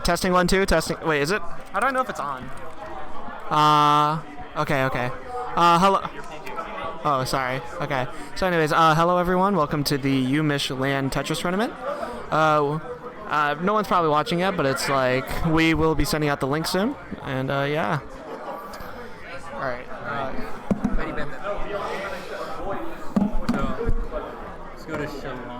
Testing 1 2. Testing. Wait, is it? How do I know if it's on? Okay. Hello. Oh, sorry. Okay. So, anyways, hello everyone. Welcome to the UMich LAN Tetris tournament. No one's probably watching yet, but it's like we will be sending out the link soon, and yeah. All right. Let's go to Shalon.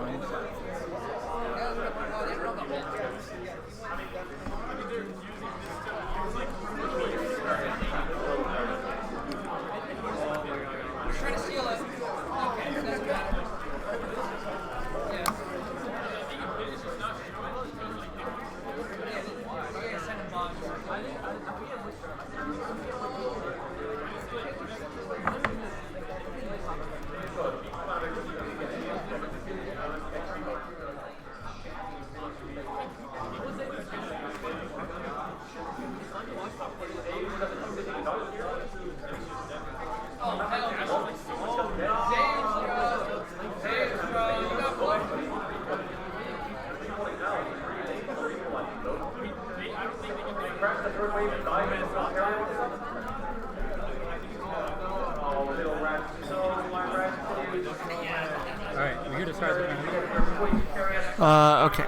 Okay.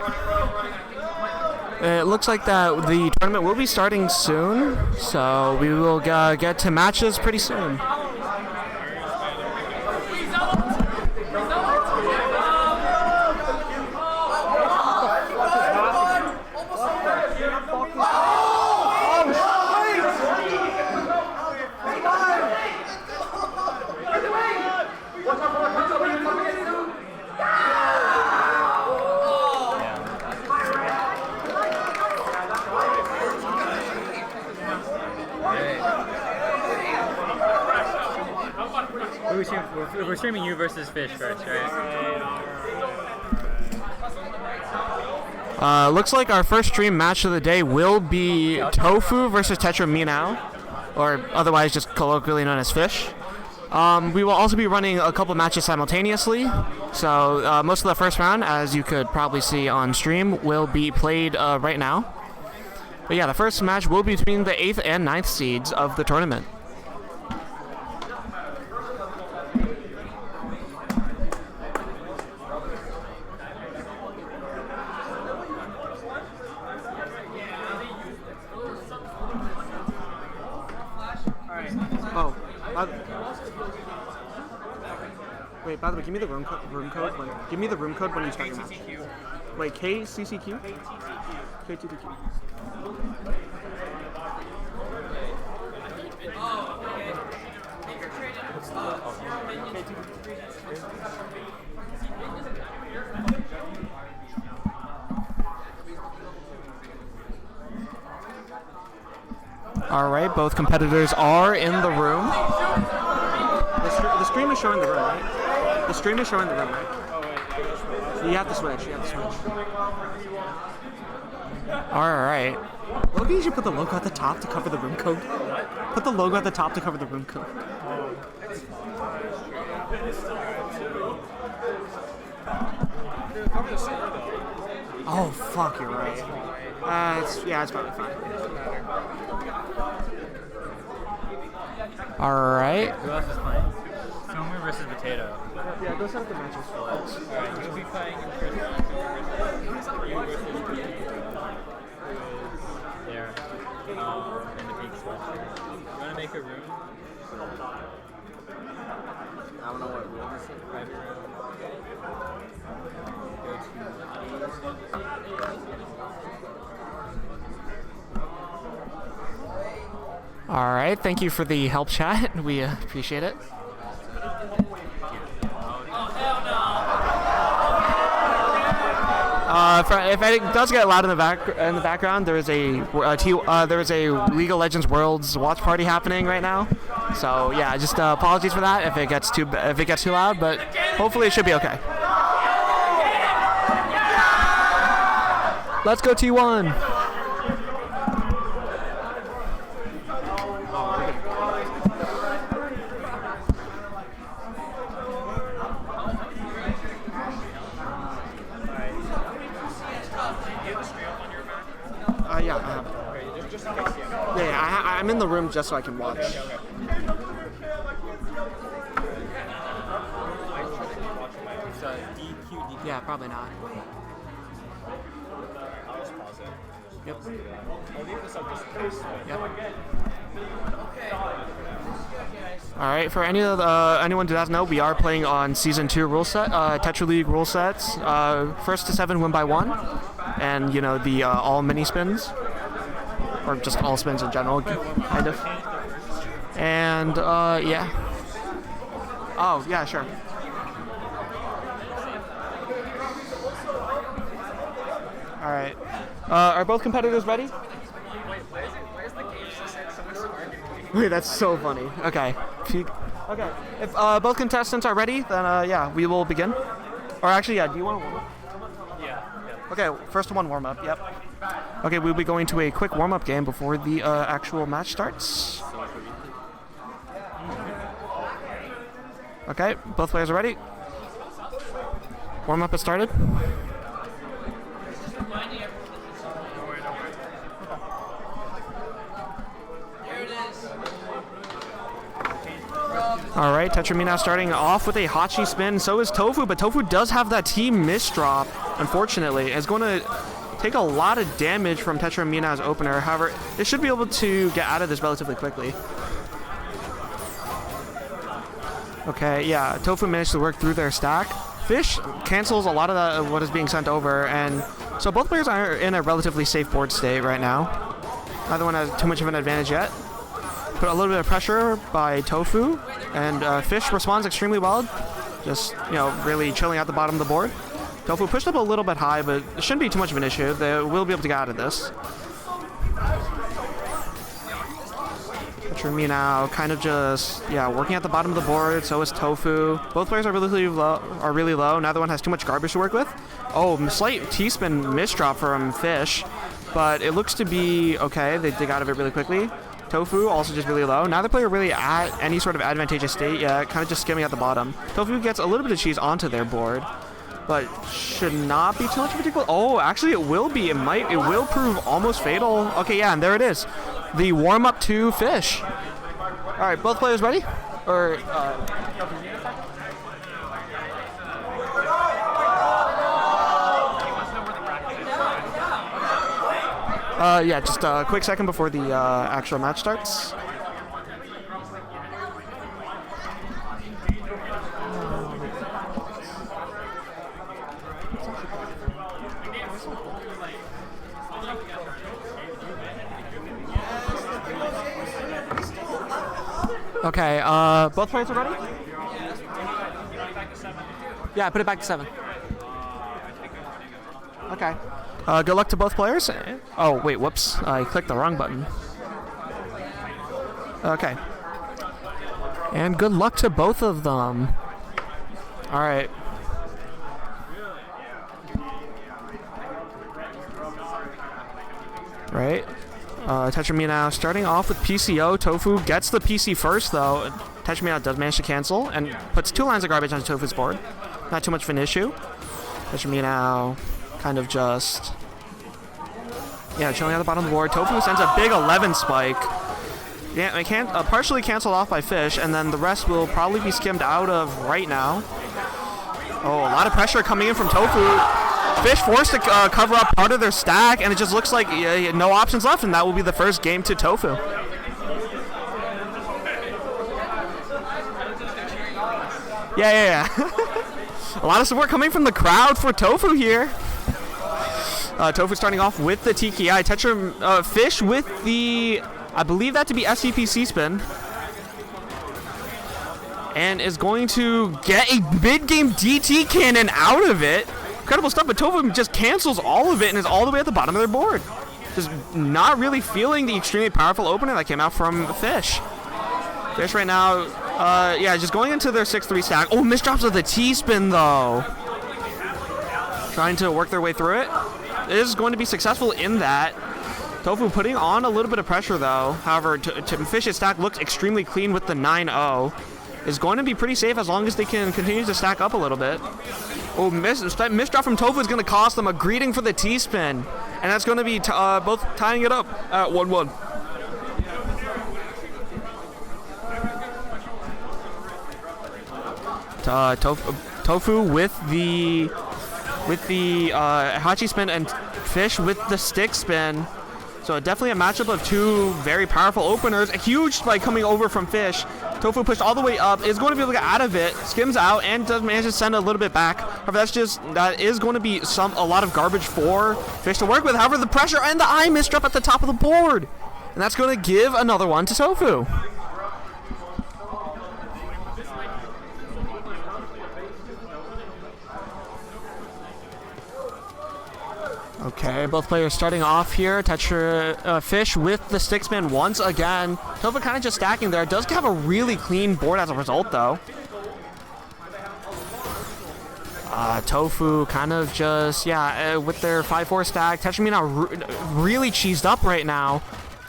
It looks like that the tournament will be starting soon, so we will get to matches pretty soon. We're streaming you versus Fish first, right? Looks like our first stream match of the day will be Tofu versus Tetra Minao, or otherwise just colloquially known as Fish. We will also be running a couple matches simultaneously, so most of the first round, as you could probably see on stream, will be played right now. But yeah, the first match will be between the 8th and 9th seeds of the tournament. Wait, by the way, give me the room code when you start your match. Wait, KCCQ? KTTQ. All right, both competitors are in the room. The stream is showing the room, right? The stream is showing the room, right? So you have to switch. All right. Maybe you should put the logo at the top to cover the room code. Put the logo at the top to cover the room code. Oh fuck, you're right. It's probably fine. All right. Who else is playing? Somer versus Potato. Yeah, go set up the matches. Alright, you'll be playing in first round. You versus there. In the big structure. You want to make a room? I don't know what room this is. Private room. All right, thank you for the help chat. We appreciate it. If it does get loud in the background, there is a League of Legends Worlds watch party happening right now. So yeah, just apologies for that if it gets too loud, but hopefully it should be okay. Let's go T1. I'm in the room just so I can watch. I should be watching my own. DQ. Yeah, probably not. I'll just pause it. Yep. I'll leave this up just in case. Yep. All right. For anyone who doesn't know, we are playing on Season 2 rule set, Tetra League rule sets. First to 7 win by 1, and you know the all mini spins, or just all spins in general, kind of. And yeah. Oh yeah, sure. All right. Are both competitors ready? Where's the game system? Someone's arguing. Wait, that's so funny. Okay. Okay. If both contestants are ready, then yeah, we will begin. Or actually, yeah, do you want to warm up? Yeah. Okay, first one warm up, yep. Okay, we'll be going to a quick warm up game before the actual match starts. Okay, both players are ready. Warm up has started. All right, Tetramina starting off with a Hachi spin. So is Tofu, but Tofu does have that team misdrop, unfortunately. It's going to take a lot of damage from Tetramina's opener. However, they should be able to get out of this relatively quickly. Okay, yeah, Tofu managed to work through their stack. Fish cancels a lot of that, what is being sent over, and so both players are in a relatively safe board state right now. Neither one has too much of an advantage yet. Put a little bit of pressure by Tofu, and Fish responds extremely well. Just, you know, really chilling at the bottom of the board. Tofu pushed up a little bit high, but it shouldn't be too much of an issue. They will be able to get out of this. Trumi now kind of just, yeah, working at the bottom of the board. So is Tofu. Both players are really low. Neither one has too much garbage to work with. Oh, slight T-spin misdrop from Fish, but it looks to be okay. They dig out of it really quickly. Tofu also just really low. Neither player really at any sort of advantageous state yet, kind of just skimming at the bottom. Tofu gets a little bit of cheese onto their board, but should not be too much of a particular. Oh, actually it will be. It will prove almost fatal. Okay, yeah, and there it is. The warm-up to Fish. All right, both players ready? Or, yeah, just a quick second before the actual match starts. Okay, both players are ready? Yeah, put it back to 7. Okay. Good luck to both players. Oh, wait, whoops. I clicked the wrong button. Okay. And good luck to both of them. All right. Right. Tetramina now starting off with PCO. Tofu gets the PC first, though. Tetramina does manage to cancel and puts 2 lines of garbage on Tofu's board. Not too much of an issue. Tetramina now kind of just, yeah, chilling at the bottom of the board. Tofu sends a big 11 spike. Yeah, it can't partially canceled off by Fish, and then the rest will probably be skimmed out of right now. Oh, a lot of pressure coming in from Tofu. Fish forced to cover up part of their stack, and it just looks like no options left, and that will be the first game to Tofu. Yeah. A lot of support coming from the crowd for Tofu here. Tofu starting off with the TKI. Fish with the, I believe that to be SCPC spin. And is going to get a mid-game DT cannon out of it. Incredible stuff, but Tofu just cancels all of it and is all the way at the bottom of their board. Just not really feeling the extremely powerful opener that came out from Fish. Fish right now, yeah, just going into their 6-3 stack. Oh, misdrops of the T-spin, though. Trying to work their way through it. Is going to be successful in that. Tofu putting on a little bit of pressure, though. However, Fish's stack looks extremely clean with the 9-0. Is going to be pretty safe as long as they can continue to stack up a little bit. Oh, misdrop from Tofu is going to cost them a greeting for the T-spin. And that's going to be both tying it up at 1-1. Tofu with the Hachi spin and Fish with the stick spin. So definitely a matchup of two very powerful openers. A huge spike coming over from Fish. Tofu pushed all the way up, is going to be able to get out of it, skims out, and does manage to send a little bit back. However, that is going to be a lot of garbage for Fish to work with. However, the pressure and the eye misdrop at the top of the board. And that's going to give another one to Tofu. Okay, both players starting off here. Fish with the stick spin once again. Tofu kind of just stacking there. Does have a really clean board as a result, though. Tofu kind of just, with their 5-4 stack. Tetris really cheesed up right now.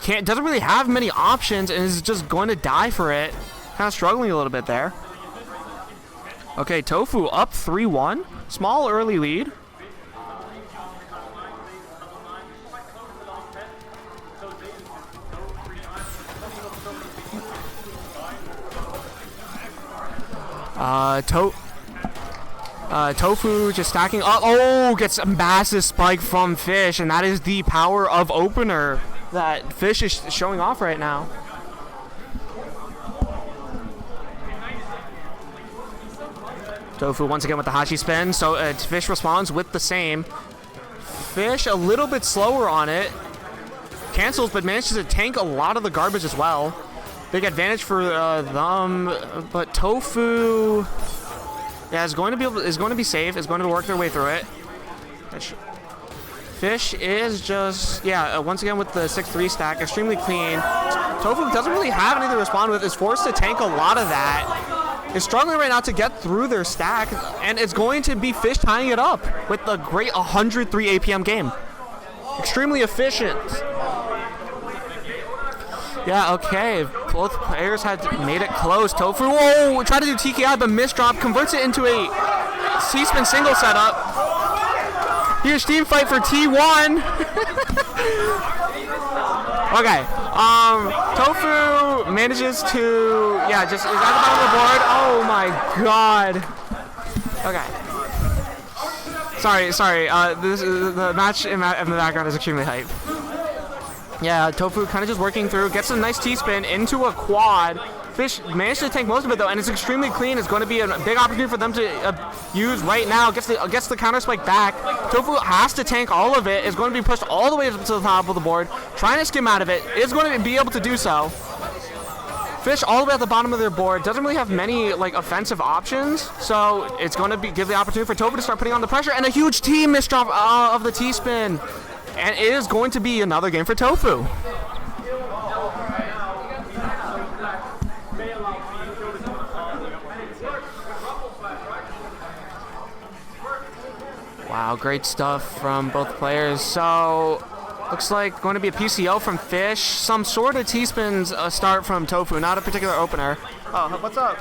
Doesn't really have many options and is just going to die for it. Kind of struggling a little bit there. Okay, Tofu up 3-1. Small early lead. Tofu just stacking up. Oh, gets a massive spike from Fish, and that is the power of opener that Fish is showing off right now. Tofu once again with the Hachi spin, so Fish responds with the same. Fish a little bit slower on it. Cancels, but manages to tank a lot of the garbage as well. Big advantage for them, but Tofu, is going to be safe. Is going to work their way through it. Fish is just once again with the 6-3 stack, extremely clean. Tofu doesn't really have anything to respond with. Is forced to tank a lot of that. Is struggling right now to get through their stack, and it's going to be Fish tying it up with a great 103 APM game. Extremely efficient. Yeah, okay. Both players had made it close. Tofu, whoa, tried to do TKI, but misdrop, converts it into a C-spin single setup. Here's team fight for T1. Okay. Tofu manages to, just is at the bottom of the board. Oh my god. Okay. Sorry. This is the match in the background is extremely hype. Yeah, Tofu kind of just working through, gets a nice T-spin into a quad. Fish managed to tank most of it though, and it's extremely clean. It's going to be a big opportunity for them to use right now. Gets the counter spike back. Tofu has to tank all of it. Is going to be pushed all the way up to the top of the board. Trying to skim out of it. Is going to be able to do so. Fish all the way at the bottom of their board. Doesn't really have many offensive options, so it's going to give the opportunity for Tofu to start putting on the pressure, and a huge T misdrop of the T-spin. And it is going to be another game for Tofu. Wow, great stuff from both players. So, looks like going to be a PCO from Fish. Some sort of T-spins start from Tofu, not a particular opener. Oh, what's up?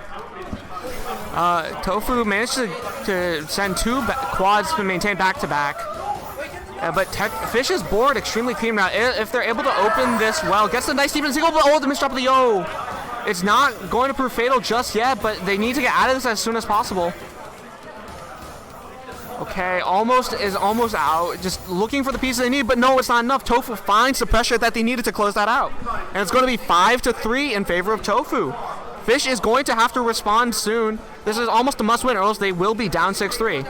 Tofu managed to send two quads to maintain back-to-back. But Fish's board extremely clean now. If they're able to open this well, gets the nice T-spin single, but the misdrop of the yo. It's not going to prove fatal just yet, but they need to get out of this as soon as possible. Okay, almost out. Just looking for the pieces they need, but no, it's not enough. Tofu finds the pressure that they needed to close that out. And it's going to be 5-3 in favor of Tofu. Fish is going to have to respond soon. This is almost a must-win, or else they will be down 6-3.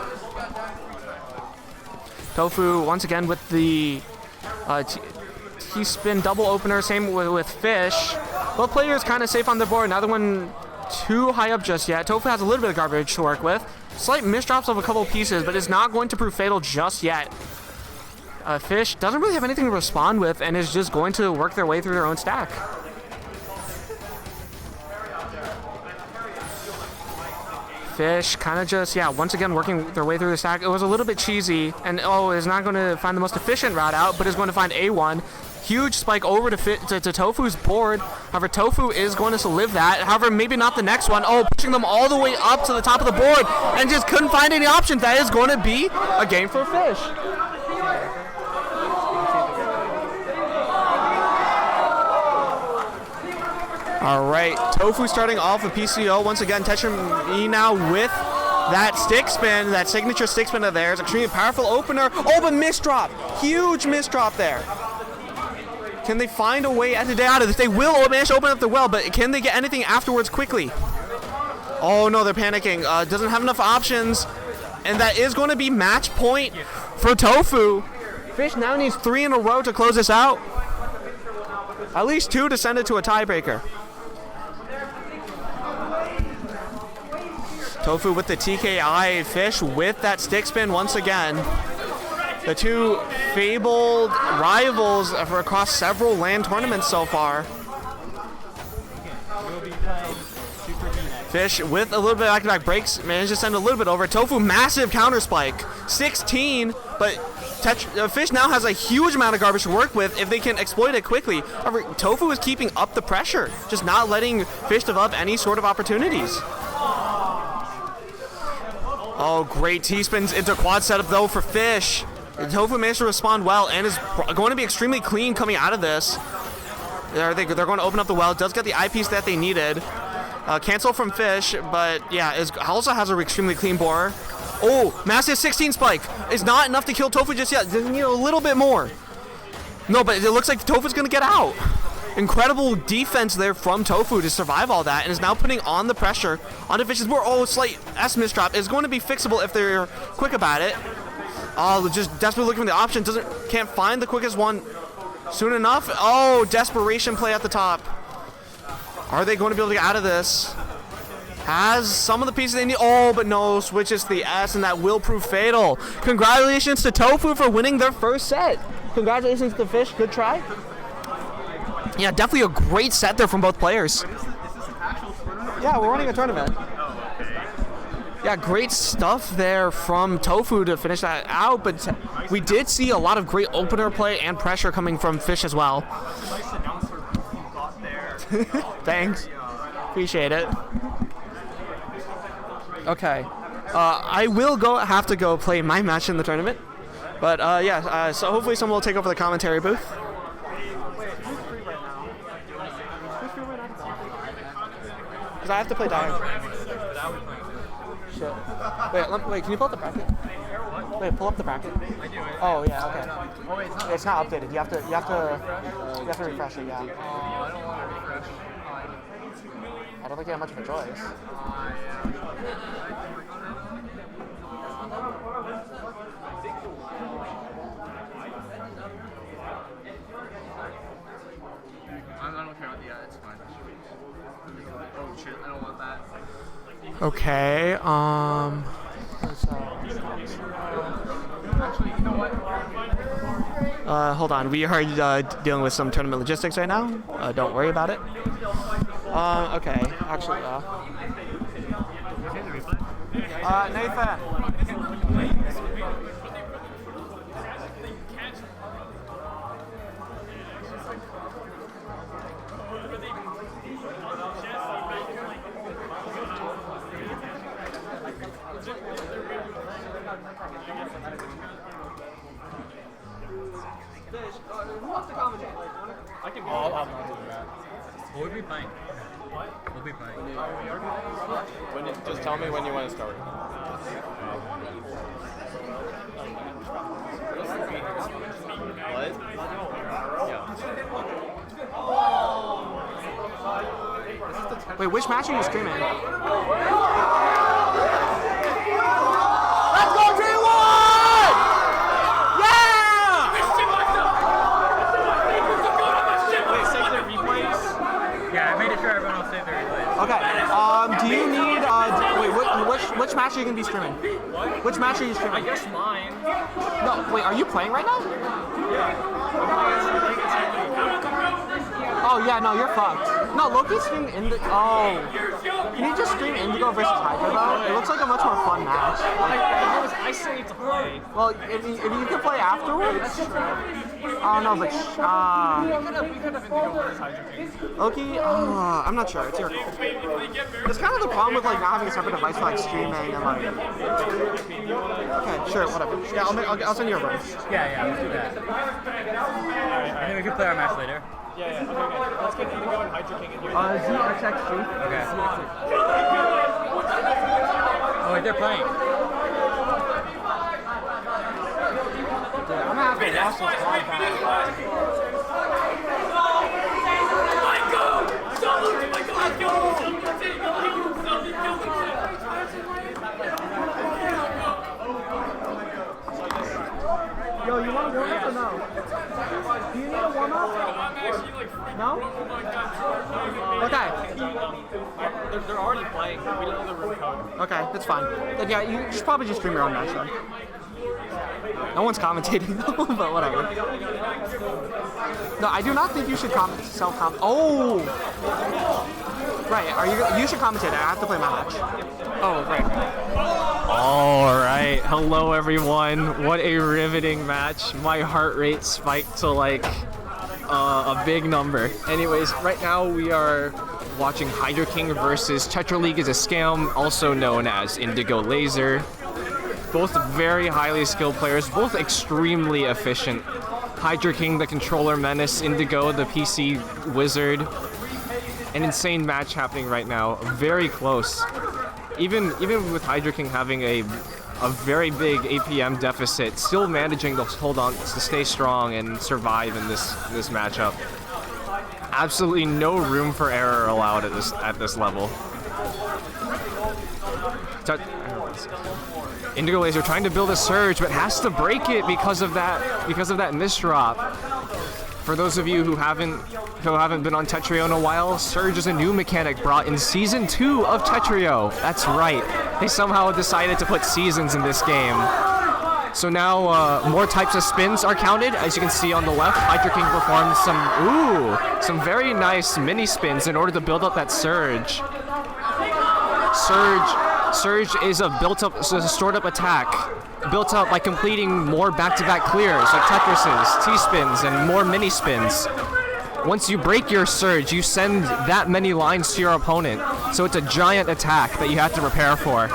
Tofu once again with the T-spin double opener. Same with Fish. Both players kind of safe on the board. Neither one too high up just yet. Tofu has a little bit of garbage to work with. Slight misdrops of a couple of pieces, but is not going to prove fatal just yet. Fish doesn't really have anything to respond with and is just going to work their way through their own stack. Fish kind of just, once again working their way through the stack. It was a little bit cheesy, and is not going to find the most efficient route out, but is going to find A1. Huge spike over to Tofu's board. However, Tofu is going to live that. However, maybe not the next one. Pushing them all the way up to the top of the board, and just couldn't find any options. That is going to be a game for Fish. All right, Tofu starting off with PCO once again. Tetra now with that stick spin, that signature stick spin of theirs. Extremely powerful opener. Oh, but misdrop. Huge misdrop there. Can they find a way to get out of this? They will manage to open up the well, but can they get anything afterwards quickly? Oh no, they're panicking. Doesn't have enough options. And that is going to be match point for Tofu. Fish now needs 3 in a row to close this out. At least 2 to send it to a tiebreaker. Tofu with the TKI, Fish with that stick spin once again. The two fabled rivals for across several LAN tournaments so far. Fish with a little bit of back-to-back breaks, managed to send a little bit over. Tofu, massive counter spike, 16, but Fish now has a huge amount of garbage to work with if they can exploit it quickly. However, Tofu is keeping up the pressure, just not letting Fish develop any sort of opportunities. Oh, great T-spins into quad setup though for Fish. Tofu managed to respond well and is going to be extremely clean coming out of this. They're going to open up the well. Does get the eyepiece that they needed. Cancel from Fish, but yeah, also has an extremely clean borer. Oh, massive 16 spike. Is not enough to kill Tofu just yet. Doesn't need a little bit more. No, but it looks like Tofu's going to get out. Incredible defense there from Tofu to survive all that, and is now putting on the pressure onto Fish's board. Oh, slight S misdrop is going to be fixable if they're quick about it. Oh, just desperately looking for the option. Can't find the quickest one soon enough. Oh, desperation play at the top. Are they going to be able to get out of this? Has some of the pieces they need. Oh, but no, switches to the S, and that will prove fatal. Congratulations to Tofu for winning their first set. Congratulations to Fish. Good try. Yeah, definitely a great set there from both players. Yeah, we're running a tournament. Yeah, great stuff there from Tofu to finish that out, but we did see a lot of great opener play and pressure coming from Fish as well. Thanks. Appreciate it. Okay. I will have to go play my match in the tournament. But yeah, so hopefully someone will take over the commentary booth. Because I have to play diagram. Shit. Wait, can you pull up the bracket? Wait, pull up the bracket. I do. Oh yeah, okay. Oh wait, it's not updated. You have to refresh it. Yeah. I don't want to refresh. I don't think you have much of a choice. I don't care about the it's fine. Oh shit, I don't want that. Okay. Actually, you know what? Hold on. We are dealing with some tournament logistics right now. Don't worry about it. Okay. Actually, Nathan. I can go. I'm not doing that. We'll be fine. We'll be fine. Just tell me when you want to start. What? Yeah. Wait, which match are you streaming? Okay. Do you need? Wait. Which match are you gonna be streaming? What? Which match are you streaming? I guess mine. No. Wait. Are you playing right now? Oh yeah. No, you're fucked. No, Loki's streaming Indigo. Oh. Can you just stream Indigo versus Hydra though? It looks like a much more fun match. I still need to play. Well, if you can play afterwards. Oh no, but We could have Indigo versus Hydra. Loki, I'm not sure. It's your call. It's kind of the problem with like not having a separate device for like streaming and like. Okay, sure, whatever. Yeah, I'll send you a run. Yeah, let's do that. I think we can play our match later. Yeah. Okay. Let's get Indigo and Hydra King in here. ZXXG. Okay. Oh, wait, they're playing. Dude, I'm gonna have to watch this Yo, you want to warm up or no? Do you need a warm up? No? Okay. They're already playing. We don't know the room code. Okay, that's fine. Then yeah, you should probably just stream your own match then. No one's commentating though, but whatever. No, I do not think you should self-comment. Oh! Right, you should commentate. I have to play my match. Oh, right. All right, hello everyone. What a riveting match. My heart rate spiked to like a big number. Anyways, right now we are watching Hydra King versus Tetra League is a Scam, also known as Indigo Laser. Both very highly skilled players, both extremely efficient. Hydra King, the controller menace, Indigo, the PC wizard. An insane match happening right now, very close. Even with Hydra King having a very big APM deficit, still managing to hold on, to stay strong and survive in this matchup. Absolutely no room for error allowed at this level. Indigo Laser trying to build a surge, but has to break it because of that misdrop. For those of you who haven't been on Tetrio in a while, Surge is a new mechanic brought in Season 2 of Tetrio. That's right. They somehow decided to put seasons in this game. So now more types of spins are counted. As you can see on the left, Hydra King performs some very nice mini spins in order to build up that Surge. Surge is a stored up attack, built up by completing more back-to-back clears like Tetris's, T-spins, and more mini spins. Once you break your Surge, you send that many lines to your opponent, so it's a giant attack that you have to prepare for.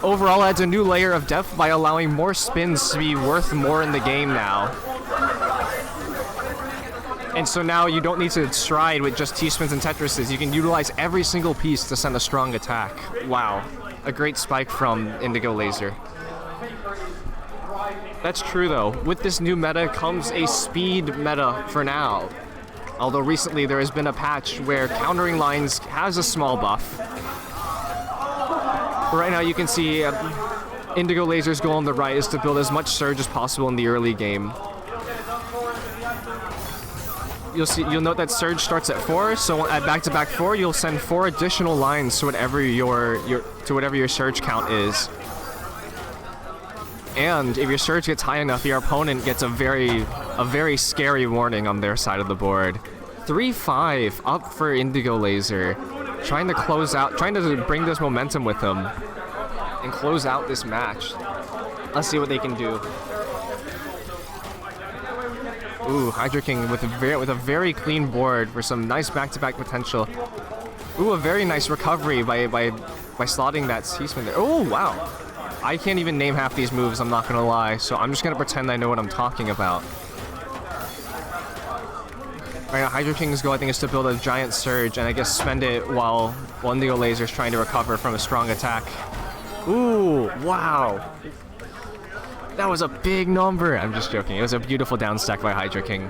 Overall, adds a new layer of depth by allowing more spins to be worth more in the game now. And so now you don't need to stride with just T-spins and Tetrises. You can utilize every single piece to send a strong attack. Wow, a great spike from Indigo Laser. That's true though. With this new meta comes a speed meta for now. Although recently there has been a patch where countering lines has a small buff. But right now you can see Indigo Laser's goal on the right is to build as much Surge as possible in the early game. You'll note that Surge starts at 4, so at back-to-back 4, you'll send 4 additional lines to whatever your Surge count is. And if your Surge gets high enough, your opponent gets a very scary warning on their side of the board. 3-5 up for Indigo Laser, trying to bring this momentum with them and close out this match. Let's see what they can do. Ooh, Hydra King with a very clean board for some nice back-to-back potential. Ooh, a very nice recovery by slotting that T-spin there. Oh, wow. I can't even name half these moves, I'm not gonna lie, so I'm just gonna pretend I know what I'm talking about. Right now, Hydra King's goal, I think, is to build a giant Surge and I guess spend it while Indigo Laser's trying to recover from a strong attack. Ooh, wow. That was a big number. I'm just joking. It was a beautiful down stack by Hydra King.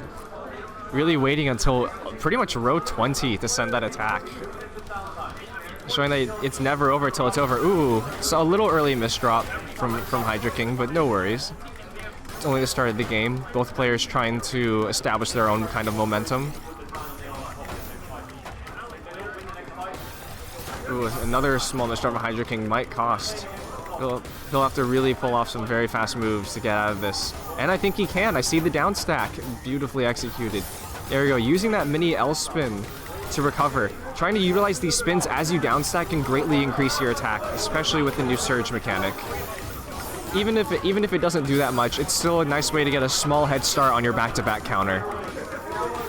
Really waiting until pretty much row 20 to send that attack. Showing that it's never over till it's over. Ooh, so a little early misdrop from Hydra King, but no worries. It's only the start of the game. Both players trying to establish their own kind of momentum. Ooh, another small misdrop from Hydra King might cost. He'll have to really pull off some very fast moves to get out of this. And I think he can. I see the down stack. Beautifully executed. There we go. Using that mini L spin to recover. Trying to utilize these spins as you down stack can greatly increase your attack, especially with the new Surge mechanic. Even if it doesn't do that much, it's still a nice way to get a small head start on your back-to-back counter.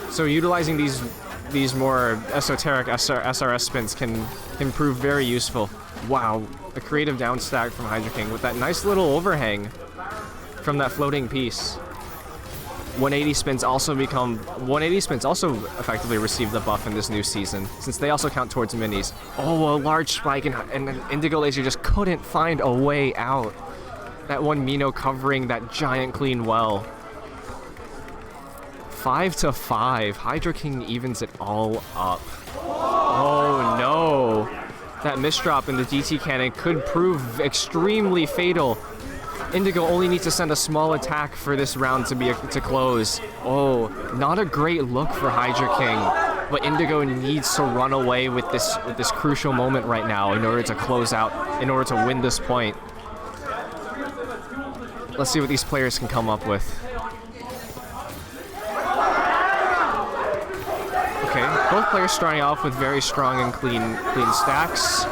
So utilizing these more esoteric SRS spins can prove very useful. Wow, a creative down stack from Hydra King with that nice little overhang from that floating piece. 180 spins also effectively receive the buff in this new season, since they also count towards minis. Oh, a large spike, and Indigo Laser just couldn't find a way out. That one Mino covering that giant clean well. 5-5. Hydro King evens it all up. Oh no. That misdrop in the DT cannon could prove extremely fatal. Indigo only needs to send a small attack for this round to close. Oh, not a great look for Hydra King, but Indigo needs to run away with this crucial moment right now in order to close out, in order to win this point. Let's see what these players can come up with. Okay, both players starting off with very strong and clean stacks.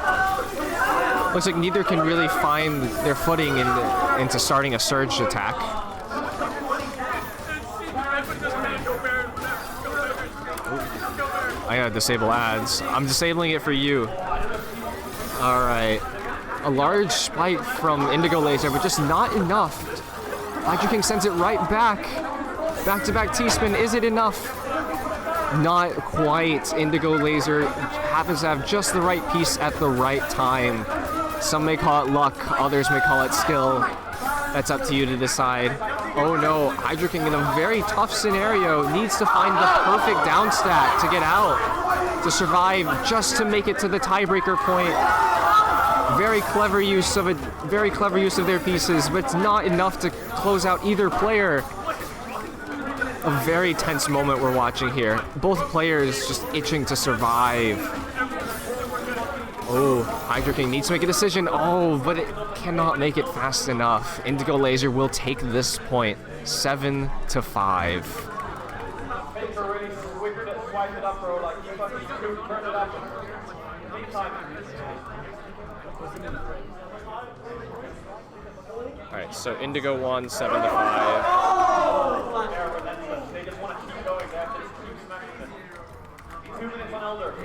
Looks like neither can really find their footing into starting a surge attack. I gotta disable ads. I'm disabling it for you. Alright. A large spike from Indigo Laser, but just not enough. Hydra King sends it right back. Back-to-back T-spin. Is it enough? Not quite. Indigo Laser happens to have just the right piece at the right time. Some may call it luck, others may call it skill. That's up to you to decide. Oh no, Hydra King in a very tough scenario needs to find the perfect down stack to get out, to survive, just to make it to the tiebreaker point. Very clever use of their pieces, but it's not enough to close out either player. A very tense moment we're watching here. Both players just itching to survive. Oh, Hydra King needs to make a decision. Oh, but it cannot make it fast enough. Indigo Laser will take this point, 7-5. All right, so Indigo won 7-5.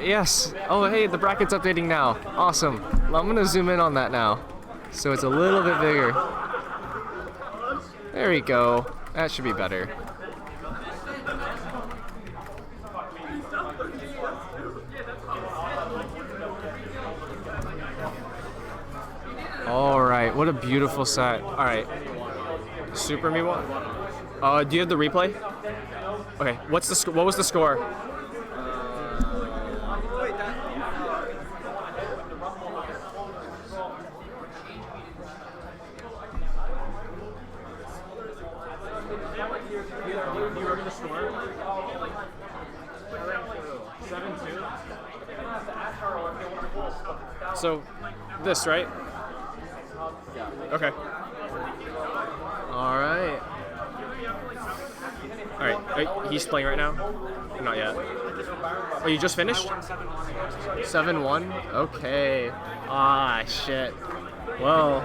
Yes. Oh, hey, the bracket's updating now. Awesome. I'm gonna zoom in on that now, so it's a little bit bigger. There we go. That should be better. All right. What a beautiful set. All right. Super Me one. Do you have the replay? Okay. What was the score? So, this, right? Okay. Alright. Alright, he's playing right now? Not yet. Oh, you just finished? 7-1? Okay. Ah, shit. Well,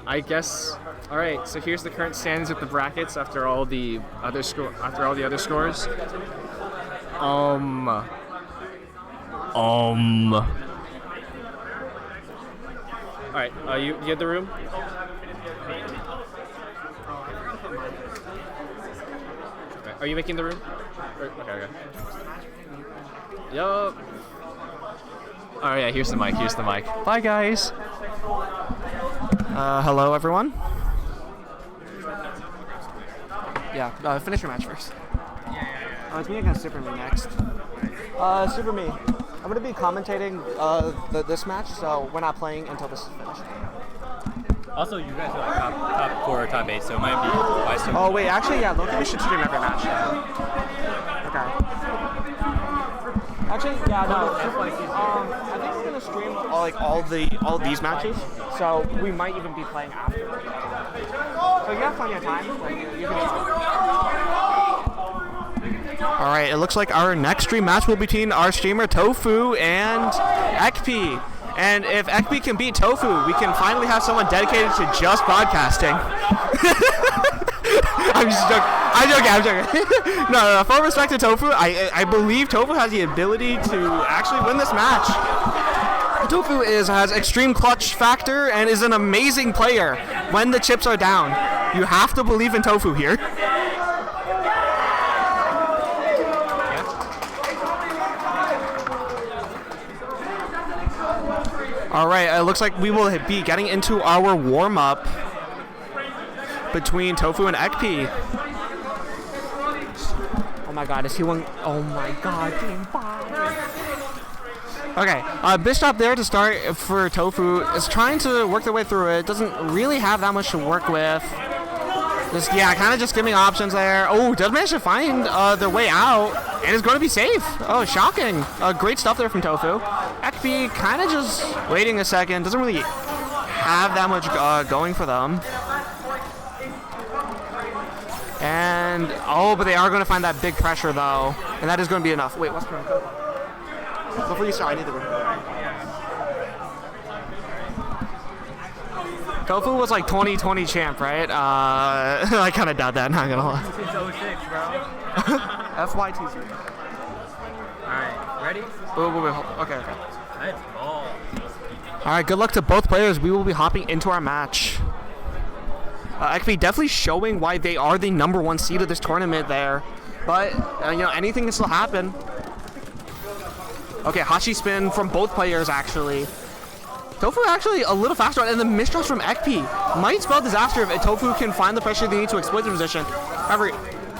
I guess... Alright, so here's the current standings with the brackets after all the other scores. Alright, you have the room? Okay. Are you making the room? Okay. Yup. Oh yeah, here's the mic. Bye guys. Hello everyone. Yeah, finish your match first. It's me against Super Me next. Super Me, I'm going to be commentating this match, so we're not playing until this is finished. Also, you guys are like top 4 or top 8, so it might be wise to... Oh wait, actually, yeah, look, we should stream every match. Okay. Actually, yeah, no. I think we're gonna stream all these matches, so we might even be playing after. So you have plenty of time. You can all right, it looks like our next stream match will be between our streamer Tofu and Ekp. And if Ekp can beat Tofu, we can finally have someone dedicated to just broadcasting. I'm joking. No, full respect to Tofu. I believe Tofu has the ability to actually win this match. Tofu has extreme clutch factor and is an amazing player when the chips are down. You have to believe in Tofu here. All right, it looks like we will be getting into our warm-up between Tofu and Ekp. Oh my god, is he one? Oh my god, game 5. Okay, Bishop there to start for Tofu is trying to work their way through it. Doesn't really have that much to work with. Just, yeah, kind of just giving options there. Oh, does manage to find their way out, and is going to be safe. Oh, shocking. Great stuff there from Tofu. Ekp kind of just waiting a second. Doesn't really have that much going for them. And, oh, but they are going to find that big pressure, though. And that is going to be enough. Wait, what's going on? Before you start, I need to go. Tofu was like 2020 champ, right? I kind of doubt that, not gonna lie. Since 06, bro. FYTC. Alright, ready? Okay. Let's go. Alright, good luck to both players. We will be hopping into our match. Ekp definitely showing why they are the #1 seed of this tournament there. But, you know, anything can still happen. Okay, Hachi spin from both players, actually. Tofu actually a little faster, and the misdrops from Ekp might spell disaster if Tofu can find the pressure they need to exploit the position. However,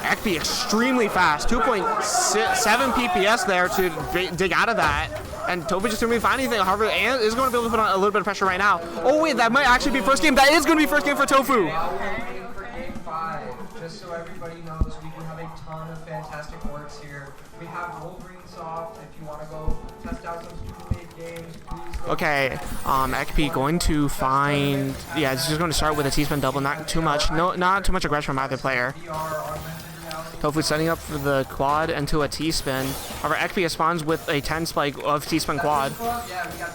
Ekp extremely fast, 2.7 PPS there to dig out of that. And Tofu just didn't really find anything. However, and is going to be able to put on a little bit of pressure right now. Oh wait, that might actually be first game. That is going to be first game for Tofu. We're waiting for game 5. Just so everybody knows, we do have a ton of fantastic works here. We have Wolverine Soft. If you want to go test out some stupid games, please go. Okay, Ekp going to find. Yeah, it's just going to start with a T-spin double. Not too much. No, not too much aggression from either player. Tofu setting up for the quad into a T-spin. However, Ekp spawns with a 10 spike of T-spin quad.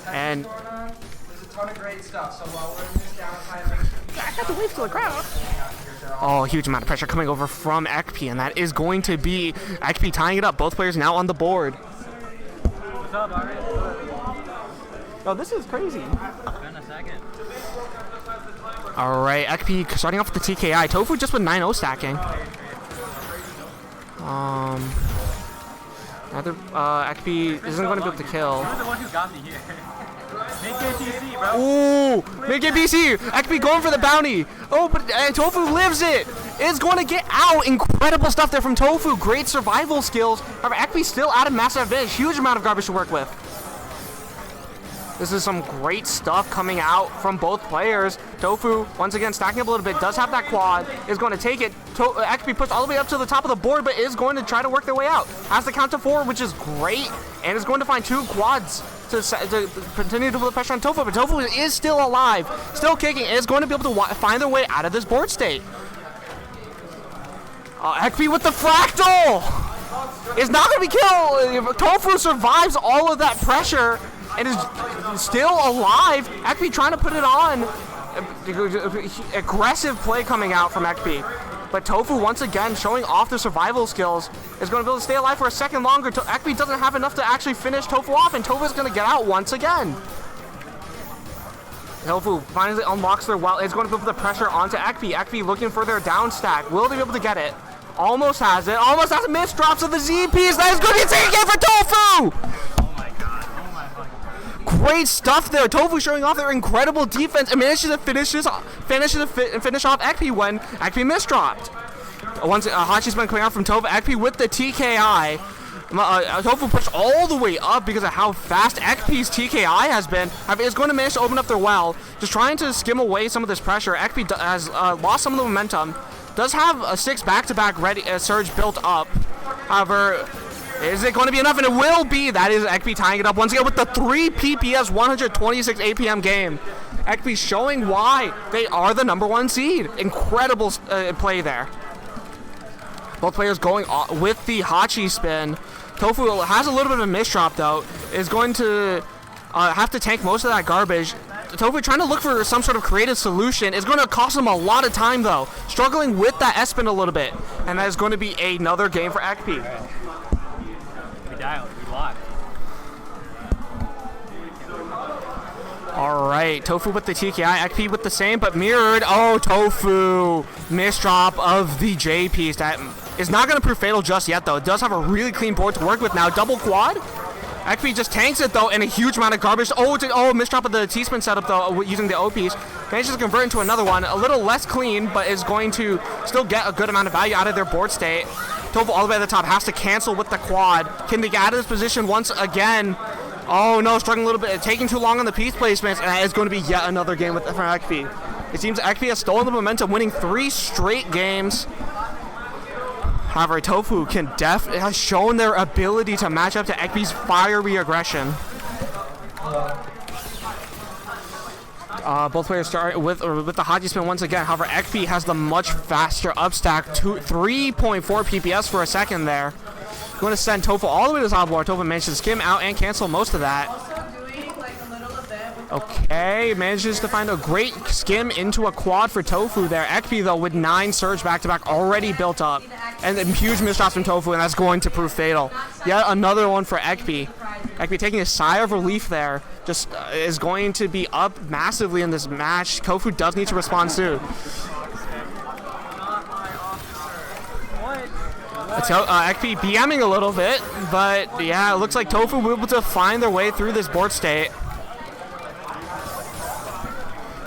And there's a ton of great stuff. So while we're in this downtime, make sure I got the wave to the crowd. Oh, huge amount of pressure coming over from Ekp, and that is going to be Ekp tying it up. Both players now on the board. What's up, Ari? Oh, this is crazy. Been a second. All right, Ekp starting off with the TKI. Tofu just with 9-0 stacking. Ekp isn't going to be able to kill. You're the one who got me here. Make it PC, bro. Ooh, make it PC. Ekp going for the bounty. Oh, but Tofu lives it. It's going to get out. Incredible stuff there from Tofu. Great survival skills. However, Ekp still out of massive advantage. Huge amount of garbage to work with. This is some great stuff coming out from both players. Tofu, once again, stacking up a little bit, does have that quad, is going to take it. Ekp pushed all the way up to the top of the board, but is going to try to work their way out. Has the count to 4, which is great, and is going to find 2 quads to continue to put the pressure on Tofu, but Tofu is still alive, still kicking, and is going to be able to find their way out of this board state. Ekp with the fractal! Is not going to be killed! Tofu survives all of that pressure, and is still alive. Ekp trying to put it on. Aggressive play coming out from Ekp. But Tofu once again showing off the survival skills. Is going to be able to stay alive for a second longer. Ekp doesn't have enough to actually finish Tofu off, and Tofu is going to get out once again. Tofu finally unlocks their well. Is going to put the pressure onto Ekp. Ekp looking for their down stack. Will they be able to get it? Almost has it. Almost has it. Miss drops of the ZPs. That is going to be a take again for Tofu! Great stuff there. Tofu showing off their incredible defense and manages to finish off Ekp when Ekp misdropped. Once Hachi's been coming out from Tofu, Ekp with the TKI. Tofu pushed all the way up because of how fast Ekp's TKI has been. Is going to manage to open up their well, just trying to skim away some of this pressure. Ekp has lost some of the momentum. Does have a 6 back-to-back ready surge built up. However, is it going to be enough? And it will be. That is Ekp tying it up once again with the 3 PPS 126 APM game. Ekp showing why they are the #1 seed. Incredible play there. Both players going with the Hachi spin. Tofu has a little bit of a misdrop though. Is going to have to tank most of that garbage. Tofu trying to look for some sort of creative solution. Is going to cost him a lot of time though. Struggling with that S-spin a little bit. And that is going to be another game for Ekp. We dialed. We locked. All right, Tofu with the TKI, Ekp with the same, but mirrored. Oh, Tofu. Misdrop of the J piece. That is not going to prove fatal just yet, though. It does have a really clean board to work with now. Double quad. XP just tanks it though, and a huge amount of garbage. Oh, misdrop of the T-spin setup though, using the OPs. Manages to convert into another one. A little less clean, but is going to still get a good amount of value out of their board state. Tofu all the way at the top has to cancel with the quad. Can they get out of this position once again? Oh no, struggling a little bit, taking too long on the piece placements, and that is going to be yet another game from XP. It seems XP has stolen the momentum, winning 3 straight games. However, Tofu has shown their ability to match up to XP's fiery aggression. Both players start with the hockey spin once again. However, XP has the much faster upstack, 3.4 PPS for a second there. Going to send Tofu all the way to the top board. Tofu manages to skim out and cancel most of that. Okay, manages to find a great skim into a quad for Tofu there. XP though with 9 surge back-to-back already built up. And then huge misdrops from Tofu, and that's going to prove fatal. Yet another one for XP. XP taking a sigh of relief there. Just is going to be up massively in this match. Tofu does need to respond soon. XP BMing a little bit, but yeah, it looks like Tofu will be able to find their way through this board state.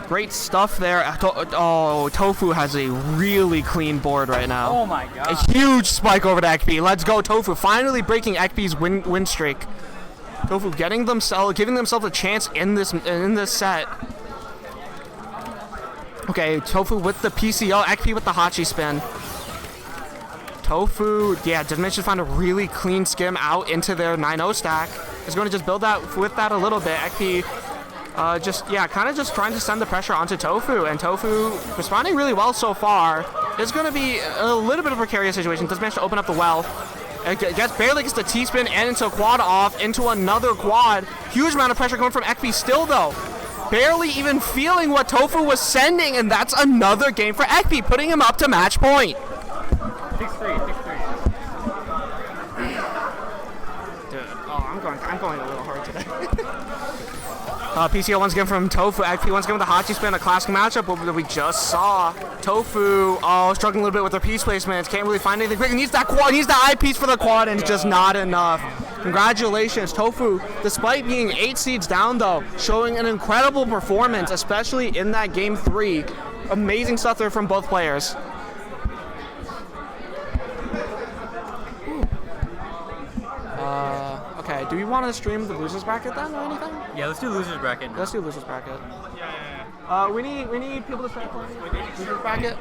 Great stuff there. Tofu has a really clean board right now. Oh my god. A huge spike over to XP. Let's go, Tofu. Finally breaking XP's win streak. Tofu giving themselves a chance in this set. Okay, Tofu with the PCO, XP with the Hachi spin. Tofu, yeah, just managed to find a really clean skim out into their 9-0 stack. Is going to just build that with that a little bit. XP kind of just trying to send the pressure onto Tofu, and Tofu responding really well so far. It's going to be a little bit of a precarious situation. Does manage to open up the well. Barely gets the T-spin and into a quad off, into another quad. Huge amount of pressure coming from XP still though. Barely even feeling what Tofu was sending, and that's another game for XP, putting him up to match point. 6-3. Dude, I'm going a little hard today. PCO once again from Tofu. XP once again with the Hachi spin, a classic matchup that we just saw. Tofu, struggling a little bit with their piece placements. Can't really find anything quick. He needs that quad. He needs the eye piece for the quad, and it's just not enough. Congratulations, Tofu. Despite being 8 seeds down, though, showing an incredible performance, especially in that game 3. Amazing stuff there from both players. Okay, do you want to stream the losers bracket then or anything? Yeah, let's do losers bracket. Let's do losers bracket. We need people to start playing losers bracket.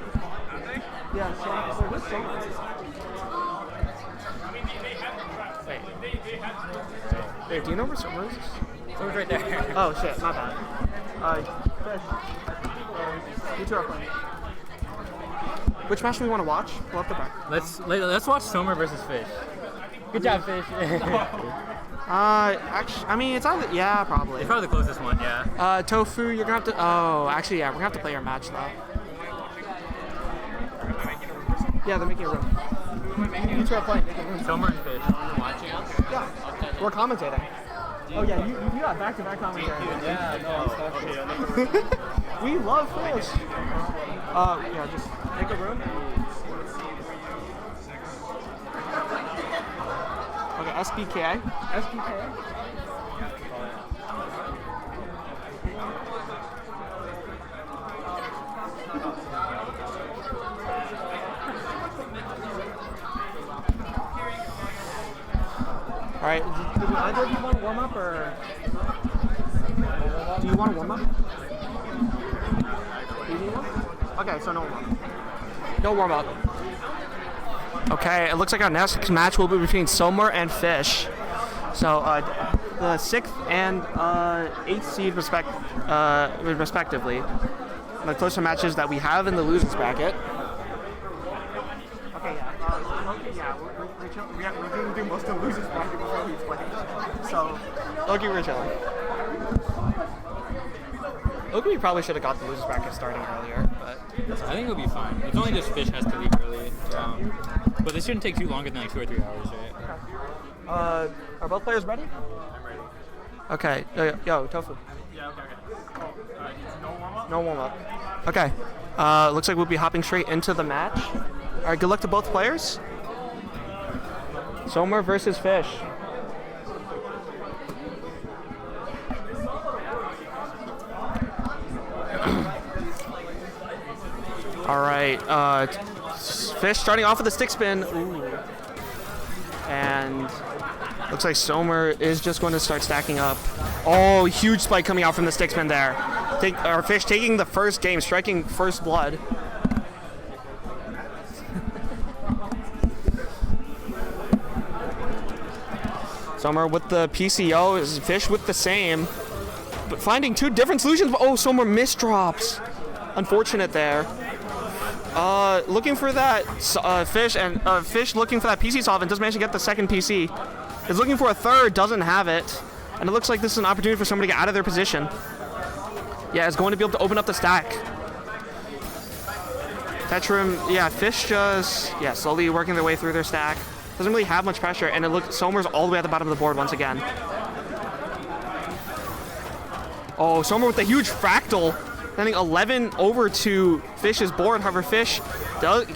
Yeah, so what's Wait, do you know where Summer is? Summer's right there. Oh shit, my bad. You two are playing. Which match do we want to watch? Pull up the back. Let's watch Summer versus Fish. Good job, Fish. Actually, I mean, it's either, yeah, probably. It's probably the closest one, yeah. Tofu, you're gonna have to, actually, yeah, we're gonna have to play our match, though. Yeah, they're making a room. You two are playing. Summer and Fish. Watching us? Yeah, we're commentating. Oh, yeah, you got back-to-back commentating. Yeah, no. We love Fish. Yeah, just make a room. Okay, SBK. Alright, do either of you want to warm up or? Do you want to warm up? Okay, so no warm up. No warm up. Okay, it looks like our next match will be between Somer and Fish. So, the 6th and 8th seed respectively. The closer matches that we have in the losers bracket. Okay, yeah. We're going to do most of the losers bracket before we play. So, okay, we're chilling. Look, we probably should have got the losers bracket starting earlier, but I think it'll be fine. It's only just Fish has to leave early. But this shouldn't take too longer than like 2 or 3 hours, right? Are both players ready? I'm ready. Okay, yo, Tofu. Yeah, okay. No warm-up? No warm-up. Okay, looks like we'll be hopping straight into the match. All right, good luck to both players. Somer versus Fish. All right, Fish starting off with a stick spin. Ooh. And looks like Sommer is just going to start stacking up. Oh, huge spike coming out from the stick spin there. Fish taking the first game, striking first blood. Sommer with the PCO, is Fish with the same. But finding two different solutions. Oh, Sommer misdrops. Unfortunate there. Looking for that Fish looking for that PC solve and doesn't manage to get the second PC. Is looking for a third, doesn't have it. And it looks like this is an opportunity for somebody to get out of their position. Yeah, is going to be able to open up the stack. Tetrim, yeah, Fish just, slowly working their way through their stack. Doesn't really have much pressure, and it looks Sommer's all the way at the bottom of the board once again. Oh, Sommer with a huge fractal, sending 11 over to Fish's board. However, Fish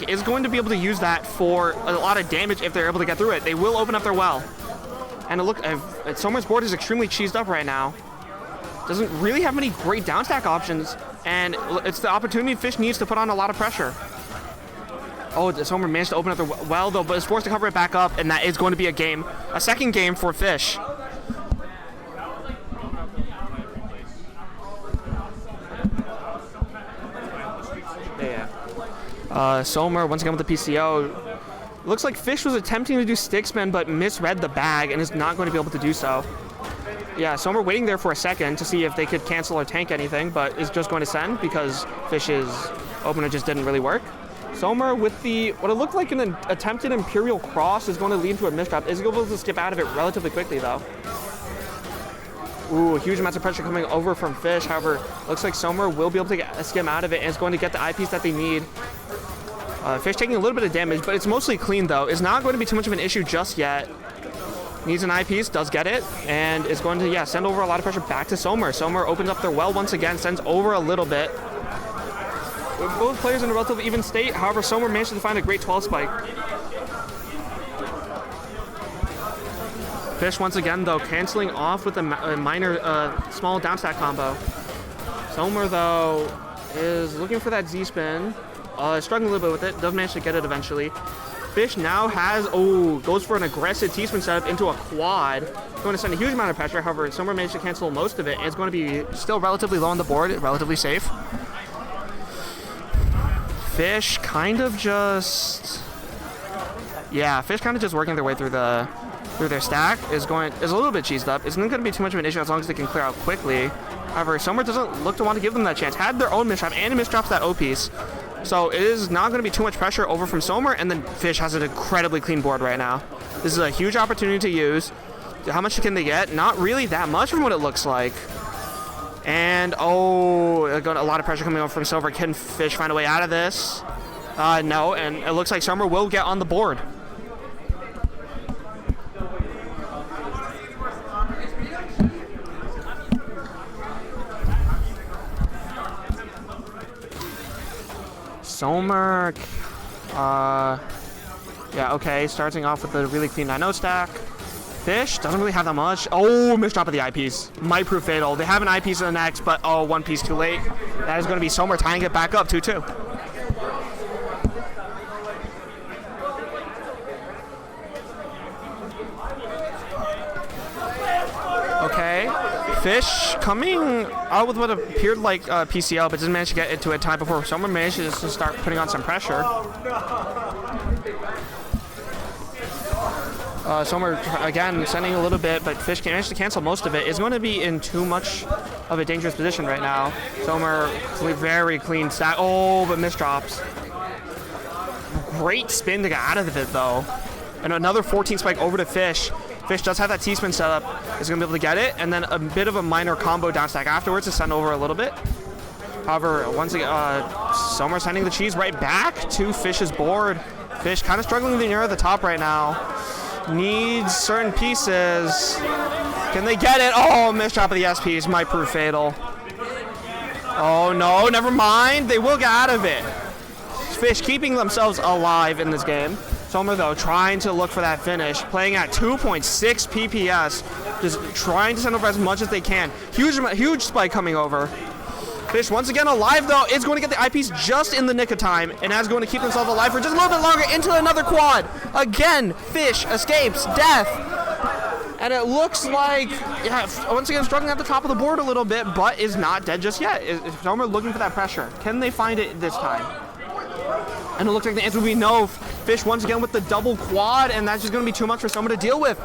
is going to be able to use that for a lot of damage if they're able to get through it. They will open up their well. And look, Sommer's board is extremely cheesed up right now. Doesn't really have many great downstack options, and it's the opportunity Fish needs to put on a lot of pressure. Oh, Sommer managed to open up the well, though, but is forced to cover it back up, and that is going to be a second game for Fish. Sommer once again with the PCO. Looks like Fish was attempting to do stick spin, but misread the bag and is not going to be able to do so. Yeah, Sommer waiting there for a second to see if they could cancel or tank anything, but is just going to send because Fish's opener just didn't really work. Sommer with the, what it looked like an attempted Imperial Cross is going to lead to a misdrop. Is able to skip out of it relatively quickly, though. Ooh, huge amounts of pressure coming over from Fish. However, looks like Sommer will be able to skim out of it and is going to get the eyepiece that they need. Fish taking a little bit of damage, but it's mostly clean, though. It's not going to be too much of an issue just yet. Needs an eyepiece, does get it, and is going to, send over a lot of pressure back to Sommer. Sommer opens up their well once again, sends over a little bit. With both players in a relatively even state, however, Sommer managed to find a great 12 spike. Fish once again, though, canceling off with a minor, small downstack combo. Sommer, though, is looking for that Z-spin. Struggling a little bit with it, does manage to get it eventually. Fish now has, goes for an aggressive T-spin setup into a quad. Going to send a huge amount of pressure, however, Sommer managed to cancel most of it, and it's going to be still relatively low on the board, relatively safe. Fish kind of just, Fish kind of just working their way through their stack is a little bit cheesed up. It's not going to be too much of an issue as long as they can clear out quickly. However, Sommer doesn't look to want to give them that chance. Had their own misdrop, and it misdrops that O-piece. So it is not going to be too much pressure over from Sommer, and then Fish has an incredibly clean board right now. This is a huge opportunity to use. How much can they get? Not really that much from what it looks like. And, a lot of pressure coming over from Sommer. Can Fish find a way out of this? No, and it looks like Sommer will get on the board. Sommer, starting off with a really clean 9-0 stack. Fish doesn't really have that much. Oh, misdrop of the eyepiece. Might prove fatal. They have an eyepiece in the next, but one piece too late. That is going to be Sommer tying it back up 2-2. Okay. Fish coming out with what appeared like PCL, but didn't manage to get into a time before Sommer managed to start putting on some pressure. Sommer, again, sending a little bit, but Fish managed to cancel most of it. Is going to be in too much of a dangerous position right now. Sommer, very clean stack. Oh, but misdrops. Great spin to get out of it, though. And another 14 spike over to Fish. Fish does have that T-spin set up. Is going to be able to get it, and then a bit of a minor combo downstack afterwards to send over a little bit. However, once again, Sommer sending the cheese right back to Fish's board. Fish kind of struggling near the top right now. Needs certain pieces. Can they get it? Oh, misdrop of the S-piece might prove fatal. Oh no, never mind. They will get out of it. Fish keeping themselves alive in this game. Sommer, though, trying to look for that finish, playing at 2.6 PPS, just trying to send over as much as they can. Huge spike coming over. Fish once again alive though, is going to get the eyepiece just in the nick of time, and is going to keep themselves alive for just a little bit longer into another quad. Again, Fish escapes death. And it looks like, yeah, once again struggling at the top of the board a little bit, but is not dead just yet. Is Somer looking for that pressure? Can they find it this time? And it looks like the answer will be no. Fish once again with the double quad, and that's just going to be too much for Somer to deal with.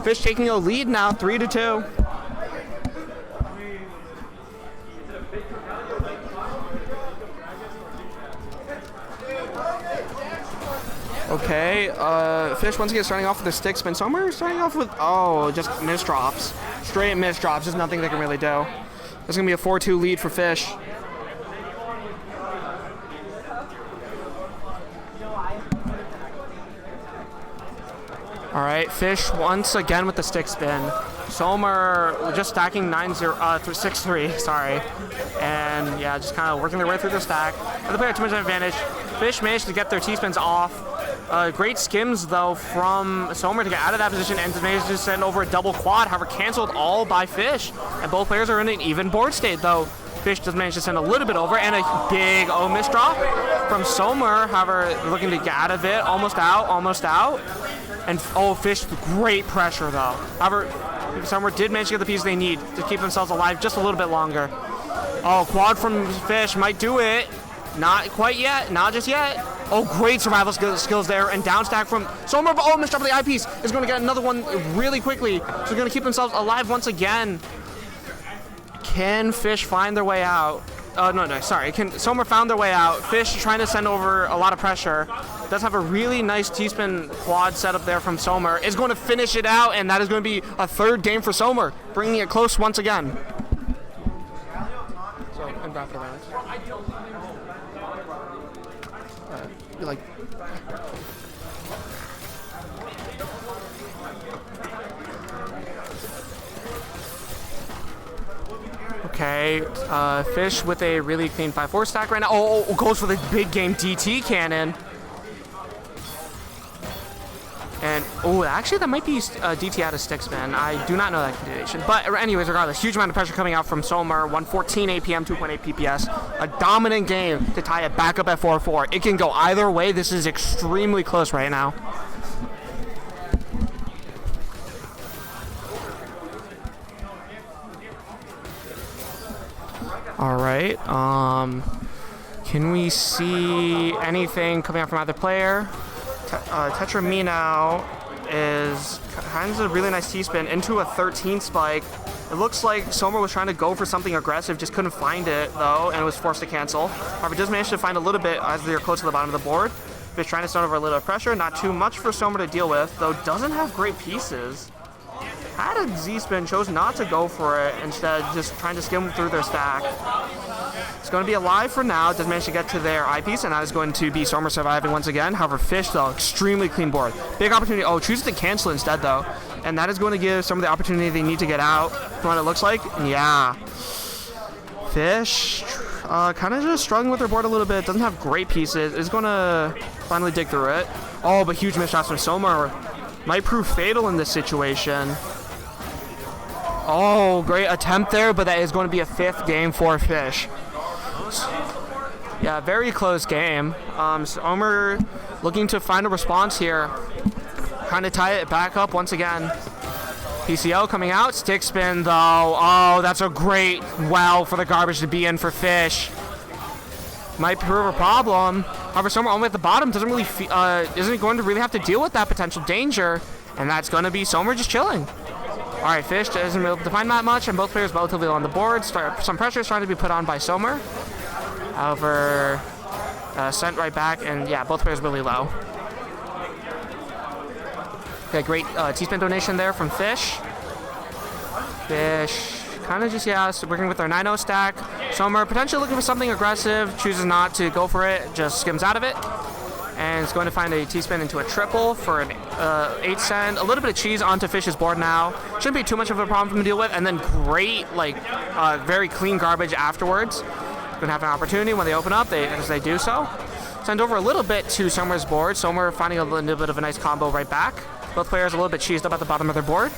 Fish taking a lead now, 3-2. Okay, Fish once again starting off with the stick spin. Somer starting off with, just misdrops. Straight misdrops, just nothing they can really do. It's going to be a 4-2 lead for Fish. All right, Fish once again with the stick spin. Somer just stacking 6-3, sorry. And yeah, just kind of working their way through the stack. The player too much advantage. Fish managed to get their T-spins off. Great skims though from Somer to get out of that position and to manage to send over a double quad, however canceled all by Fish. And both players are in an even board state though. Fish does manage to send a little bit over and a big miss drop from Somer, however looking to get out of it. Almost out. And Fish, great pressure though. However, Somer did manage to get the piece they need to keep themselves alive just a little bit longer. Quad from Fish might do it. Not quite yet, not just yet. Great survival skills there, and down stack from Somer, but missed up the eyepiece. Is going to get another one really quickly. So they're going to keep themselves alive once again. Can Fish find their way out? Somer found their way out. Fish trying to send over a lot of pressure. Does have a really nice T-spin quad setup there from Somer. Is going to finish it out, and that is going to be a third game for Somer, bringing it close once again. So, and back for that. Okay, Fish with a really clean 5-4 stack right now. Goes for the big game DT cannon. And, actually that might be DT out of sticks, man. I do not know that combination. But anyways, regardless, huge amount of pressure coming out from Somer. 114 APM, 2.8 PPS. A dominant game to tie it back up at 4-4. It can go either way. This is extremely close right now. All right. Can we see anything coming out from either player? Tetra now is kind of a really nice T-spin into a 13 spike. It looks like Somer was trying to go for something aggressive, just couldn't find it though, and was forced to cancel. However, does manage to find a little bit as they're close to the bottom of the board. Fish trying to start over a little pressure, not too much for Somer to deal with, though doesn't have great pieces. Had a Z-spin, chose not to go for it, instead just trying to skim through their stack. It's going to be alive for now, does manage to get to their eyepiece, and that is going to be Somer surviving once again. However, Fish, though, extremely clean board. Big opportunity. Chooses to cancel instead, though, and that is going to give Somer the opportunity they need to get out from what it looks like. Yeah. Fish, kind of just struggling with their board a little bit, doesn't have great pieces, is going to finally dig through it. But huge missed shots from Somer. Might prove fatal in this situation. Great attempt there, but that is going to be a 5th game for Fish. Yeah, very close game. Somer looking to find a response here. Trying to tie it back up once again. PCO coming out. Stick spin, though. That's a great well for the garbage to be in for Fish. Might prove a problem. However, Somer only at the bottom doesn't really isn't going to really have to deal with that potential danger, and that's going to be Somer just chilling. All right, Fish isn't able to find that much, and both players relatively low on the board. Some pressure is trying to be put on by Somer. However, sent right back, and yeah, both players really low. Okay, great T-spin donation there from Fish. Fish kind of just, working with their 9-0 stack. Somer potentially looking for something aggressive, chooses not to go for it, just skims out of it. And it's going to find a T-spin into a triple for an 8 cent. A little bit of cheese onto Fish's board now. Shouldn't be too much of a problem for him to deal with. And then great, very clean garbage afterwards. Going to have an opportunity when they open up, as they do so. Send over a little bit to Somer's board. Somer finding a little bit of a nice combo right back. Both players a little bit cheesed up at the bottom of their board.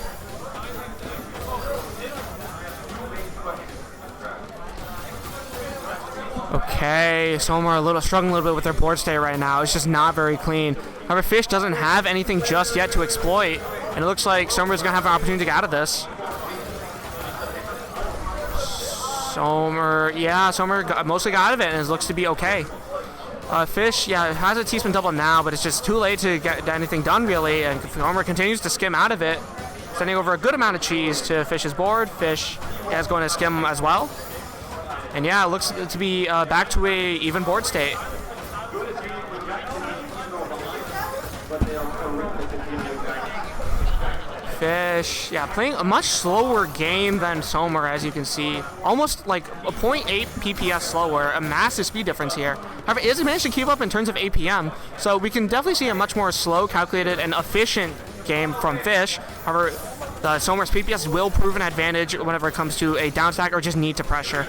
Okay, Somar struggling a little bit with their board state right now. It's just not very clean. However, Fish doesn't have anything just yet to exploit, and it looks like Somar's gonna have an opportunity to get out of this. Somar mostly got out of it, and it looks to be okay. Fish, has a T-spin double now, but it's just too late to get anything done really, and Somar continues to skim out of it, sending over a good amount of cheese to Fish's board. Fish is going to skim as well. And it looks to be back to a even board state. Fish, playing a much slower game than Somar, as you can see. Almost like a 0.8 PPS slower, a massive speed difference here. However, it has managed to keep up in terms of APM, so we can definitely see a much more slow, calculated, and efficient game from Fish. However, the Somar's PPS will prove an advantage whenever it comes to a down stack or just need to pressure.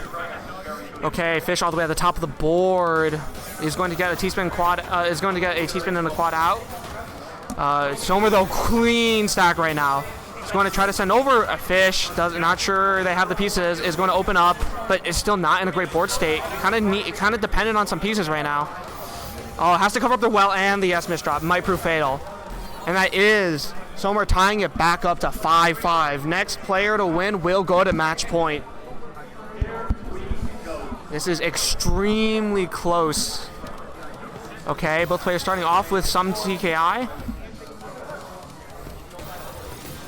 Okay, Fish all the way at the top of the board. He's going to get a T-spin quad. Is going to get a T-spin and a quad out. Somar though, clean stack right now. He's going to try to send over a Fish. Not sure they have the pieces. Is going to open up, but is still not in a great board state. Kind of dependent on some pieces right now. Oh, has to cover up the well and the S misdrop. Might prove fatal. And that is Somar tying it back up to 5-5. Next player to win will go to match point. This is extremely close. Okay, both players starting off with some TKI.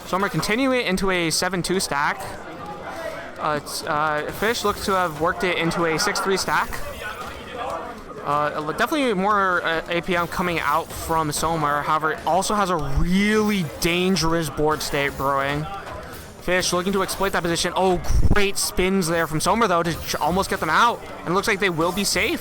Somar continuing into a 7-2 stack. Fish looks to have worked it into a 6-3 stack. Definitely more APM coming out from Somar. However, it also has a really dangerous board state brewing. Fish looking to exploit that position. Oh, great spins there from Somar though to almost get them out. And it looks like they will be safe.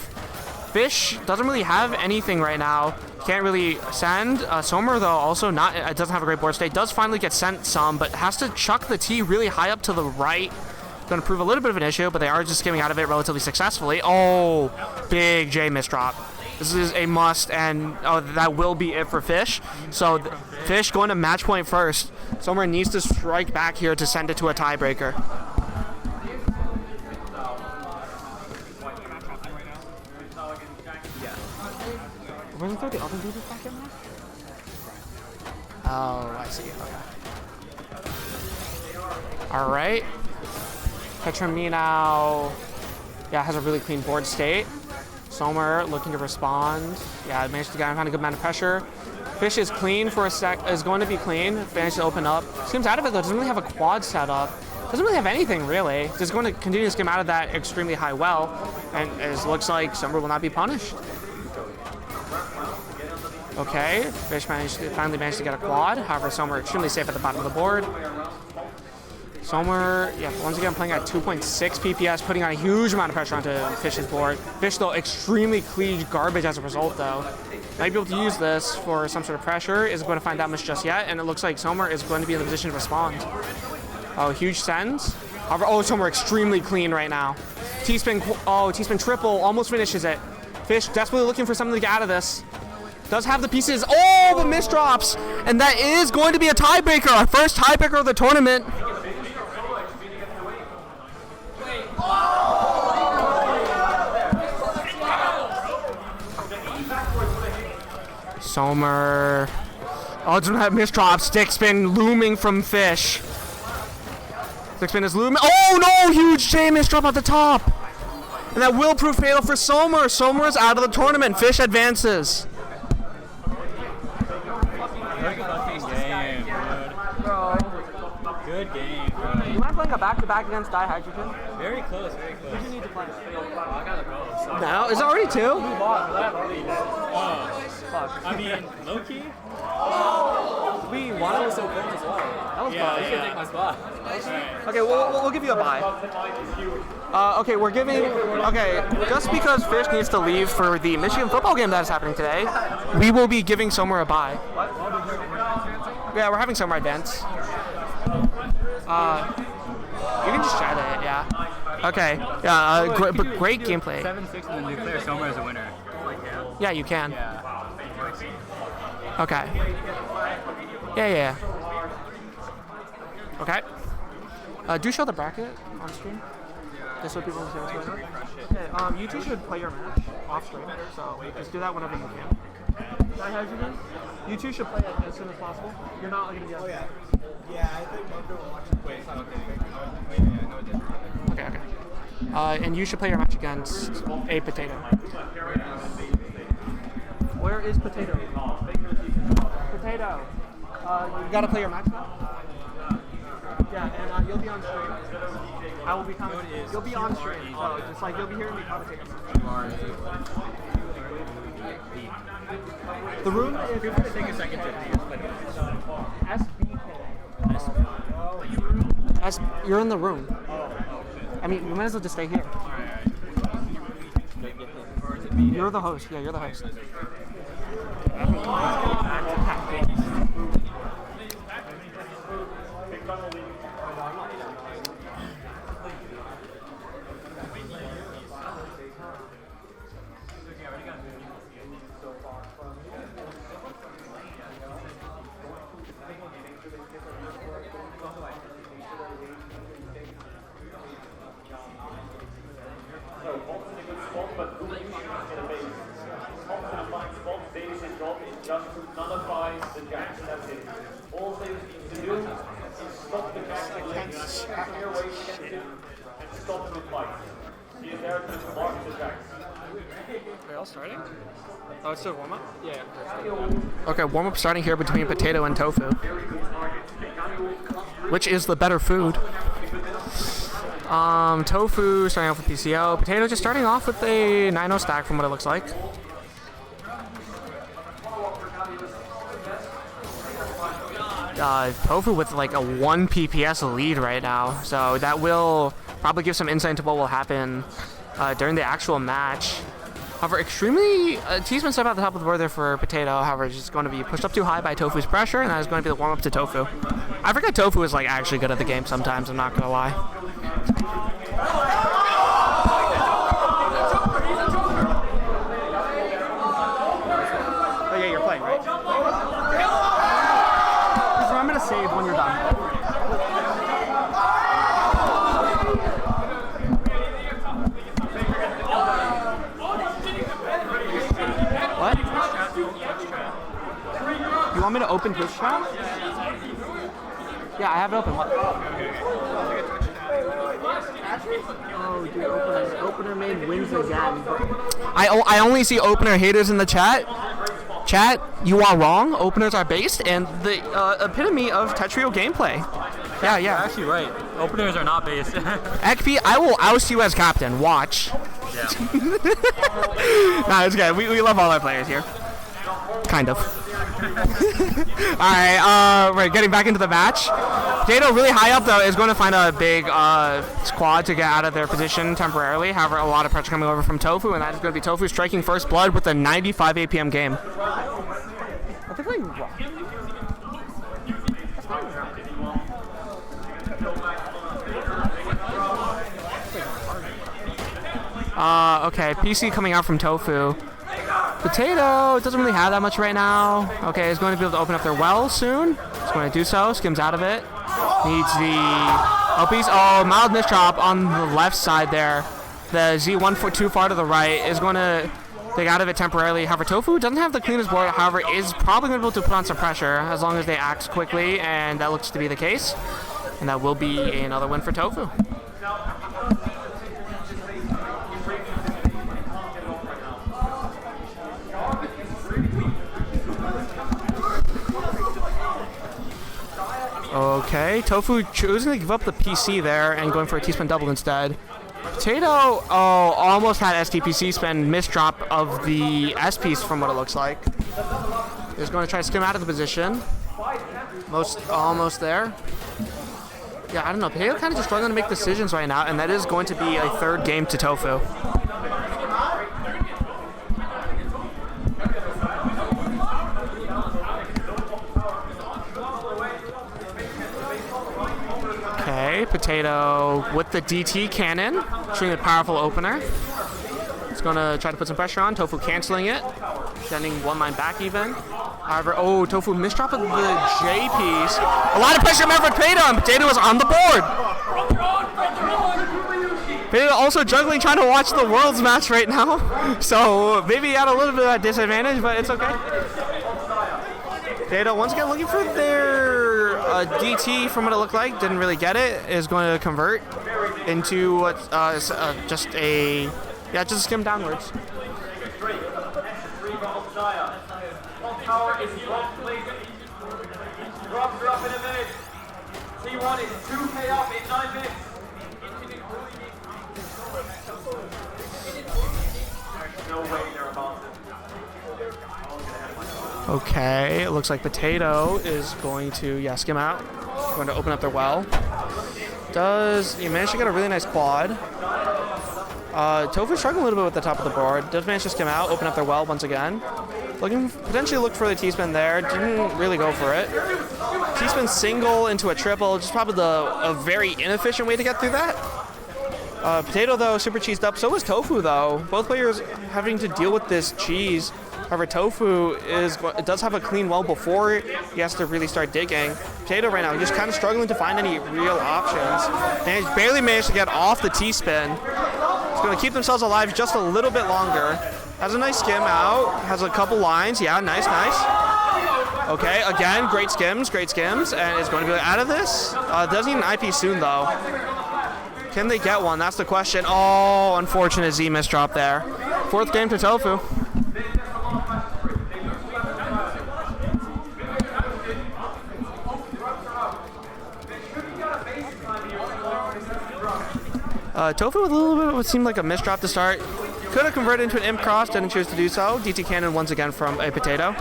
Fish doesn't really have anything right now. Can't really send. Somar though also doesn't have a great board state. Does finally get sent some, but has to chuck the T really high up to the right. Going to prove a little bit of an issue, but they are just skimming out of it relatively successfully. Oh, big J misdrop. This is a must, and that will be it for Fish. So Fish going to match point first. Somar needs to strike back here to send it to a tiebreaker. Wasn't there the other dude back in there? Oh, I see. Okay. All right. Petramino, has a really clean board state. Somar looking to respond. Managed to find a good amount of pressure. Fish is clean for a sec. Is going to be clean. Managed to open up. Skims out of it though. Doesn't really have a quad set up. Doesn't really have anything really. Just going to continue to skim out of that extremely high well, and it looks like Somar will not be punished. Okay, Fish finally managed to get a quad. However, Somar extremely safe at the bottom of the board. Somar, once again playing at 2.6 PPS, putting on a huge amount of pressure onto Fish's board. Fish, though, extremely clean garbage as a result, though. Might be able to use this for some sort of pressure. Isn't going to find that much just yet, and it looks like Somar is going to be in the position to respond. Oh, huge sends. However, Somar extremely clean right now. T-spin, T-spin triple, almost finishes it. Fish desperately looking for something to get out of this. Does have the pieces. Oh, the misdrops! And that is going to be a tiebreaker, our first tiebreaker of the tournament. Somar. Oh, doesn't have misdrop. Stick spin looming from Fish. Stick spin is looming. Oh no! Huge J misdrop at the top! And that will prove fatal for Somar. Somar is out of the tournament. Fish advances. Good game, bro. You mind playing a back-to-back against Dihydrogen? Very close, very close. You need to play. I gotta go. So. Now? Is it already 2? I mean, low-key? We won. That was so close as well. That was You should take my spot. Okay, we'll give you a bye. Okay, we're giving... Okay, just because Fish needs to leave for the Michigan football game that is happening today, we will be giving Somar a bye. Yeah, we're having Somar advance. You can just chat it, yeah. Okay, great gameplay. 7-6 and then declare Somar as a winner. Yeah, you can. Yeah. Okay. Yeah. Okay. Do show the bracket on screen. Just so people can see what's going on. Okay, you two should play your match off screen, so just do that whenever you can. Did I have you guys? You two should play it as soon as possible. You're not going to be on. Oh yeah. Yeah, I think maybe we'll watch it. Wait, it's not okay. Okay. And you should play your match against a Potato. Where is Potato? Potato. You gotta play your match now? Yeah, and you'll be on stream. I will be commentating. You'll be on stream, so just like you'll be hearing me commentating. The room is Take a second to SBK. You're in the room. I mean, you might as well just stay here. You're the host. Yeah, you're the host. Just nullifies the jacks, that's it. All they need to do is stop the jacks, clear away against it, and stop the fight. He is there to mark the jacks. Are y'all starting? Oh, it's still warm-up? Yeah. Okay, warm-up starting here between Potato and Tofu. Which is the better food? Tofu starting off with PCO. Potato just starting off with a 9-0 stack from what it looks like. Tofu with like a 1 PPS lead right now, so that will probably give some insight into what will happen during the actual match. However, extremely T-Spin step at the top of the board there for Potato. However, it's just going to be pushed up too high by Tofu's pressure, and that is going to be the warm-up to Tofu. I forget Tofu is like actually good at the game sometimes, I'm not gonna lie. Oh yeah, you're playing, right? I'm gonna save when you're done. What? You want me to open his chat? Yeah, I have it open. What? Oh, dude, opener made wins again. I only see opener haters in the chat. Chat, you are wrong. Openers are based, and the epitome of Tetrio gameplay. Yeah. You're actually right. Openers are not based. XP, I will oust you as captain. Watch. Yeah. Nah, it's good. We love all our players here. Kind of. Alright, we're getting back into the match. Potato really high up, though, is going to find a big squad to get out of their position temporarily. However, a lot of pressure coming over from Tofu, and that is going to be Tofu striking first blood with a 95 APM game. I think I'm wrong. Okay, PC coming out from Tofu. Potato doesn't really have that much right now. Okay, is going to be able to open up their well soon. It's going to do so. Skims out of it. Needs the piece. Oh, mild misdrop on the left side there. The Z1 foot too far to the right is going to dig out of it temporarily. However, Tofu doesn't have the cleanest board. However, is probably going to be able to put on some pressure as long as they act quickly, and that looks to be the case. And that will be another win for Tofu. Okay, Tofu choosing to give up the PC there and going for a T-spin double instead. Potato, almost had STPC spin, misdrop of the S piece from what it looks like. Is going to try to skim out of the position. Almost there. Yeah, I don't know. Potato kind of just struggling to make decisions right now, and that is going to be a third game to Tofu. Okay, Potato with the DT cannon, shooting a powerful opener. It's going to try to put some pressure on. Tofu canceling it, sending one line back even. However, Tofu misdrop of the J piece. A lot of pressure meant for Potato, and Potato is on the board. They're also juggling trying to watch the Worlds match right now. So maybe at a little bit of a disadvantage, but it's okay. Potato once again looking for their DT from what it looked like. Didn't really get it. Is going to convert into what just a skim downwards. Power is drop, please. Drop in a minute. T1 is 2K up in 9 minutes. There's no way they're about to. Okay, it looks like Potato is going to skim out. Going to open up their well. He managed to get a really nice quad. Tofu struggling a little bit with the top of the board. Does manage to skim out, open up their well once again. Potentially looked for the T-spin there. Didn't really go for it. T-spin single into a triple, just probably a very inefficient way to get through that. Potato though, super cheesed up. So was Tofu though. Both players having to deal with this cheese. However, Tofu does have a clean well before he has to really start digging. Potato right now just kind of struggling to find any real options. And he's barely managed to get off the T-spin. He's going to keep themselves alive just a little bit longer. Has a nice skim out. Has a couple lines. Yeah, nice. Okay, again, great skims, and is going to be out of this. Does need an IP soon though. Can they get one? That's the question. Oh, unfortunate UMich drop there. 4th game to Tofu. Tofu with a little bit of what seemed like a misdrop to start. Could have converted into an imp cross, didn't choose to do so. DT cannon once again from a Potato.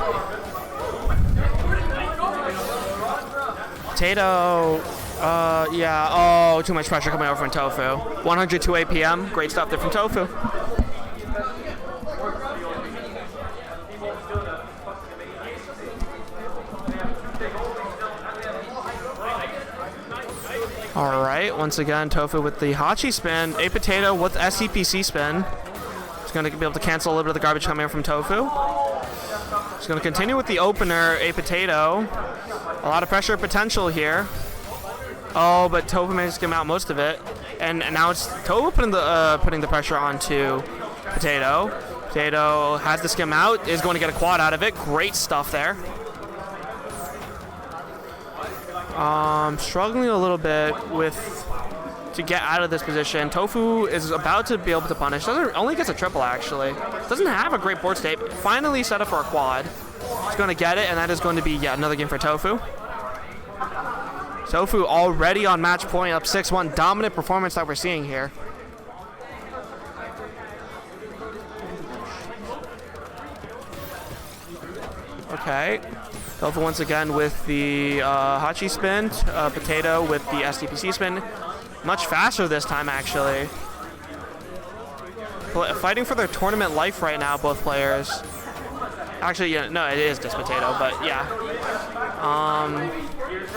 Oh, too much pressure coming over from Tofu. 102 APM, great stuff there from Tofu. All right, once again, Tofu with the Hachi spin. A Potato with SCPC spin. He's going to be able to cancel a little bit of the garbage coming in from Tofu. He's going to continue with the opener, A Potato. A lot of pressure potential here. Oh, but Tofu managed to skim out most of it. And now it's Tofu putting the pressure onto Potato. Potato has the skim out, is going to get a quad out of it. Great stuff there. Struggling a little bit to get out of this position. Tofu is about to be able to punish. Only gets a triple actually. Doesn't have a great board state. Finally set up for a quad. He's going to get it, and that is going to be yet another game for Tofu. Tofu already on match point, up 6-1. Dominant performance that we're seeing here. Okay. Tofu once again with the Hachi spin. Potato with the SDPC spin. Much faster this time, actually. Fighting for their tournament life right now, both players. Actually, yeah, no, it is just Potato, but yeah.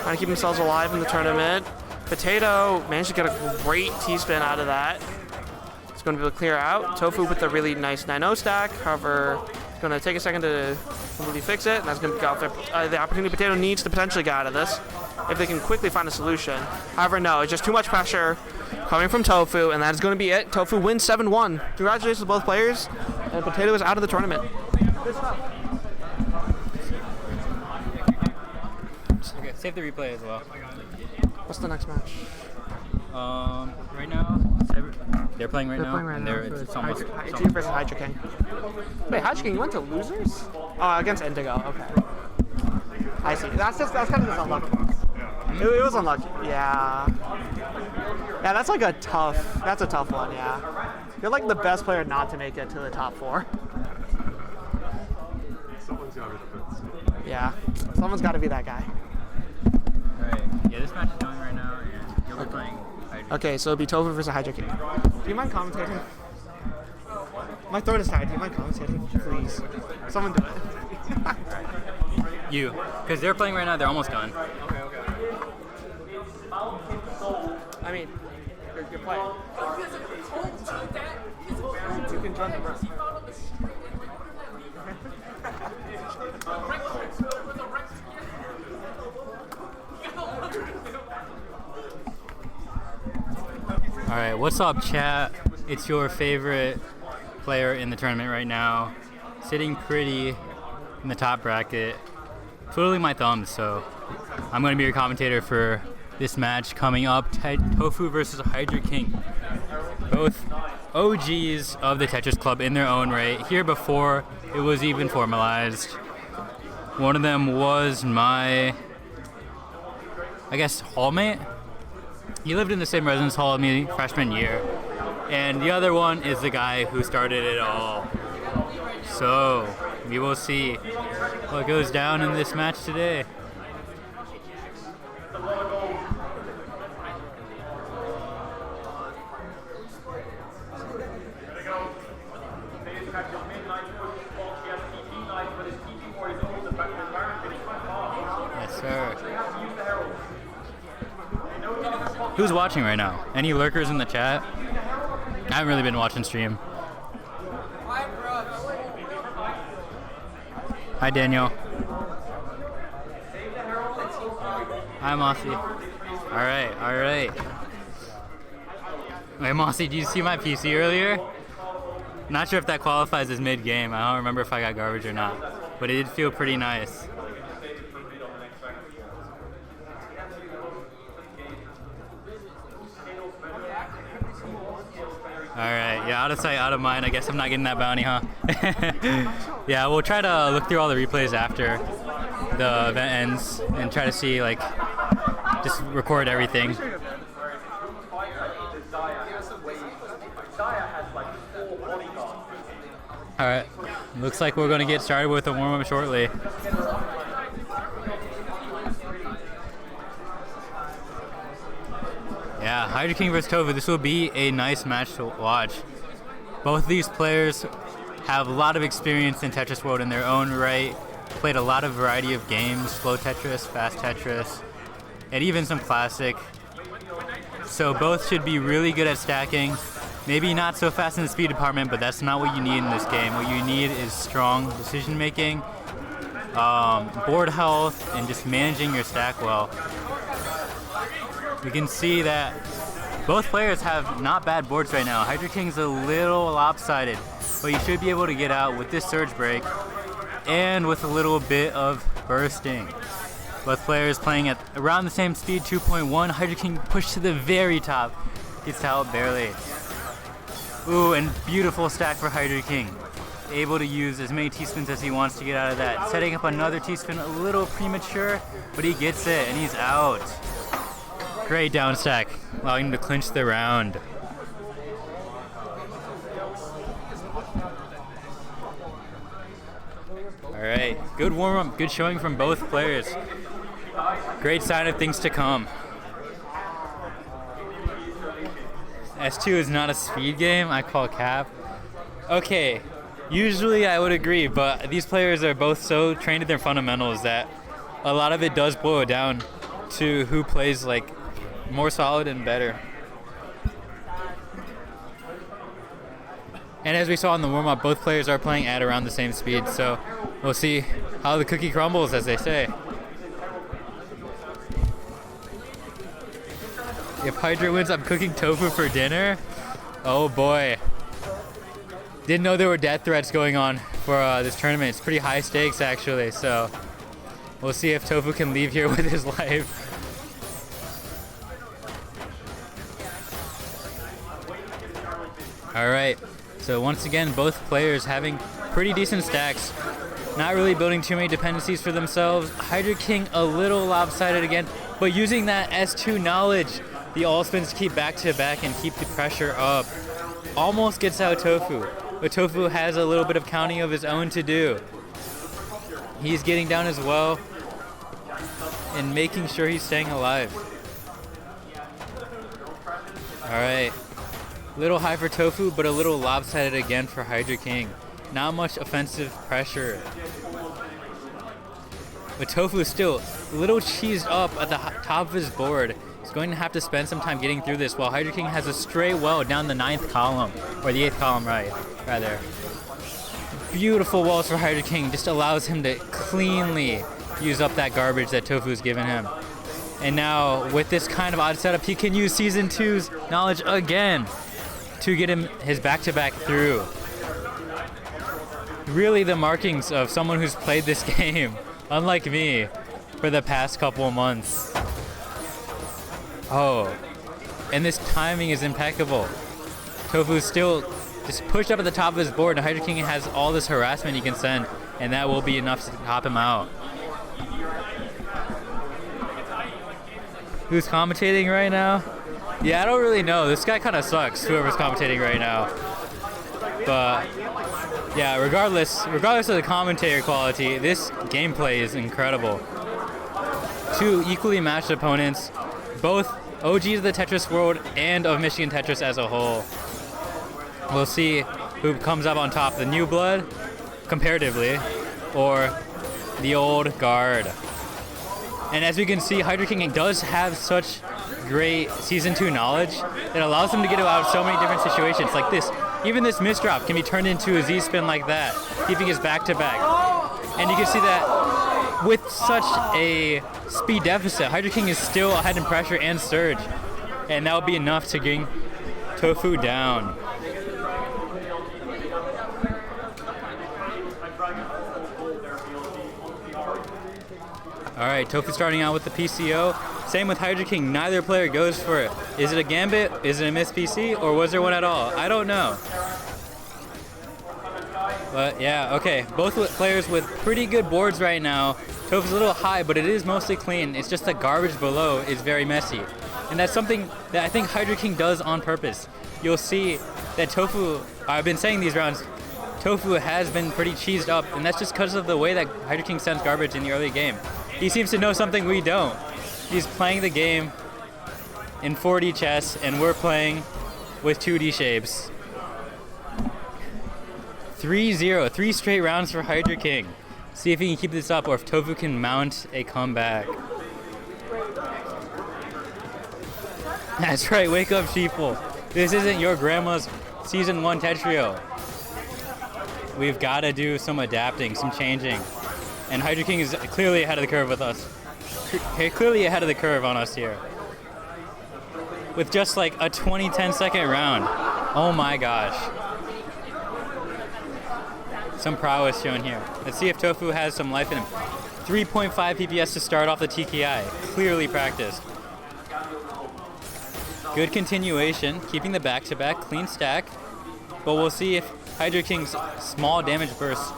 Trying to keep themselves alive in the tournament. Potato managed to get a great T-spin out of that. It's going to be able to clear out. Tofu with a really nice 9-0 stack. However, it's going to take a second to completely fix it, and that's going to be out there. The opportunity Potato needs to potentially get out of this if they can quickly find a solution. However, no, it's just too much pressure coming from Tofu, and that is going to be it. Tofu wins 7-1. Congratulations to both players, and Potato is out of the tournament. Okay, save the replay as well. What's the next match? Right now, they're playing right now. It's almost Team versus Hydra King. Wait, Hydra King, you went to losers? Oh, against Indigo. Okay. I see. That's kind of just unlucky. It was unlucky. Yeah. Yeah, that's like a tough one. Yeah. You're like the best player not to make it to the top 4. Yeah. Someone's got to be that guy. Alright. Yeah, this match is going right now, and you'll be playing Hydra. Okay, so it'll be Tofu versus Hydra King. Do you mind commentating? My throat is tired. Do you mind commentating? Please. Someone do it. You. Because they're playing right now, they're almost done. I mean, you're playing. You can join the rest. Alright, What's up, chat? It's your favorite player in the tournament right now, sitting pretty in the top bracket, twiddling my thumbs. So I'm going to be your commentator for this match coming up. Tofu versus Hydra King, both OGs of the Tetris Club in their own right. Here before it was even formalized. One of them was my, I guess, hallmate. He lived in the same residence hall as me freshman year. And the other one is the guy who started it all. So, we will see what goes down in this match today. Yes, sir. Who's watching right now? Any lurkers in the chat? I haven't really been watching stream. Hi, Daniel. Hi, Mossy. Alright. Wait, Mossy, did you see my PC earlier? Not sure if that qualifies as mid-game. I don't remember if I got garbage or not. But it did feel pretty nice. Alright, yeah, out of sight, out of mind. I guess I'm not getting that bounty, huh? Yeah, we'll try to look through all the replays after the event ends and try to see, like, just record everything. Alright, looks like we're going to get started with a warm-up shortly. Yeah, Hydra King versus Tofu. This will be a nice match to watch. Both of these players have a lot of experience in Tetris World in their own right. Played a lot of variety of games, slow Tetris, fast Tetris, and even some classic. So both should be really good at stacking. Maybe not so fast in the speed department, but that's not what you need in this game. What you need is strong decision making, board health, and just managing your stack well. You can see that both players have not bad boards right now. Hydra King's a little lopsided, but you should be able to get out with this surge break and with a little bit of bursting. Both players playing at around the same speed, 2.1. Hydra King pushed to the very top, gets out barely. Ooh, and beautiful stack for Hydra King. Able to use as many teaspoons as he wants to get out of that. Setting up another teaspoon, a little premature, but he gets it and he's out. Great down stack, allowing him to clinch the round. Alright, good warm-up, good showing from both players. Great sign of things to come. S2 is not a speed game, I call cap. Okay, usually I would agree, but these players are both so trained in their fundamentals that a lot of it does boil down to who plays like more solid and better. And as we saw in the warm-up, both players are playing at around the same speed, so we'll see how the cookie crumbles, as they say. If Hydra wins, I'm cooking tofu for dinner. Oh boy. Didn't know there were death threats going on for this tournament. It's pretty high stakes, actually, so we'll see if Tofu can leave here with his life. Alright, so once again, both players having pretty decent stacks. Not really building too many dependencies for themselves. Hydra King a little lopsided again, but using that S2 knowledge, the all spins to keep back to back and keep the pressure up. Almost gets out Tofu, but Tofu has a little bit of counting of his own to do. He's getting down as well and making sure he's staying alive. Alright. Little high for Tofu, but a little lopsided again for Hydra King. Not much offensive pressure. But Tofu is still a little cheesed up at the top of his board. He's going to have to spend some time getting through this while Hydra King has a straight well down the 9th column, or the 8th column, rather. Beautiful walls for Hydra King, just allows him to cleanly use up that garbage that Tofu's given him. And now, with this kind of odd setup, he can use Season 2's knowledge again to get him his back-to-back through. Really the markings of someone who's played this game, unlike me, for the past couple months. Oh, and this timing is impeccable. Tofu's still just pushed up at the top of his board, and Hydra King has all this harassment he can send, and that will be enough to top him out. Who's commentating right now? Yeah, I don't really know. This guy kind of sucks, whoever's commentating right now. But yeah, regardless of the commentator quality, this gameplay is incredible. Two equally matched opponents, both OGs of the Tetris world and of Michigan Tetris as a whole. We'll see who comes up on top, the new blood, comparatively, or the old guard. And as we can see, Hydra King does have such great Season 2 knowledge that allows him to get out of so many different situations like this. Even this misdrop can be turned into a Z-spin like that, keeping his back-to-back. And you can see that with such a speed deficit, Hydra King is still ahead in pressure and surge. And that will be enough to bring Tofu down. All right, Tofu starting out with the PCO. Same with Hydra King, neither player goes for it. Is it a gambit, is it a miss PC, or was there one at all? I don't know. But yeah, okay, both players with pretty good boards right now. Tofu's a little high, but it is mostly clean. It's just the garbage below is very messy. And that's something that I think Hydra King does on purpose. You'll see that Tofu, I've been saying these rounds, Tofu has been pretty cheesed up, and that's just because of the way that Hydra King sends garbage in the early game. He seems to know something we don't. He's playing the game in 4D chess, and we're playing with 2D shapes. 3-0, 3 straight rounds for Hydra King. See if he can keep this up, or if Tofu can mount a comeback. That's right, wake up, sheeple. This isn't your grandma's Season 1 Tetrio. We've got to do some adapting, some changing. And Hydra King is clearly ahead of the curve with us. Clearly ahead of the curve on us here. With just like a 20-10 second round. Oh my gosh. Some prowess shown here. Let's see if Tofu has some life in him. 3.5 PPS to start off the TKI. Clearly practiced. Good continuation, keeping the back-to-back, clean stack. But we'll see if Hydra King's small damage burst,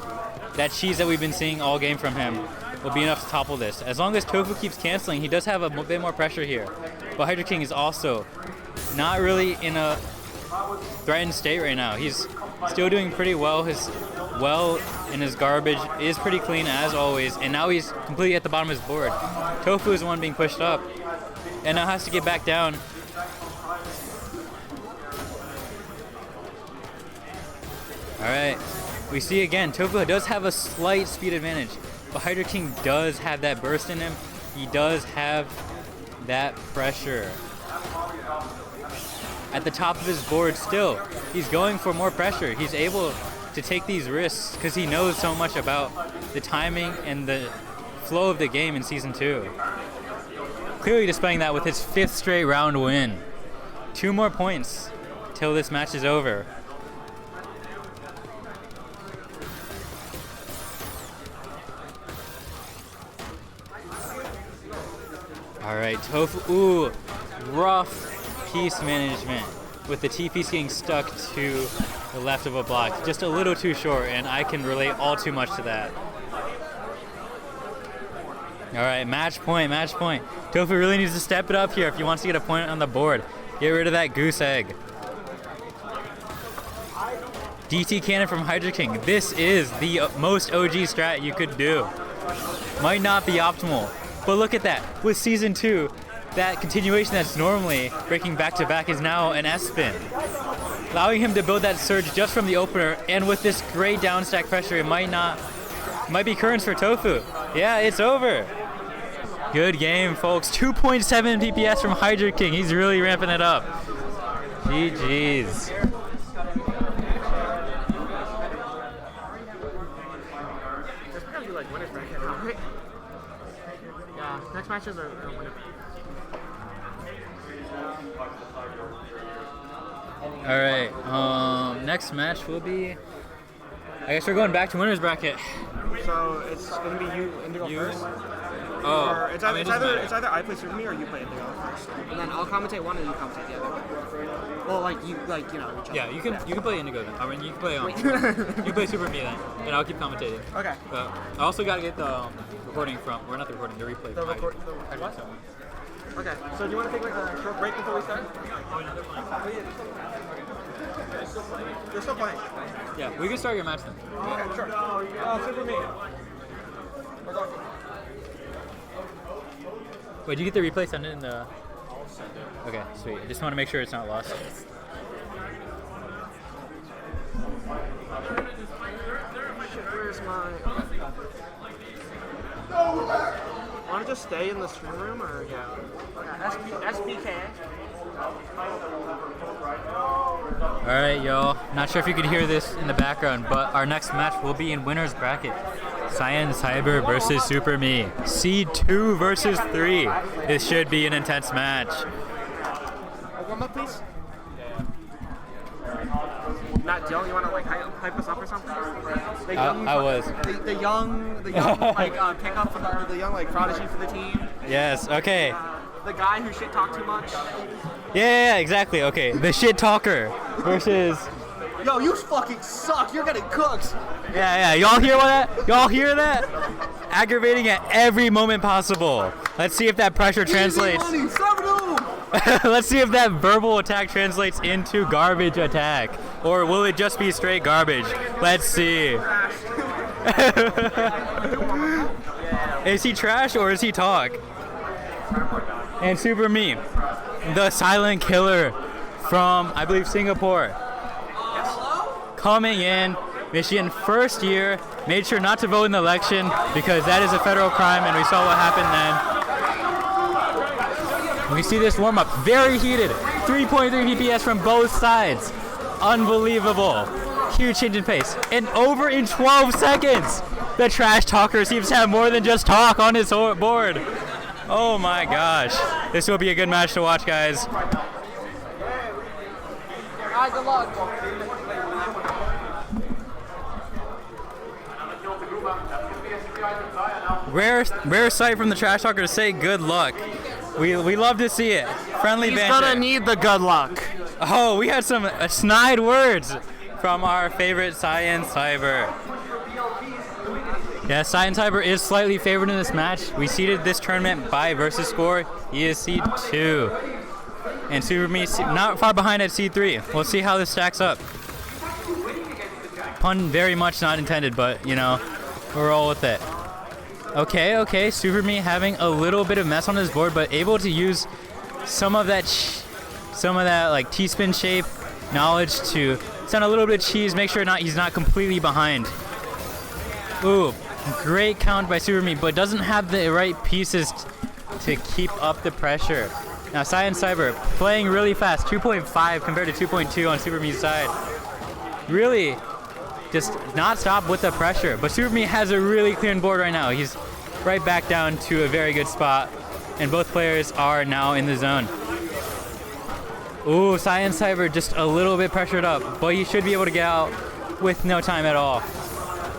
that cheese that we've been seeing all game from him, will be enough to topple this. As long as Tofu keeps canceling, he does have a bit more pressure here. But Hydra King is also not really in a threatened state right now. He's still doing pretty well. His well and his garbage is pretty clean as always, and now he's completely at the bottom of his board. Tofu is the one being pushed up, and now has to get back down. All right. We see again, Tofu does have a slight speed advantage, but Hydra King does have that burst in him. He does have that pressure. At the top of his board still, he's going for more pressure. He's able to take these risks because he knows so much about the timing and the flow of the game in Season 2. Clearly displaying that with his 5th straight round win. 2 more points till this match is over. All right, Tofu, ooh, rough piece management with the T-piece getting stuck to the left of a block. Just a little too short, and I can relate all too much to that. All right, match point, match point. Tofu really needs to step it up here if he wants to get a point on the board. Get rid of that goose egg. DT cannon from Hydra King. This is the most OG strat you could do. Might not be optimal. But look at that, with Season 2, that continuation that's normally breaking back-to-back is now an S-spin. Allowing him to build that surge just from the opener, and with this great downstack pressure, it might be currents for Tofu. Yeah, it's over. Good game, folks. 2.7 PPS from Hydra King. He's really ramping it up. GG's. Yeah, next matches are winners. All right. Next match will be. I guess we're going back to winners bracket. So it's gonna be you Indigo first. Oh. Or it's either I play Super Me or you play Indigo first, and then I'll commentate one and you commentate the other. Well, like you know each other. Yeah, you can play Indigo then. I mean, you can play you play Super Me then, and I'll keep commentating. Okay. I also gotta get the recording from. We're not the recording. The replay. The from record. What? Okay. So do you want to take like a short break before we start? You're still playing. Yeah, we can start your match then. Okay, sure. Super Me. We're going. Wait, did you get the replay? Send it in the. Okay, sweet. I just want to make sure it's not lost. Where's my? Want to just stay in the stream room or yeah? SBK. All right, y'all. Not sure if you can hear this in the background, but our next match will be in winners bracket. Cyan Cyber versus Super Me. Seed 2 versus 3. This should be an intense match. Warm up, please. Not Dylan, you want to like hype us up or something? I was. The young like pickup for the young like prodigy for the team. Yes. Okay. The guy who shit talked too much. Yeah, exactly. Okay. The shit talker versus. Yo, you fucking suck. You're getting cooked. Yeah. Y'all hear that? Y'all hear that? Aggravating at every moment possible. Let's see if that pressure translates. Let's see if that verbal attack translates into garbage attack. Or will it just be straight garbage? Let's see. Is he trash or is he talk? And Super Me, the silent killer from, I believe, Singapore. Coming in, Michigan first year, made sure not to vote in the election because that is a federal crime and we saw what happened then. We see this warm-up, very heated, 3.3 DPS from both sides. Unbelievable. Huge change in pace. And over in 12 seconds, the trash talker seems to have more than just talk on his board. Oh my gosh. This will be a good match to watch, guys. Alright, good luck. Rare sight from the trash talker to say good luck. We love to see it. Friendly banter. He's gonna need the good luck. Oh, we had some snide words from our favorite Cyan Cyber. Yeah, Cyan Cyber is slightly favored in this match. We seeded this tournament by versus score. He is seed 2. And Super Me not far behind at seed 3. We'll see how this stacks up. Pun very much not intended, but you know, we'll roll with it. Okay, Super Me having a little bit of mess on his board, but able to use some of that like T-spin shape knowledge to send a little bit of cheese, make sure he's not completely behind. Ooh, great count by Super Me, but doesn't have the right pieces to keep up the pressure. Now Cyan Cyber playing really fast, 2.5 compared to 2.2 on Super Me's side. Really just not stop with the pressure, but Super Me has a really clean board right now. He's right back down to a very good spot, and both players are now in the zone. Ooh, Cyan Cyber just a little bit pressured up, but he should be able to get out with no time at all.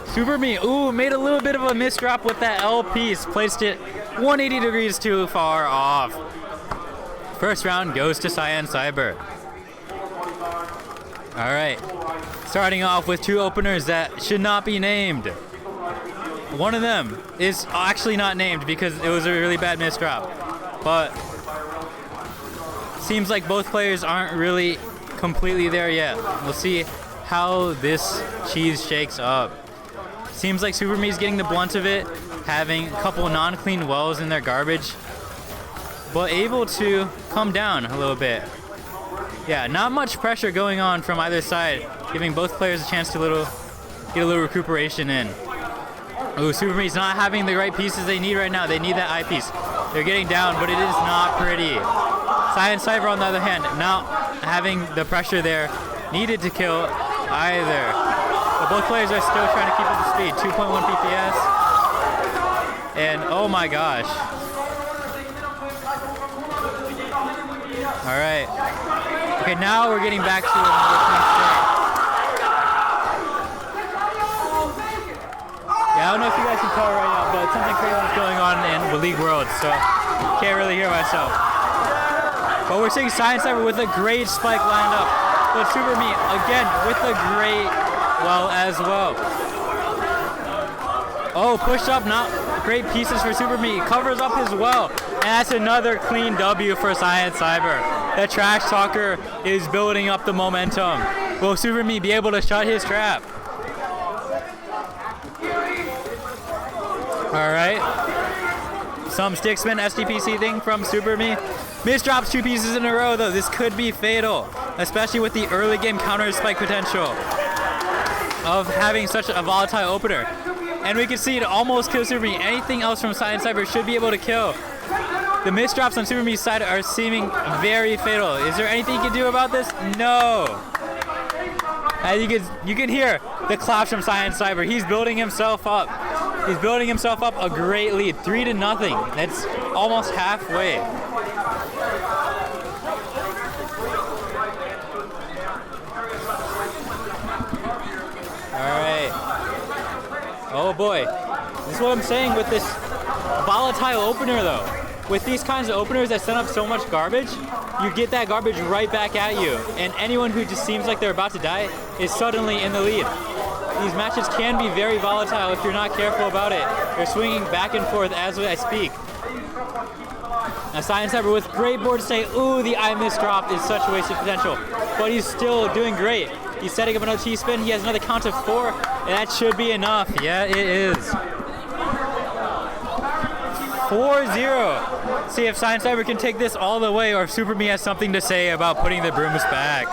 Super Me, ooh, made a little bit of a misdrop with that L piece, placed it 180 degrees too far off. First round goes to Cyan Cyber. All right, starting off with two openers that should not be named. One of them is actually not named because it was a really bad misdrop, but seems like both players aren't really completely there yet. We'll see how this cheese shakes up. Seems like Super Me's getting the blunt of it, having a couple non-clean wells in their garbage, but able to come down a little bit. Yeah, not much pressure going on from either side, giving both players a chance to get a little recuperation in. Ooh, Super Me's not having the right pieces they need right now. They need that eyepiece. They're getting down, but it is not pretty. Cyan Cyber, on the other hand, not having the pressure there needed to kill either. But both players are still trying to keep up the speed. 2.1 PPS. And oh my gosh. All right. Okay, now we're getting back to another clean start. Yeah, I don't know if you guys can tell right now, but something crazy is going on in League Worlds, so can't really hear myself. But we're seeing Science Cyber with a great spike lined up. But Super Me, again, with a great well as well. Oh, push up, not great pieces for Super Me. Covers up his well. And that's another clean W for Science Cyber. The trash talker is building up the momentum. Will Super Me be able to shut his trap? All right. Some stick spin SDPC thing from Super Me. Misdrops 2 pieces in a row though. This could be fatal, especially with the early game counter spike potential of having such a volatile opener. And we can see it almost kill Super Me. Anything else from Science Cyber should be able to kill. The misdrops on Super Me's side are seeming very fatal. Is there anything you can do about this? No. As you can hear the claps from Science Cyber. He's building himself up. He's building himself up a great lead, 3-0. That's almost halfway. All right. Oh boy. This is what I'm saying with this volatile opener though. With these kinds of openers that send up so much garbage, you get that garbage right back at you. And anyone who just seems like they're about to die is suddenly in the lead. These matches can be very volatile if you're not careful about it. They're swinging back and forth as I speak. Now Science Cyber with great board state. Ooh, the I misdrop is such wasted potential. But he's still doing great. He's setting up another T-spin. He has another count of 4, and that should be enough. Yeah, it is. 4-0. See if Science Cyber can take this all the way or if Super Me has something to say about putting the brooms back.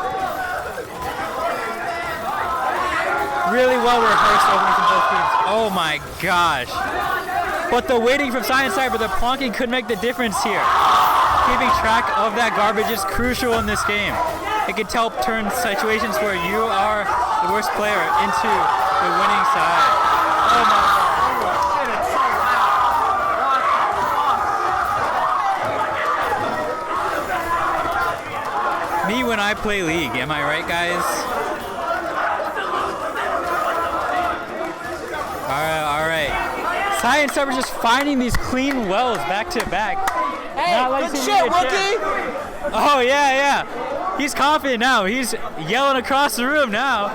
Really well rehearsed opening from both teams. Oh my gosh. But the waiting from Science Cyber, the plonking could make the difference here. Keeping track of that garbage is crucial in this game. It can help turn situations where you are the worst player into the winning side. Oh my god. Me when I play League, am I right, guys? All right. Science Cyber just finding these clean wells back to back. Hey, good shit, rookie! Oh yeah. He's confident now. He's yelling across the room now.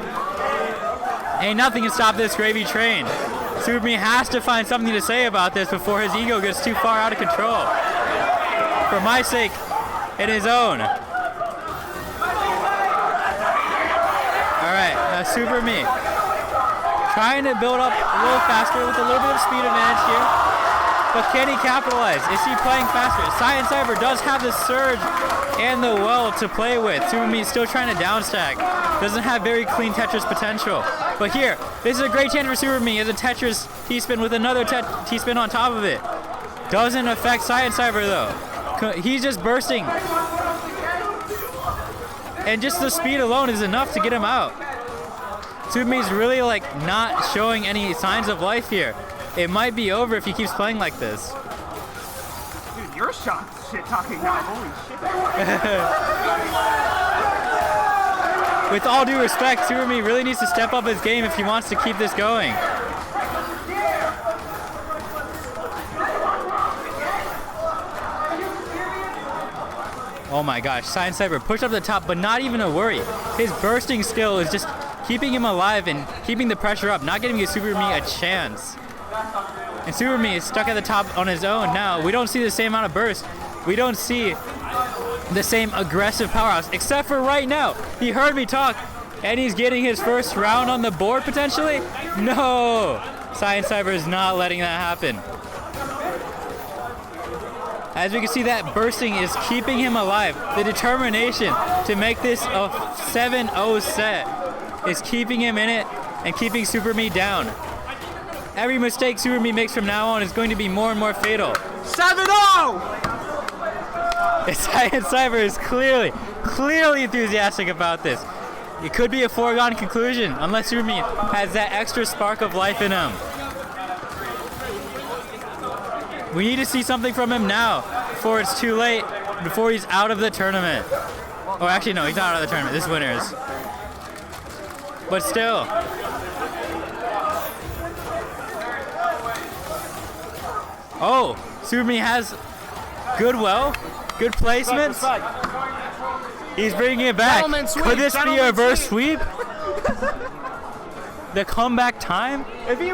Ain't nothing can stop this gravy train. Super Me has to find something to say about this before his ego gets too far out of control. For my sake and his own. Alright, now Super Me. Trying to build up a little faster with a little bit of speed advantage here. But can he capitalize? Is he playing faster? Science Cyber does have the surge and the well to play with. Super Me is still trying to downstack. Doesn't have very clean Tetris potential. But here, this is a great chance for Super Me as a Tetris T-spin with another T-spin on top of it. Doesn't affect Science Cyber though. He's just bursting. And just the speed alone is enough to get him out. Super Me's really like not showing any signs of life here. It might be over if he keeps playing like this. Dude, your shot's shit talking now. Holy shit. With all due respect, Super Me really needs to step up his game if he wants to keep this going. Oh my gosh, Science Cyber pushed up the top, but not even a worry. His bursting skill is just keeping him alive and keeping the pressure up, not giving Super Me a chance. And Super Me is stuck at the top on his own now. We don't see the same amount of burst. We don't see the same aggressive powerhouse, except for right now. He heard me talk, and he's getting his first round on the board potentially? No! Science Cyber is not letting that happen. As we can see, that bursting is keeping him alive. The determination to make this a 7-0 set is keeping him in it and keeping Super Me down. Every mistake Super Me makes from now on is going to be more and more fatal. 7-0! Science Cyber is clearly enthusiastic about this. It could be a foregone conclusion unless Super Me has that extra spark of life in him. We need to see something from him now before it's too late. before he's out of the tournament. Oh, actually, no, he's not out of the tournament. This winner is. But still. Oh, Superme has good placements. He's bringing it back. Could this be a reverse sweep? The comeback time? If he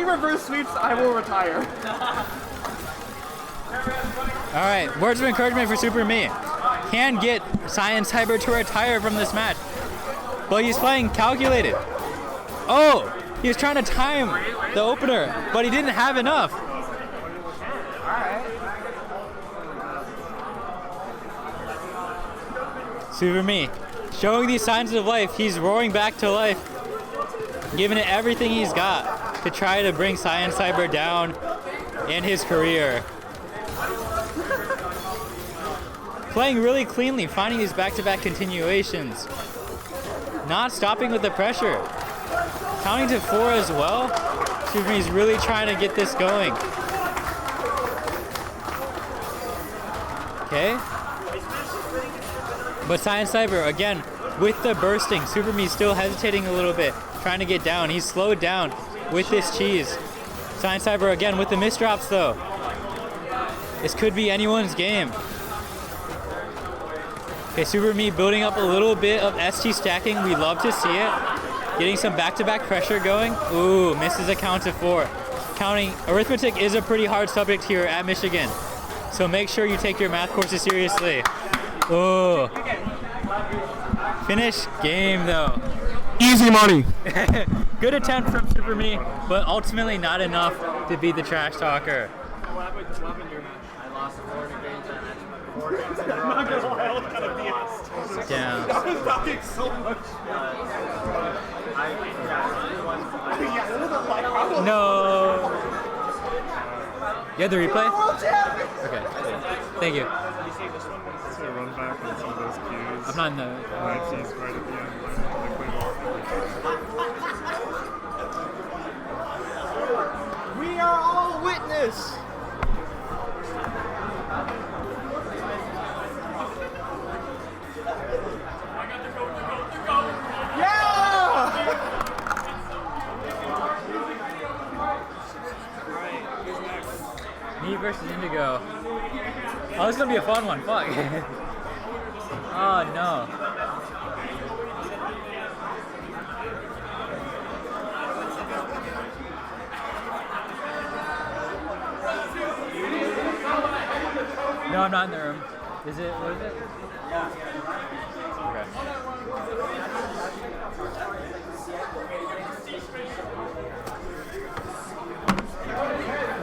reverse sweeps, I will retire. All right, words of encouragement for Superme. Can get Science Cyber to retire from this match, but he's playing calculated. Oh, he was trying to time the opener, but he didn't have enough. Superme showing these signs of life. He's roaring back to life, giving it everything he's got to try to bring Science Cyber down in his career. Playing really cleanly, finding these back-to-back continuations. Not stopping with the pressure. Counting to 4 as well. Superme's really trying to get this going. Okay. But Science Cyber, again, with the bursting, Superme's still hesitating a little bit, trying to get down. He's slowed down with this cheese. Science Cyber, again, with the misdrops, though. This could be anyone's game. Okay, Superme building up a little bit of ST stacking. We love to see it. Getting some back-to-back pressure going. Ooh, misses a count to 4. Counting, arithmetic is a pretty hard subject here at Michigan. So make sure you take your math courses seriously. Ooh. Finish game, though. Easy money. Good attempt from Superme, but ultimately not enough to beat the trash talker. What happened to your match? I lost 4 games that match. 4 games in a row. I'm not gonna lie, I was kind of biased. Damn. I was talking so much. No. You had the replay? Okay. Thank you. To run back on some of those cues. I'm not in the. He's right at the end. We are all witness. Me versus Indigo. Oh, this is gonna be a fun one. Fuck. Oh no. No, I'm not in the room. Is it? What is it? Yeah.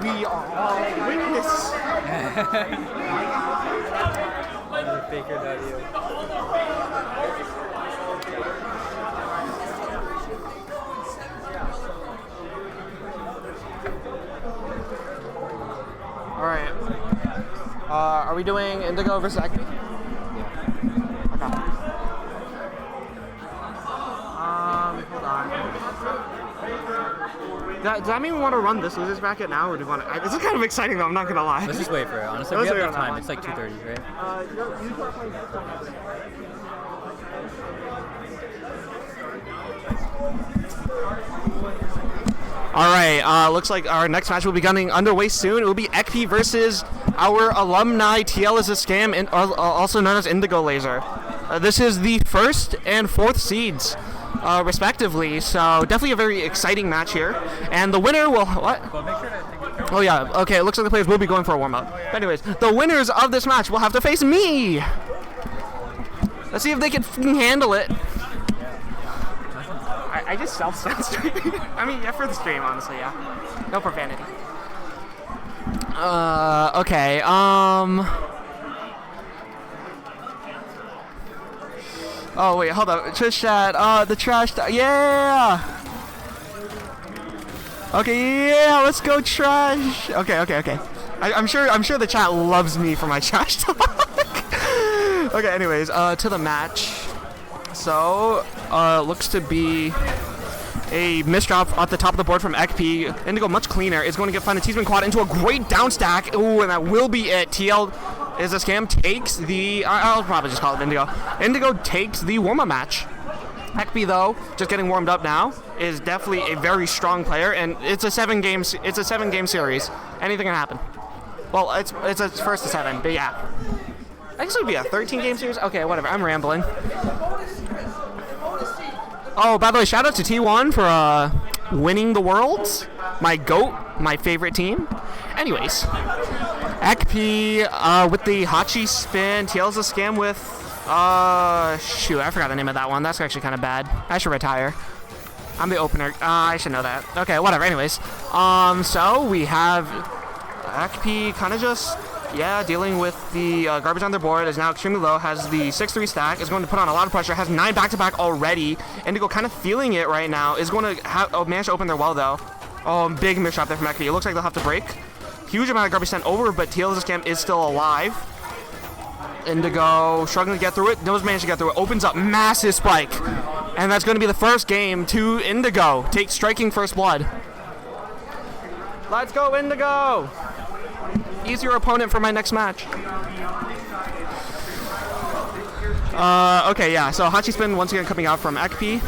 We are all witness. Faker.io. All right. Are we doing Indigo versus Acme? Yeah. Okay. Hold on. Does that mean we want to run this losers bracket now, or do we want to? This is kind of exciting, though. I'm not gonna lie. Let's just wait for it. Honestly, we have enough time. It's like 2:30, right? All right. Looks like our next match will be getting underway soon. It will be Ekp versus our alumni TL is a scam, and also known as Indigo Laser. This is the 1st and 4th seeds, respectively. So definitely a very exciting match here. And the winner will what? Oh yeah. Okay. It looks like the players will be going for a warm up. But anyways, the winners of this match will have to face me. Let's see if they can handle it. I just self-censored. I mean, yeah, for the stream, honestly, yeah. No profanity. Okay, Oh, wait, hold up. Trish chat, the trash yeah! Okay, yeah, let's go trash! Okay. I'm sure the chat loves me for my trash talk. Okay, anyways, to the match. So, looks to be a misdrop at the top of the board from Ekp. Indigo much cleaner is going to find a T-spin quad into a great down stack. Ooh, and that will be it. TL is a scam takes the... I'll probably just call it Indigo. Indigo takes the warm-up match. Ekpi, though, just getting warmed up now, is definitely a very strong player, and it's a 7-game series. Anything can happen. Well, it's a first to 7, but yeah. Actually, it'd be a 13-game series. Okay, whatever. I'm rambling. Oh, by the way, shout out to T1 for winning the Worlds. My GOAT, my favorite team. Anyways, Ekpi with the Hachi spin. TL's a scam with. Shoot, I forgot the name of that one. That's actually kind of bad. I should retire. I'm the opener. I should know that. Okay, whatever. Anyways, so we have Ekpi kind of just, dealing with the garbage on their board. Is now extremely low. Has the 6-3 stack. Is going to put on a lot of pressure. Has 9 back-to-back already. Indigo kind of feeling it right now. Is going to manage to open their well though. Oh, big misshot there from Ekpi. It looks like they'll have to break. Huge amount of garbage sent over, but TL's scam is still alive. Indigo struggling to get through it. Does manage to get through it. Opens up massive spike. And that's going to be the first game to Indigo. Striking first blood. Let's go, Indigo! Easier opponent for my next match. Okay, yeah. So Hachi spin once again coming out from Ekpi.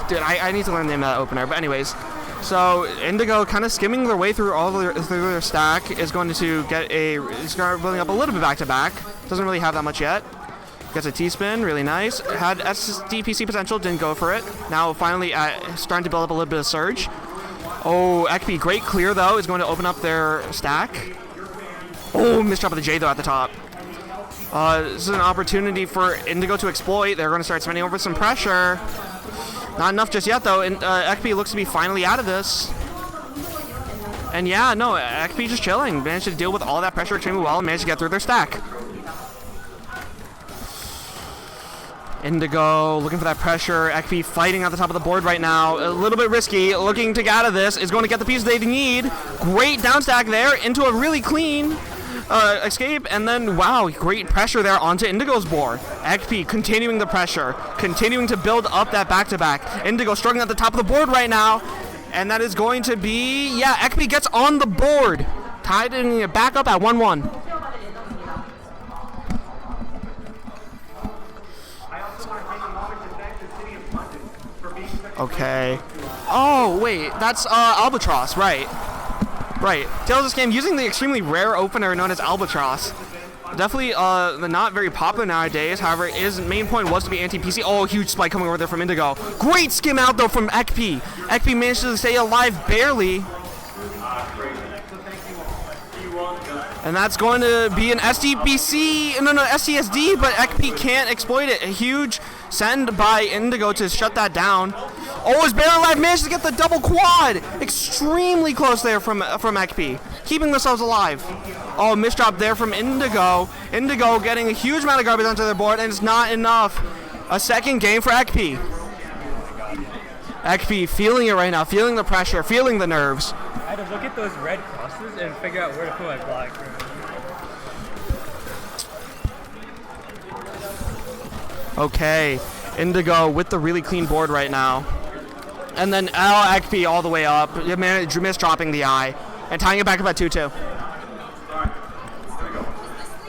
Dude, I need to learn the name of that opener. But anyways. So Indigo kind of skimming their way through through their stack is going to get start building up a little bit back to back. Doesn't really have that much yet. Gets a T-spin, really nice. Had SDPC potential, didn't go for it. Now finally starting to build up a little bit of surge. Oh, Ekpi, great clear though, is going to open up their stack. Oh, missed drop of the J though at the top. This is an opportunity for Indigo to exploit. They're going to start spending over some pressure. Not enough just yet, though, and Ekpi looks to be finally out of this. And yeah, no, Ekpi just chilling. Managed to deal with all that pressure extremely well and managed to get through their stack. Indigo looking for that pressure. Ekpi fighting at the top of the board right now. A little bit risky. Looking to get out of this. Is going to get the pieces they need. Great down stack there into a really clean escape, and then wow, great pressure there onto Indigo's board. Ekpi continuing the pressure, continuing to build up that back-to-back. Indigo struggling at the top of the board right now, and that is going to be, Ekpi gets on the board, tied in back up at 1-1. Okay. Oh wait, that's Albatross, right? Right. Tails this game using the extremely rare opener known as Albatross. Definitely not very popular nowadays. However, his main point was to be anti-PC. Oh, huge spike coming over there from Indigo. Great skim out though from Ekpi. Ekpi managed to stay alive barely. And that's going to be an STSD, but Ekpi can't exploit it. A huge send by Indigo to shut that down. Oh, his barely alive managed to get the double quad. Extremely close there from Ekpi. Keeping themselves alive. Oh, misdrop there from Indigo. Indigo getting a huge amount of garbage onto their board, and it's not enough. A second game for Ekpi. Ekpi feeling it right now, feeling the pressure, feeling the nerves. I had to look at those red crosses and figure out where to put my block. Okay, Indigo with the really clean board right now. And then Ekpi all the way up, dropping the eye, and tying it back up at 2-2.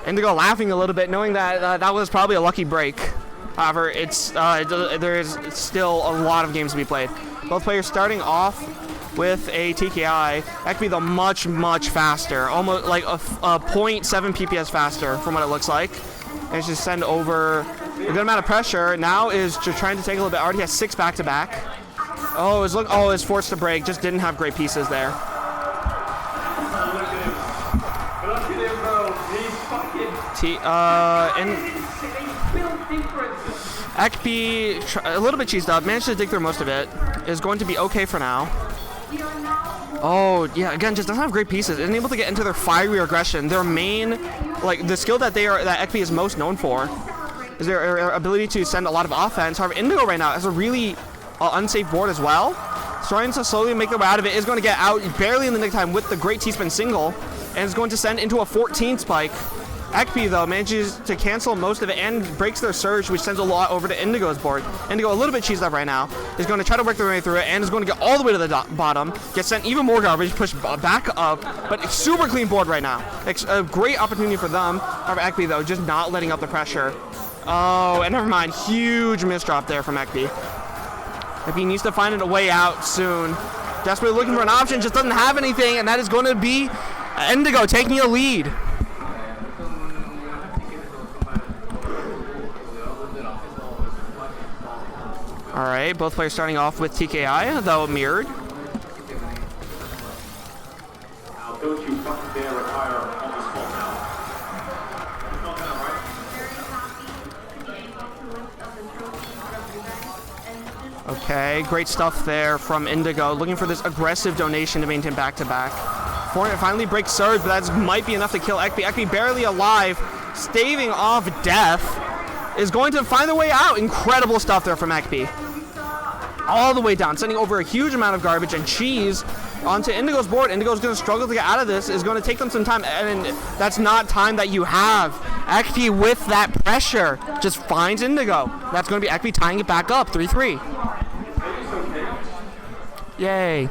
Indigo laughing a little bit, knowing that that was probably a lucky break. However, there is still a lot of games to be played. Both players starting off with a TKI. Ekpi though much faster, almost like a 0.7 PPS faster from what it looks like. And just send over a good amount of pressure. Now is just trying to take a little bit. Already has 6 back-to-back. Oh, is forced to break. Just didn't have great pieces there. Ekpi, a little bit cheesed up, managed to dig through most of it. Is going to be okay for now. Oh, yeah, again, just doesn't have great pieces. Isn't able to get into their fiery aggression. Their main, like, the skill that Ekpi is most known for is their ability to send a lot of offense. However, Indigo right now has a really unsafe board as well. Trying to slowly make their way out of it. Is going to get out barely in the nick time with the great T-spin single. And is going to send into a 14 spike. Ekpi, though, manages to cancel most of it and breaks their surge, which sends a lot over to Indigo's board. Indigo, a little bit cheesed up right now, is going to try to work their way through it and is going to get all the way to the bottom, get sent even more garbage, pushed back up, but super clean board right now. A great opportunity for them. However, Ekpi, though, just not letting up the pressure. Oh, and never mind. Huge misdrop there from Ekpi. Ekpi needs to find a way out soon. Desperately looking for an option, just doesn't have anything, and that is going to be Indigo taking a lead. All right, both players starting off with TKI, though mirrored. Now, don't you fucking dare retire on the spot now. It's not gonna, right? Okay, great stuff there from Indigo, looking for this aggressive donation to maintain back-to-back. Fortnite finally breaks surge, but that might be enough to kill Ekpi. Ekpi barely alive, staving off death, is going to find a way out. Incredible stuff there from Ekpi. All the way down, sending over a huge amount of garbage and cheese onto Indigo's board. Indigo's going to struggle to get out of this. Is going to take them some time, and that's not time that you have. Ekpi with that pressure just finds Indigo. That's going to be Ekpi tying it back up, 3-3. Yay.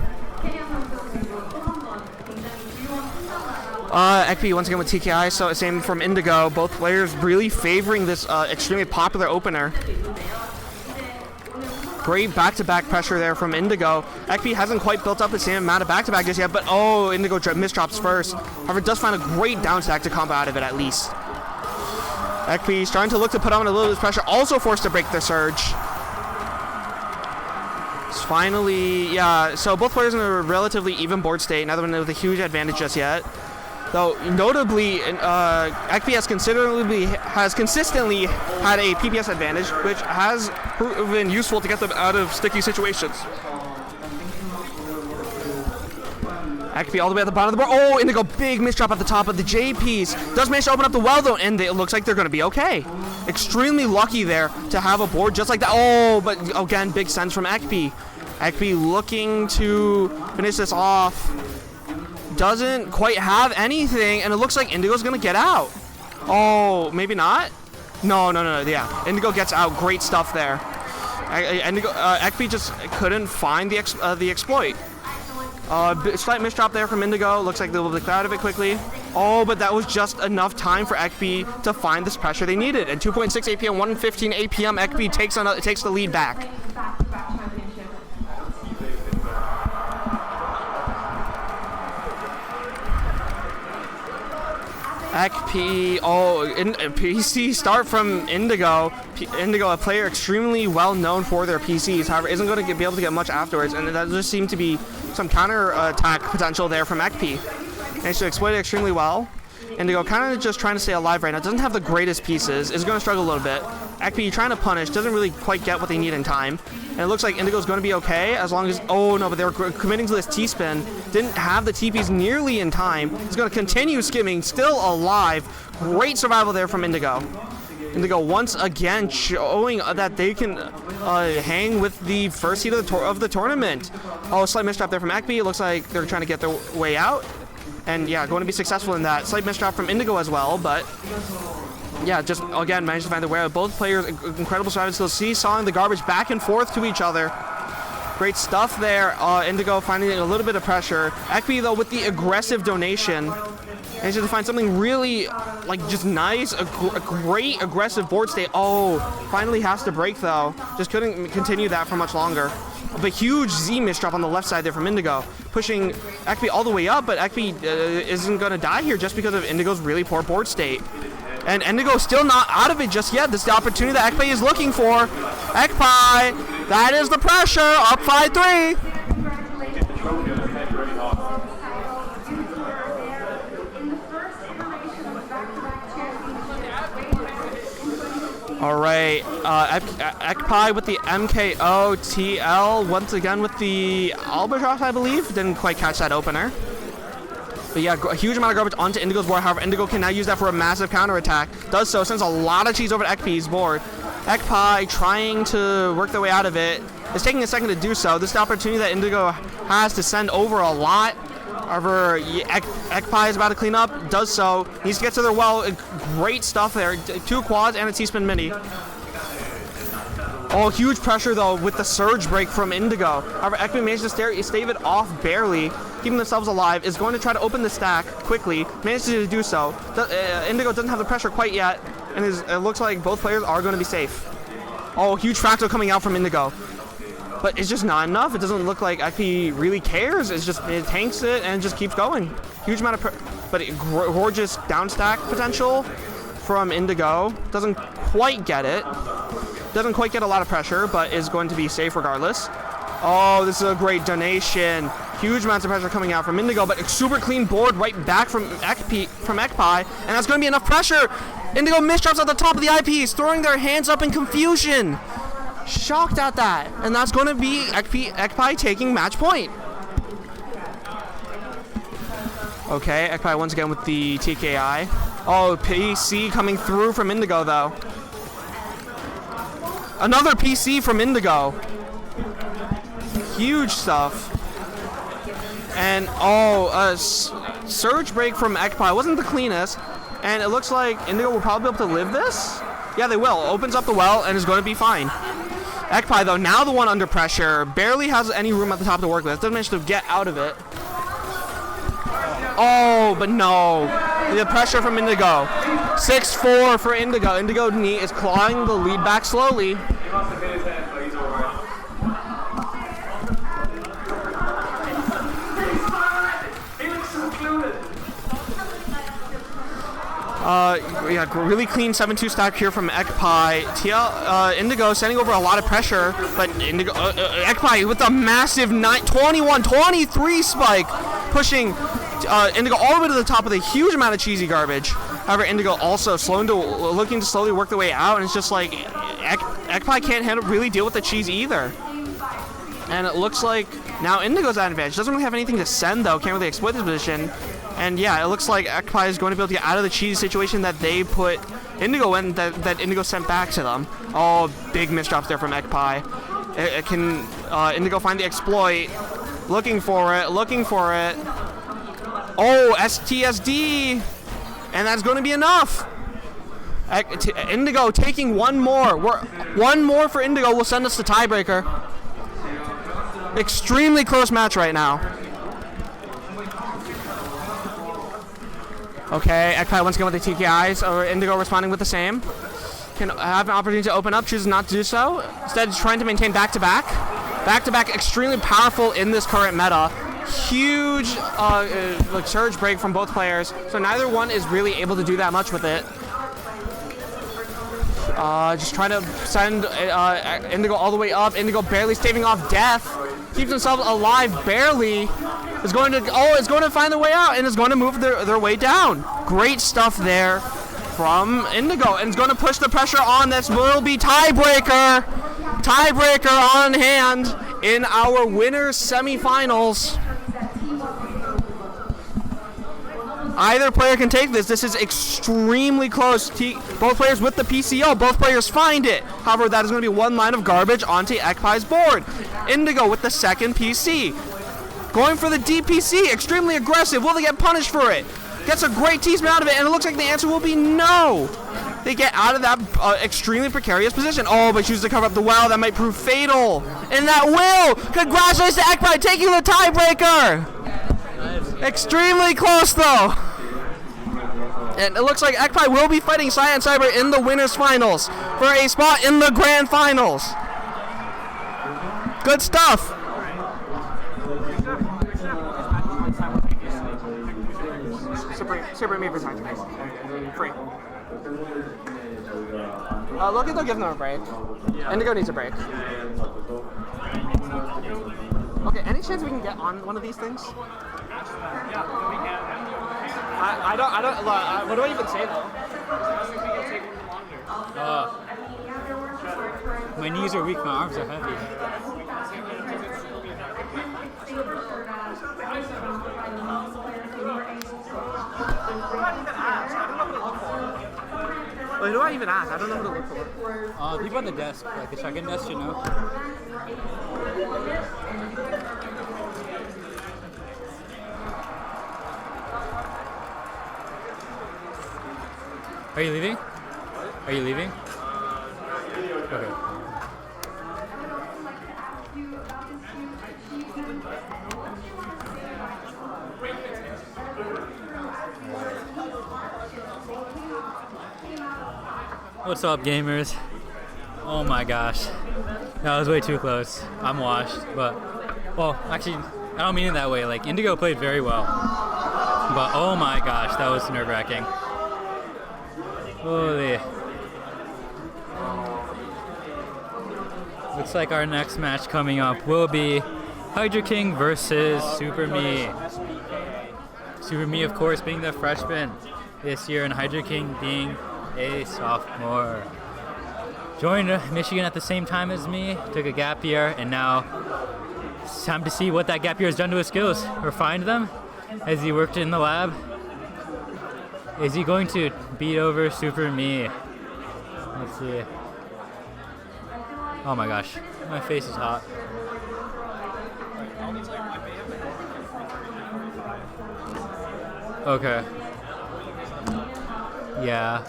Ekpi once again with TKI, so same from Indigo. Both players really favoring this extremely popular opener. Great back-to-back pressure there from Indigo. Ekpi hasn't quite built up the same amount of back-to-back just yet, but oh, Indigo misdrops first. However, does find a great down stack to combo out of it at least. Ekpi starting to look to put on a little bit of pressure, also forced to break the surge. Finally, yeah, so both players in a relatively even board state, neither one with a huge advantage just yet. Though, notably, Ekpi has consistently had a PPS advantage, which has proven useful to get them out of sticky situations. Ekpi all the way at the bottom of the board. Oh, Indigo, big misdrop at the top of the J piece. Does manage to open up the well, though, and it looks like they're going to be okay. Extremely lucky there to have a board just like that. Oh, but again, big sense from Ekpi. Ekpi looking to finish this off. Doesn't quite have anything, and it looks like Indigo's going to get out. Oh, maybe not? No, yeah. Indigo gets out. Great stuff there. Ekpi just couldn't find the exploit. Slight misdrop there from Indigo. Looks like they'll be out of it quickly. Oh, but that was just enough time for Ekpi to find this pressure they needed. And 2.6 APM, 1:15 APM, Ekpi takes the lead back. Ekpi, PC start from Indigo. Indigo, a player extremely well known for their PCs, however, isn't going to be able to get much afterwards, and that just seemed to be some counter attack potential there from Ekpi. Managed to exploit it extremely well. Indigo kind of just trying to stay alive right now. Doesn't have the greatest pieces. Is going to struggle a little bit. Ekpi trying to punish. Doesn't really quite get what they need in time. And it looks like Indigo's going to be okay as long as... Oh, no, but they were committing to this T-spin. Didn't have the TPs nearly in time. He's going to continue skimming. Still alive. Great survival there from Indigo. Indigo once again showing that they can hang with the first seed of the tournament. Oh, slight misdrop there from Ekpi. It looks like they're trying to get their way out. And yeah, going to be successful in that. Slight misdrop from Indigo as well, but yeah, just again managed to find the way out. Both players, incredible survival skills, seesawing the garbage back and forth to each other. Great stuff there. Indigo finding a little bit of pressure. Ekpi, though, with the aggressive donation, managed to find something really, like, just nice, a great aggressive board state. Oh, finally has to break, though. Just couldn't continue that for much longer. But huge Z misdrop on the left side there from Indigo, pushing Ekpi all the way up, but Ekpi isn't going to die here just because of Indigo's really poor board state. And Indigo still not out of it just yet. This is the opportunity that Ekpi is looking for. Ekpi, that is the pressure, up 5-3. All right, Ekpi with the MKO TL, once again with the Albatross, I believe. Didn't quite catch that opener. But yeah, a huge amount of garbage onto Indigo's board. However, Indigo can now use that for a massive counterattack. Does so, sends a lot of cheese over to Ekpi's board. Ekpi trying to work their way out of it. It's taking a second to do so. This is the opportunity that Indigo has to send over a lot. However, Ekpai is about to clean up, does so. Needs to get to their well. Great stuff there. 2 quads and a T-spin mini. Oh, huge pressure though with the surge break from Indigo. However, Ekpai managed to stave it off barely, keeping themselves alive. Is going to try to open the stack quickly. Manages to do so. Indigo doesn't have the pressure quite yet, and it looks like both players are going to be safe. Oh, huge fractal coming out from Indigo. But it's just not enough. It doesn't look like Ekpai really cares. It tanks it and just keeps going. Huge amount of gorgeous down stack potential from Indigo. Doesn't quite get it. Doesn't quite get a lot of pressure, but is going to be safe regardless. Oh, this is a great donation. Huge amounts of pressure coming out from Indigo, but a super clean board right back from Ekpai, and that's going to be enough pressure. Indigo misdrops at the top of the IPs, throwing their hands up in confusion. Shocked at that, and that's going to be Ekpai taking match point. Okay, Ekpai once again with the TKI. Oh, PC coming through from Indigo though. Another PC from Indigo. Huge stuff. And surge break from Ekpai wasn't the cleanest, and it looks like Indigo will probably be able to live this. Yeah, they will. Opens up the well and is going to be fine. Ekpai though, now the one under pressure, barely has any room at the top to work with. Doesn't manage to get out of it. Oh, but no. The pressure from Indigo. 6-4 for Indigo. Indigo is clawing the lead back slowly. Yeah, really clean 7-2 stack here from Ekpai. Indigo sending over a lot of pressure, but Ekpai with a massive 21-23 spike, pushing Indigo all the way to the top with a huge amount of cheesy garbage. However, Indigo also looking to slowly work their way out, and it's just like Ekpai can't really deal with the cheese either. And it looks like now Indigo's at advantage. Doesn't really have anything to send though, can't really exploit this position. And yeah, it looks like Ekpai is going to be able to get out of the cheesy situation that they put Indigo in, that Indigo sent back to them. Oh, big misdrops there from Ekpai. Can Indigo find the exploit? Looking for it. Oh, STSD! And that's going to be enough! Indigo taking one more. One more for Indigo will send us to tiebreaker. Extremely close match right now. Okay, Ekpai once again with the TKIs. Indigo responding with the same. Can have an opportunity to open up, chooses not to do so. Instead, trying to maintain back-to-back. Back-to-back, extremely powerful in this current meta. Huge surge break from both players, so neither one is really able to do that much with it. Just trying to send Indigo all the way up. Indigo barely staving off death. Keeps himself alive barely. Is going to find their way out and is going to move their way down. Great stuff there from Indigo, and it's going to push the pressure on. This will be tiebreaker. Tiebreaker on hand in our winners semifinals. Either player can take this. This is extremely close. Both players with the PCO. Both players find it. However, that is going to be one line of garbage onto Ekpai's board. Indigo with the second PC. Going for the DPC. Extremely aggressive. Will they get punished for it? Gets a great T-spin out of it, and it looks like the answer will be no. They get out of that extremely precarious position. Oh, but chooses to cover up the well. That might prove fatal. And that will. Congratulations to Ekpai taking the tiebreaker. Extremely close, though. And it looks like Ekpai will be fighting Cyan Cyber in the winners finals for a spot in the grand finals. Good stuff. Super me for time. Free. Look at they'll give them a break. Indigo needs a break. Okay, any chance we can get on one of these things? I don't, what do I even say though? My knees are weak, my arms are heavy. Who do I even ask? I don't know who to look for. People at the desk, like the check-in desk, you know. Are you leaving? Are you leaving? Okay. What's up, gamers? Oh my gosh. That was way too close. I'm washed, but, well, actually, I don't mean it that way. Like, Indigo played very well. But, oh my gosh, that was nerve-wracking. Holy. Looks like our next match coming up will be Hydra King versus Super Me. Super Me, of course, being the freshman this year, and Hydra King being a sophomore. Joined Michigan at the same time as me, took a gap year, and now it's time to see what that gap year has done to his skills. Refined them as he worked in the lab. Is he going to beat over Super Me? Let's see. Oh my gosh, my face is hot. Okay. Yeah.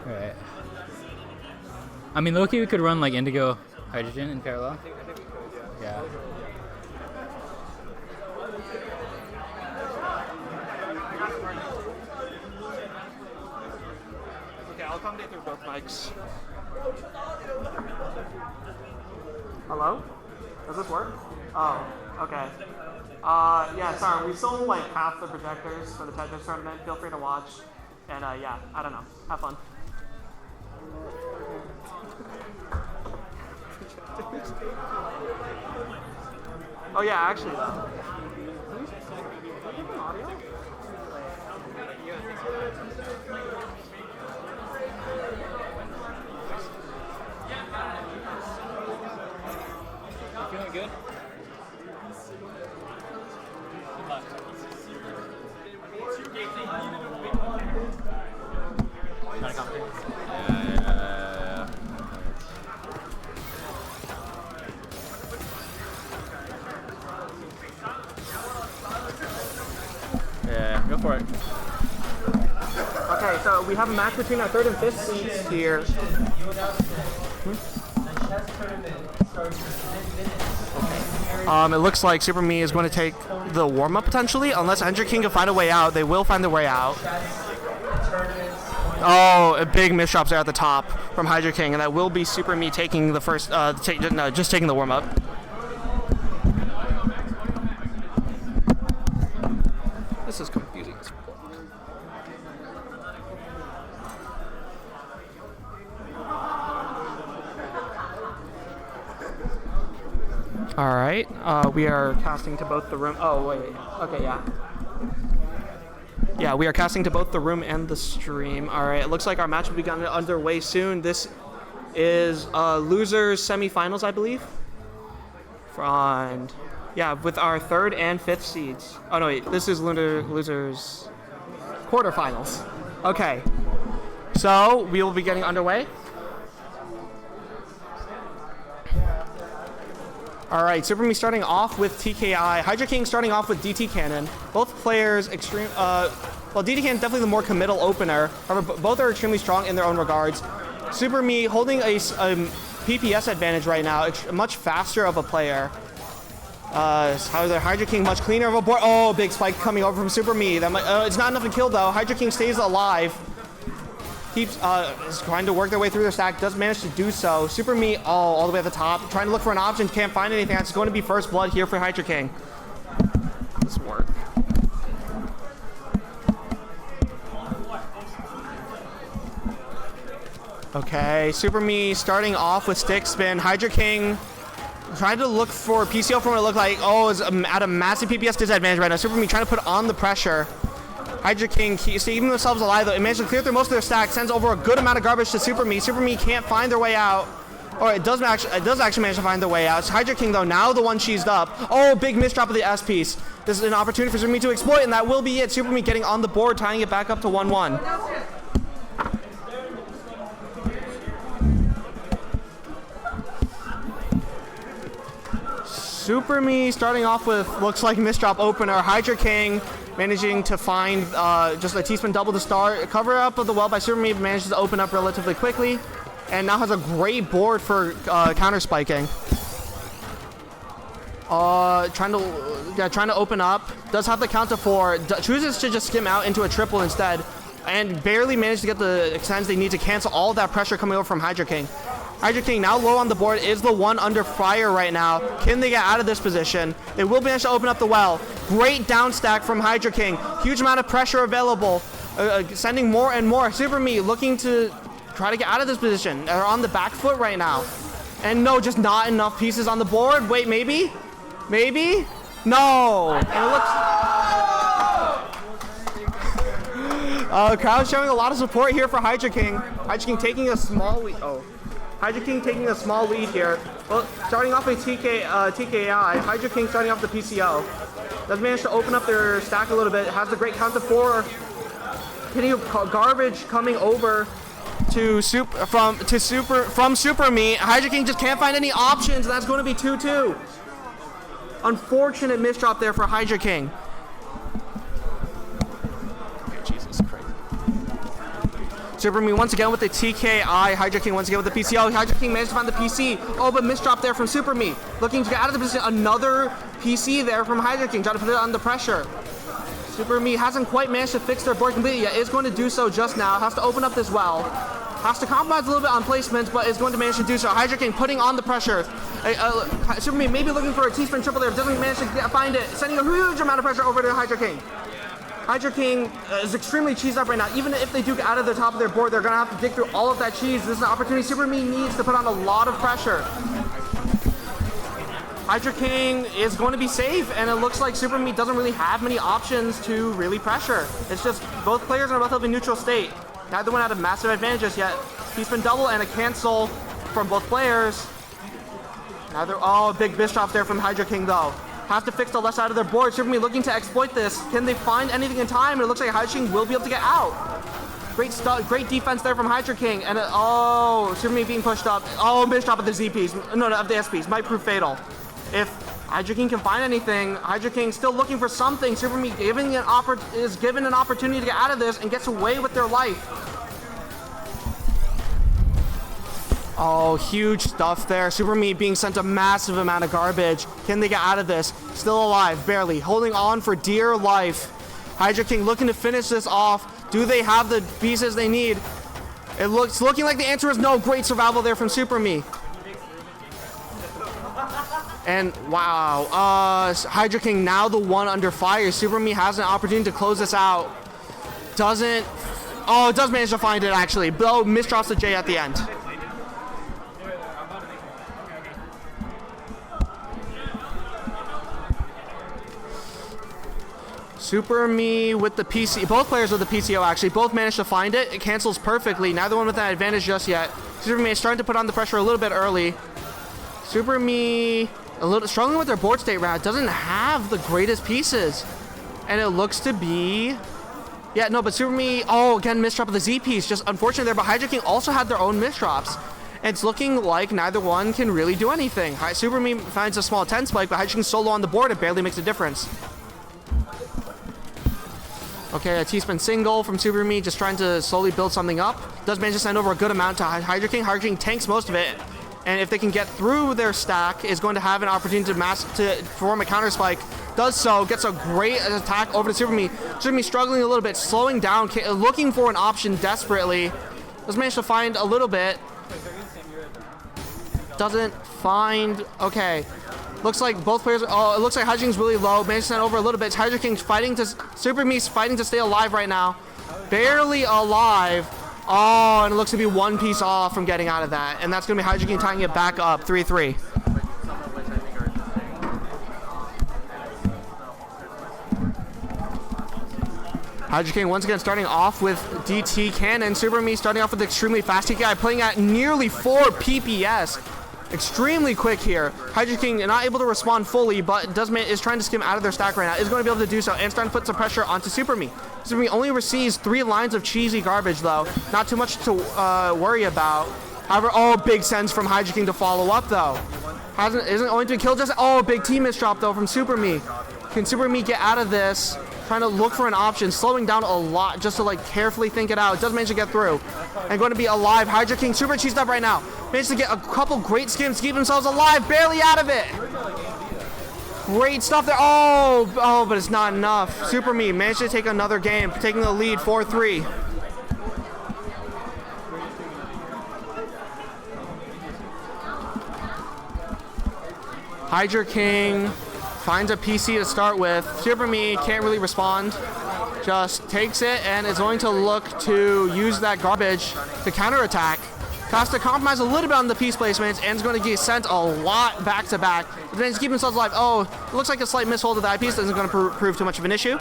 Alright. I mean, low-key we could run like Indigo Hydrogen in parallel. Yeah. Okay, I'll accommodate through both mics. Hello? Does this work? Oh, okay. Yeah, sorry, we sold like half the projectors for the Tetris tournament. Feel free to watch. And yeah, I don't know. Have fun. Oh yeah, actually. Feeling good? Not a competition? Yeah, go for it. Okay, so we have a match between our 3rd and 5th seeds here. It looks like Super Me is going to take the warm-up potentially, unless Hydra King can find a way out. They will find their way out. Oh, a big misdrops there at the top from Hydra King, and that will be Super Me taking the first, just taking the warm-up. This is confusing. All right, we are casting to both the room. Oh, wait. Okay, yeah. Yeah, we are casting to both the room and the stream. All right, it looks like our match will be getting underway soon. This is losers semifinals, I believe. And yeah, with our 3rd and 5th seeds. Oh, no, wait. This is losers quarterfinals. Okay. So we will be getting underway. All right, Super Me starting off with TKI. Hydra King starting off with DT Cannon. Both players extreme. Well, DT Cannon definitely the more committal opener. However, both are extremely strong in their own regards. Super Me holding a PPS advantage right now. Much faster of a player. However, Hydra King much cleaner of a board. Oh, big spike coming over from Super Me. That it's not enough to kill though. Hydra King stays alive. Keeps is trying to work their way through their stack. Does manage to do so. Super Me all the way at the top, trying to look for an option. Can't find anything. It's going to be first blood here for Hydra King. This work. Okay, Super Me starting off with stick spin. Hydra King trying to look for PCO from what it looked like. Oh, is at a massive PPS disadvantage right now. Super Me trying to put on the pressure. Hydra King keeping themselves alive though. It managed to clear through most of their stack, sends over a good amount of garbage to Super Me. Super Me can't find their way out. Or it does actually manage to find their way out. It's Hydra King though, now the one cheesed up. Oh, big misdrop of the S piece. This is an opportunity for Super Me to exploit, and that will be it. Super Me getting on the board, tying it back up to 1-1. Super Me starting off with looks like misdrop opener. Hydra King managing to find just a T-spin double to start. Cover up of the well by Super Me, manages to open up relatively quickly, and now has a great board for counter spiking. Trying to open up. Does have the count to 4. Chooses to just skim out into a triple instead, and barely managed to get the extends they need to cancel all of that pressure coming over from Hydra King. Hydra King now low on the board, is the one under fire right now. Can they get out of this position? They will manage to open up the well. Great down stack from Hydra King. Huge amount of pressure available. Sending more and more. Super Me looking to try to get out of this position. They're on the back foot right now. And no, just not enough pieces on the board. Wait, maybe? Maybe? No. And it looks... crowd showing a lot of support here for Hydra King. Hydra King taking a small lead. Hydra King taking a small lead here. Well, starting off with TKI. Hydra King starting off the PCO. Does manage to open up their stack a little bit. Has the great count to 4. Hitting garbage coming over to from Super Me. Hydra King just can't find any options. That's going to be 2-2. Unfortunate misdrop there for Hydra King. Jesus Christ. Super Me once again with the TKI. Hydra King once again with the PCO. Hydra King managed to find the PC. Oh, but misdrop there from Super Me. Looking to get out of the position. Another PC there from Hydra King. Trying to put it under pressure. Super Me hasn't quite managed to fix their board completely yet. Is going to do so just now. Has to open up this well. Has to compromise a little bit on placement, but is going to manage to do so. Hydra King putting on the pressure. Super Me maybe looking for a T-spin triple there. Doesn't manage to find it. Sending a huge amount of pressure over to Hydra King. Hydra King is extremely cheesed up right now. Even if they do get out of the top of their board, they're going to have to dig through all of that cheese. This is an opportunity Super Me needs to put on a lot of pressure. Hydra King is going to be safe, and it looks like Super Me doesn't really have many options to really pressure. It's just both players in a relatively neutral state. Neither one had a massive advantages yet. T-spin double and a cancel from both players. Oh, big misdrop there from Hydra King though. Have to fix the left side of their board. Super Me looking to exploit this. Can they find anything in time? And it looks like Hydra King will be able to get out. Great defense there from Hydra King. And Super Me being pushed up. Oh, misdrop of the ZPs. No, of the SPs. Might prove fatal. If Hydra King can find anything, Hydra King still looking for something. Super Me is given an opportunity to get out of this and gets away with their life. Oh, huge stuff there. Super Me being sent a massive amount of garbage. Can they get out of this? Still alive, barely. Holding on for dear life. Hydra King looking to finish this off. Do they have the pieces they need? It's looking like the answer is no. Great survival there from Super Me. And wow, Hydra King now the one under fire. Super Me has an opportunity to close this out. Does manage to find it actually. Though misdrops the J at the end. Super Me with the PC, both players with the PCO actually, both managed to find it. It cancels perfectly. Neither one with that advantage just yet. Super Me is starting to put on the pressure a little bit early. Super Me a little struggling with their board state round. Doesn't have the greatest pieces. And it looks to be... Yeah, no, but Super Me... Oh, again, misdrop of the Z piece. Just unfortunate there, but Hydra King also had their own misdrops. And it's looking like neither one can really do anything. Super Me finds a small 10 spike, but Hydra King's solo on the board. It barely makes a difference. Okay, a T-spin single from Super Me, just trying to slowly build something up. Does manage to send over a good amount to Hydra King. Hydra King tanks most of it. And if they can get through their stack, is going to have an opportunity to form a counter spike. Does so, gets a great attack over to Super Me. Super Me struggling a little bit, slowing down, looking for an option desperately. Does manage to find a little bit. Doesn't find, okay. Looks like both players, it looks like Hydra King's really low. Managed to send over a little bit. Hydra King's Super Me's fighting to stay alive right now. Barely alive. Oh, and it looks to be one piece off from getting out of that. And that's going to be Hydra King tying it back up, 3-3. Hydra King once again starting off with DT Cannon. Super Me starting off with extremely fast TKI, playing at nearly 4 PPS. Extremely quick here. Hydra King not able to respond fully, but is trying to skim out of their stack right now. Is going to be able to do so and starting to put some pressure onto Super Me. Super Me only receives 3 lines of cheesy garbage though. Not too much to worry about. However, big sends from Hydra King to follow up though. Isn't going to kill just. Oh, big team misdrop though from Super Me. Can Super Me get out of this? Trying to look for an option, slowing down a lot just to like carefully think it out. It does manage to get through. And going to be alive. Hydra King super cheesed up right now. Managed to get a couple great skims to keep themselves alive. Barely out of it. Great stuff there. Oh, but it's not enough. Super Me managed to take another game, taking the lead 4-3. Hydra King finds a PC to start with. Super Me can't really respond. Just takes it and is going to look to use that garbage to counterattack. Has to compromise a little bit on the piece placements and is going to get sent a lot back to back. Then he's keeping himself alive. Oh, it looks like a slight mishold of the eyepiece. Isn't going to prove too much of an issue.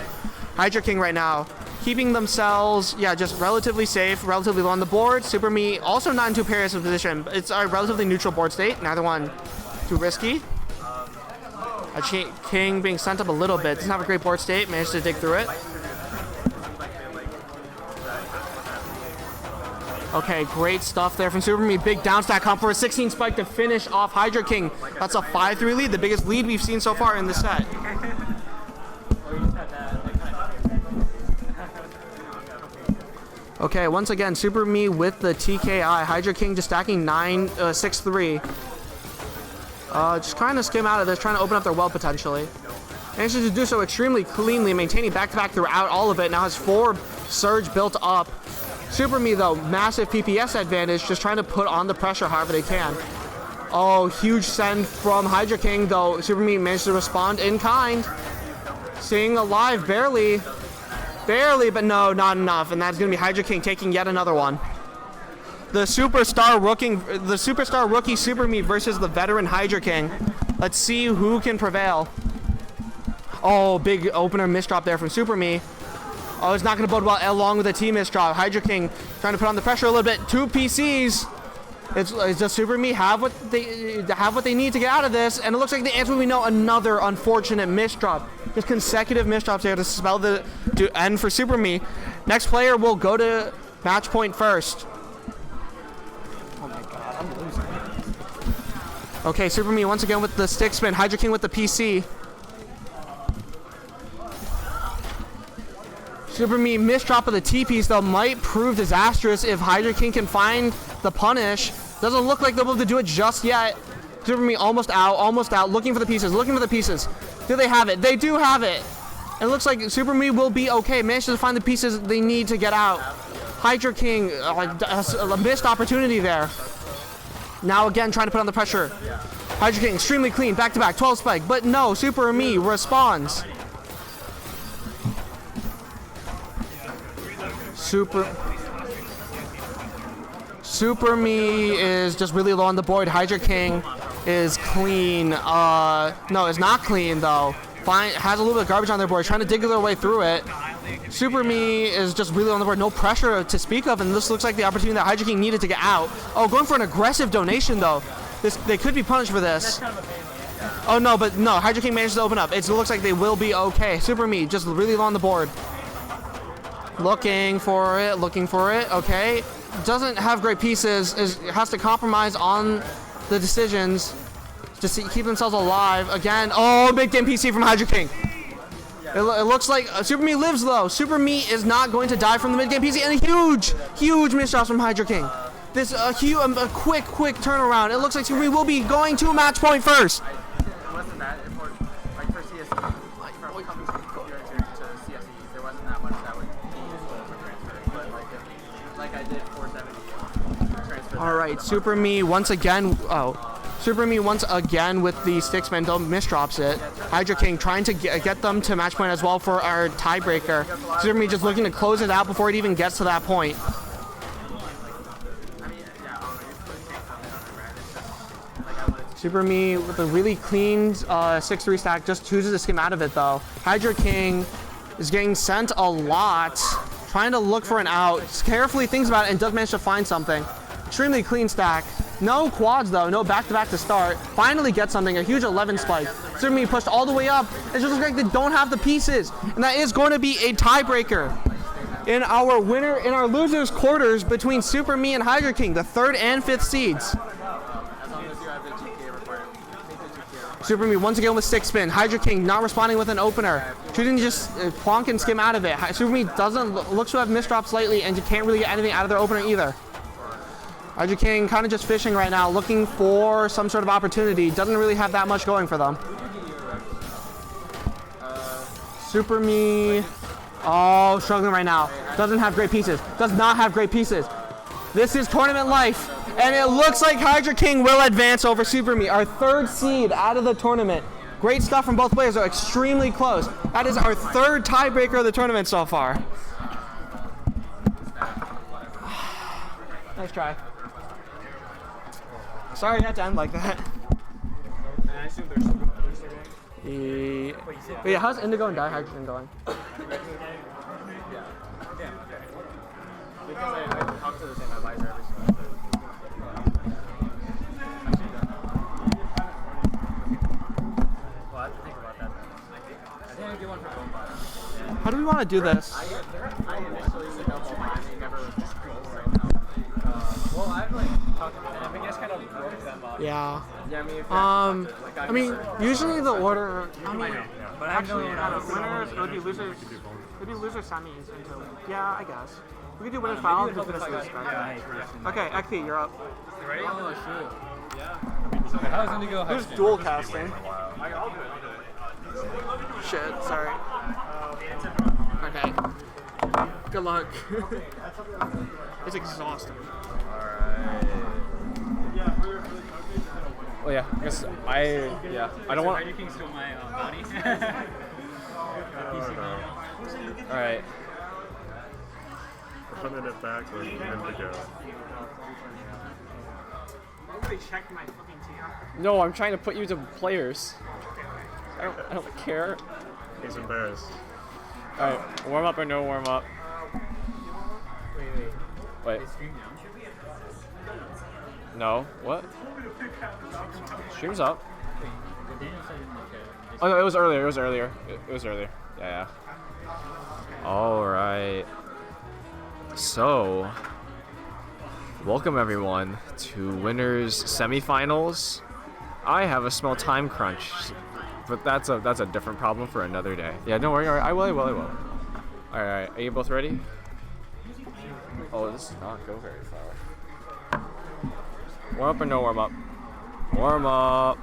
Hydra King right now keeping themselves, just relatively safe, relatively low on the board. Super Me also not in too precarious a position. It's a relatively neutral board state. Neither one too risky. King being sent up a little bit. Doesn't have a great board state. Managed to dig through it. Okay, great stuff there from Super Me. Big down stack comp for a 16 spike to finish off Hydra King. That's a 5-3 lead, the biggest lead we've seen so far in the set. Okay, once again, Super Me with the TKI. Hydra King just stacking 6-3. Just trying to skim out of this, trying to open up their well potentially. Manages to do so extremely cleanly, maintaining back-to-back throughout all of it. Now has 4 surge built up. Super Me, though, massive PPS advantage, just trying to put on the pressure however they can. Oh, huge send from Hydra King, though. Super Me managed to respond in kind. Staying alive, barely, but no, not enough. And that's going to be Hydra King taking yet another one. The superstar rookie Super Me versus the veteran Hydra King. Let's see who can prevail. Oh, big opener misdrop there from Super Me. Oh, it's not going to bode well along with a team misdrop. Hydra King trying to put on the pressure a little bit. 2 PCs. Does Super Me have what they need to get out of this? And it looks like the answer we know, another unfortunate misdrop. Just consecutive misdrops here to spell the end for Super Me. Next player will go to match point first. Okay, Super Me once again with the stick spin. Hydra King with the PC. Super Me misdrop of the T-piece, though, might prove disastrous if Hydra King can find the punish. Doesn't look like they'll be able to do it just yet. Super Me almost out, looking for the pieces, Do they have it? They do have it. It looks like Super Me will be okay. Managed to find the pieces they need to get out. Hydra King, a missed opportunity there. Now again, trying to put on the pressure. Hydra King, extremely clean, back-to-back, 12 spike. But no, Super Me responds. Super Me is just really low on the board. Hydra King is clean. No, it's not clean, though. Has a little bit of garbage on their board, trying to dig their way through it. Super Me is just really on the board, no pressure to speak of, and this looks like the opportunity that Hydra King needed to get out. Oh, going for an aggressive donation, though. They could be punished for this. Oh, no, but no, Hydra King managed to open up. It looks like they will be okay. Super Me just really low on the board. Looking for it, okay. Doesn't have great pieces, has to compromise on the decisions just to keep themselves alive. Again, oh, big game PC from Hydra King. It looks like Super Me lives, though. Super Me is not going to die from the mid-game PC, and a huge misdrops from Hydra King. This a quick turnaround. It looks like Super Me will be going to match point first. It wasn't that important. Like for CSE, from coming to CSE, there wasn't that much that would be useful for transferring. But like I did 470 transfer. All right, Super Me once again. Super Me once again with the stick spin, don't misdrops it. Hydra King trying to get them to match point as well for our tiebreaker. Super Me just looking to close it out before it even gets to that point. Super Me with a really clean 6-3 stack, just chooses to skim out of it, though. Hydra King is getting sent a lot, trying to look for an out. Carefully thinks about it and does manage to find something. Extremely clean stack. No quads, though. No back-to-back to start. Finally gets something. A huge 11 spike. Super Me pushed all the way up. It just looks like they don't have the pieces. And that is going to be a tiebreaker in our losers quarters between Super Me and Hydra King, the 3rd and 5th seeds. As long as you have the GPA requirement. Super Me once again with stick spin. Hydra King not responding with an opener. Shooting just plonk and skim out of it. Super Me looks to have misdropped slightly and can't really get anything out of their opener either. Hydra King kind of just fishing right now, looking for some sort of opportunity. Doesn't really have that much going for them. Super Me, oh, struggling right now. Doesn't have great pieces. Does not have great pieces. This is tournament life, and it looks like Hydra King will advance over Super Me, our 3rd seed out of the tournament. Great stuff from both players, though extremely close. That is our 3rd tiebreaker of the tournament so far. Nice try. Sorry it had to end like that. I assume they're still going. But yeah, how's Indigo and Dihydrogen going? Yeah. Damn, okay. Because I talk to the same advisor every single day. Well, I have to think about that then. I think I get one for Bomba. How do we want to do this? I initially looked up all mine, they never responded right now. Well, I've like talked to them. I guess kind of broke them up. Yeah. Yeah, I mean, if I mean, usually the order. I mean, But I have no winners. It would be losers. It would be loser semis until. Yeah, I guess. We could do winners finals. Who's gonna lose? Okay, XP, you're up. You ready? Oh, shoot. Yeah. How's Indigo? Who's dual casting? Shit, sorry. Okay. Good luck. It's exhausting. Well, yeah, I guess I don't want. Hydra King stole my bounty. All right. We're putting it back with Indigo. No, I'm trying to put you to players. I don't care. He's embarrassed. All right, warm up or no warm up? Wait. No. What? Stream's up. Oh no, it was earlier. It was earlier. Yeah. All right. So, welcome everyone to winners semifinals. I have a small time crunch, but that's a different problem for another day. Yeah, don't worry. All right, I will. All right, are you both ready? Oh, this does not go very far. Warm up or no warm up? Warm up.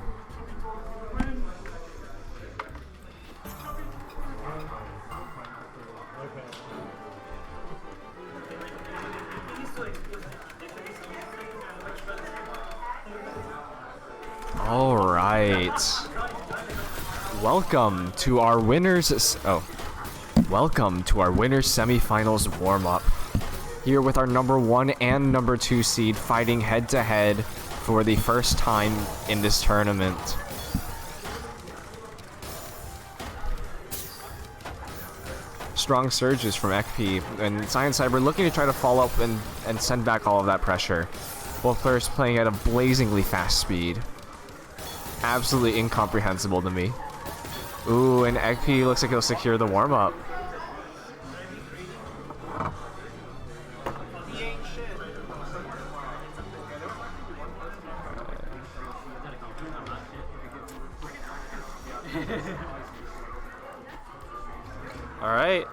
All right. Welcome to our winners semifinals warm up. Here with our number 1 and number 2 seed fighting head to head for the first time in this tournament. Strong surges from XP and Science Cyber looking to try to follow up and send back all of that pressure. Both players playing at a blazingly fast speed. Absolutely incomprehensible to me. Ooh, and XP looks like he'll secure the warm-up. All right.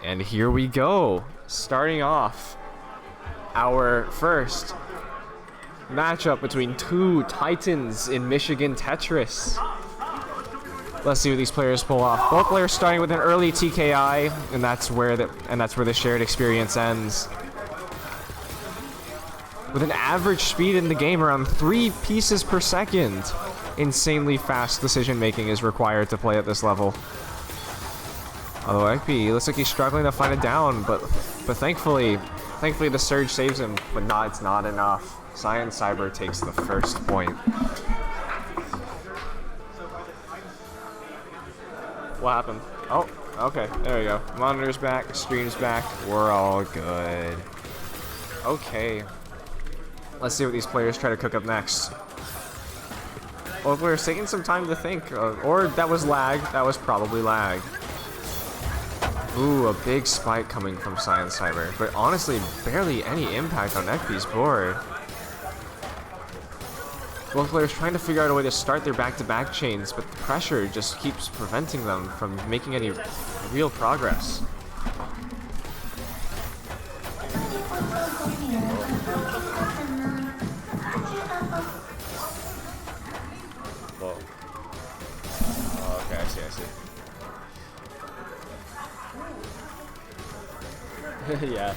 And here we go. Starting off our first matchup between two titans in Michigan Tetris. Let's see what these players pull off. Both players starting with an early TKI, and that's where the shared experience ends. With an average speed in the game around 3 pieces per second. Insanely fast decision making is required to play at this level. Although XP looks like he's struggling to find it down, but thankfully the surge saves him, but it's not enough. Science Cyber takes the first point. What happened? Oh, okay, there we go. Monitor's back, stream's back, we're all good. Okay. Let's see what these players try to cook up next. Well, we're taking some time to think, or that was lag. That was probably lag. Ooh, a big spike coming from Science Cyber, but honestly, barely any impact on XP's board. Both players trying to figure out a way to start their back-to-back chains, but the pressure just keeps preventing them from making any real progress. Whoa. Oh, okay, I see. Yeah,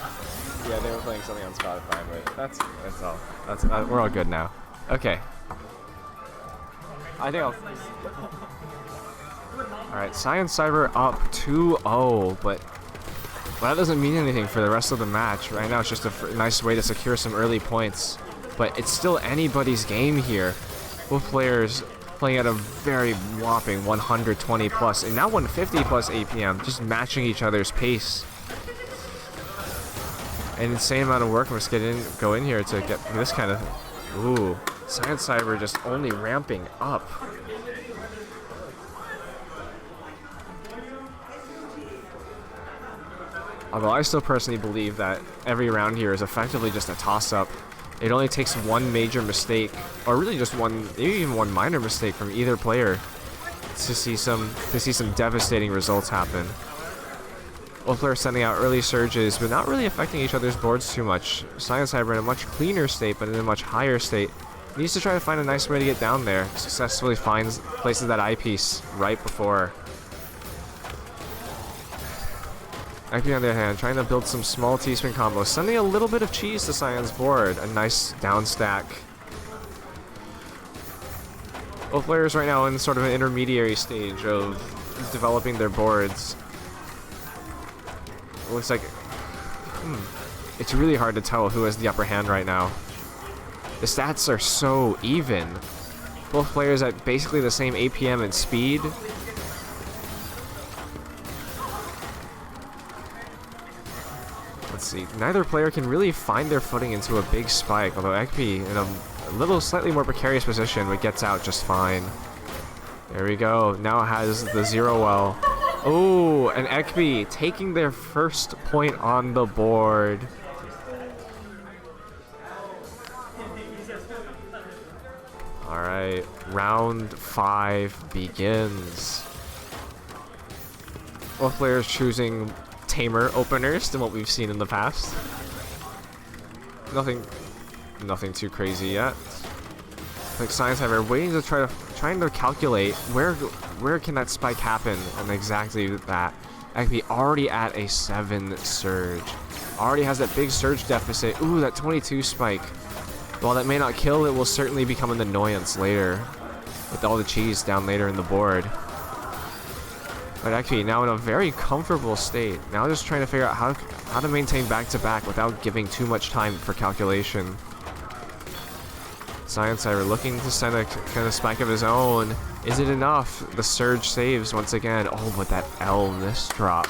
they were playing something on Spotify, but That's all. We're all good now. Okay. I think I'll. All right, Science Cyber up 2-0, but that doesn't mean anything for the rest of the match. Right now, it's just a nice way to secure some early points, but it's still anybody's game here. Both players playing at a very whopping 120 plus, and now 150 plus APM, just matching each other's pace. An insane amount of work must go in here to get this kind of. Ooh, Science Cyber just only ramping up. Although I still personally believe that every round here is effectively just a toss-up. It only takes one major mistake, or really just one, maybe even one minor mistake from either player to see some devastating results happen. Both players sending out early surges, but not really affecting each other's boards too much. Science Cyber in a much cleaner state, but in a much higher state. Needs to try to find a nice way to get down there. Successfully places that eyepiece right before. IP on the other hand, trying to build some small T-spin combos, sending a little bit of cheese to Cyan's board. A nice down stack. Both players right now in sort of an intermediary stage of developing their boards. It looks like it's really hard to tell who has the upper hand right now. The stats are so even. Both players at basically the same APM and speed. Let's see. Neither player can really find their footing into a big spike, although Ekpi in a little slightly more precarious position, but gets out just fine. There we go. Now has the zero well. Oh, and Ekpi taking their first point on the board. Alright, round 5 begins. Both players choosing tamer openers than what we've seen in the past. Nothing too crazy yet. Like Science Cyber waiting to trying to calculate where can that spike happen, and exactly that. Actually already at a 7 surge. Already has that big surge deficit. Ooh, that 22 spike. While that may not kill, it will certainly become an annoyance later. With all the cheese down later in the board. But actually now in a very comfortable state. Now just trying to figure out how to maintain back-to-back without giving too much time for calculation. Science Cyber looking to send a kind of spike of his own. Is it enough? The surge saves once again. Oh, but that L miss drop.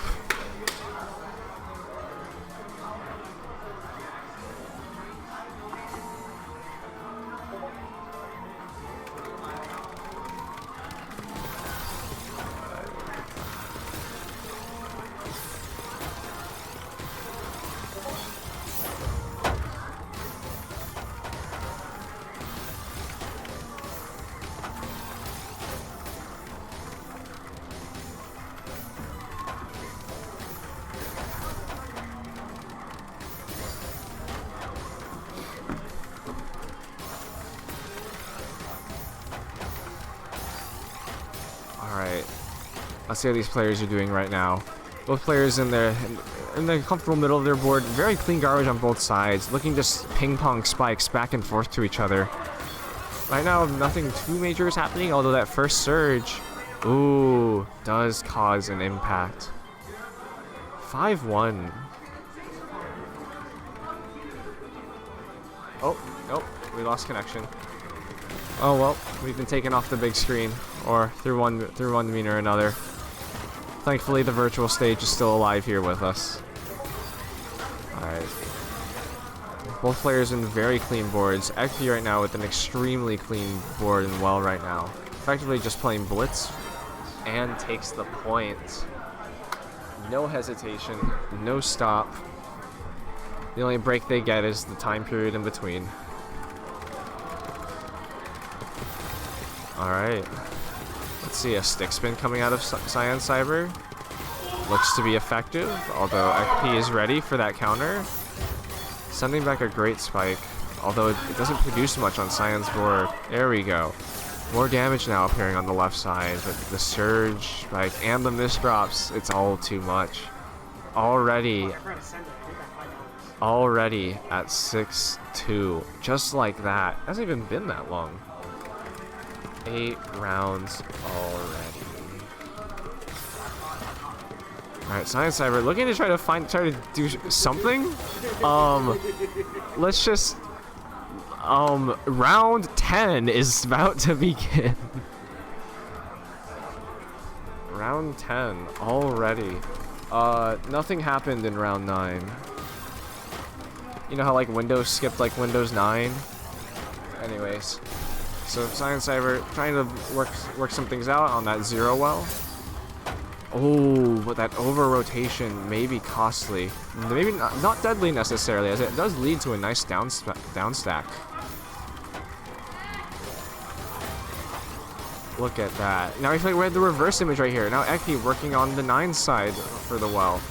Alright, let's see how these players are doing right now. Both players in the comfortable middle of their board, very clean garbage on both sides, looking just ping-pong spikes back and forth to each other. Right now, nothing too major is happening, although that first surge, ooh, does cause an impact. 5-1. Oh, nope, we lost connection. Oh well, we've been taken off the big screen, or through one mean or another. Thankfully, the virtual stage is still alive here with us. Alright. Both players in very clean boards. Ekpi right now with an extremely clean board and well right now. Effectively just playing blitz and takes the point. No hesitation, no stop. The only break they get is the time period in between. All right. Let's see, a stick spin coming out of Cyan Cyber. Looks to be effective, although XP is ready for that counter. Sending back a great spike, although it doesn't produce much on Cyan's board. There we go. More damage now appearing on the left side, but the surge spike and the misdrops, it's all too much. Already at 6-2, just like that. Hasn't even been that long. 8 rounds already. Alright, Science Cyber looking to try to do something. Let's just round 10 is about to begin. Round 10 already. Nothing happened in round 9. You know how like Windows skipped like Windows 9? Anyways. So Science Cyber trying to work some things out on that 0 well. Oh, but that over rotation may be costly. Maybe not deadly necessarily, as it does lead to a nice down stack. Look at that. Now I feel like we had the reverse image right here. Now Eki working on the 9 side for the well.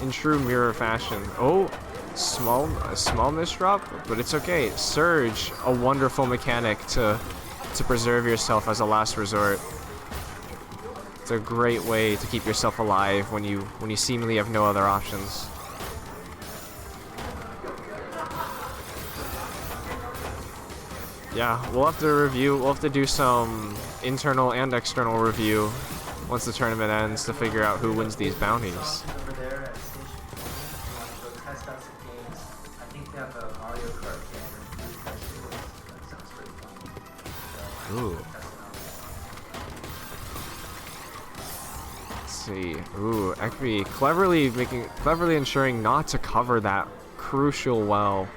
In true mirror fashion. Oh, a small misdrop, but it's okay. Surge, a wonderful mechanic to preserve yourself as a last resort. It's a great way to keep yourself alive when you seemingly have no other options. Yeah, we'll have to review. We'll have to do some internal and external review once the tournament ends to figure out who wins these bounties. Over there at Station, go test out some games. I think they have a Mario Kart game or festivals. That sounds pretty fun. Ooh. Let's see. Ooh, Ekby cleverly ensuring not to cover that crucial well.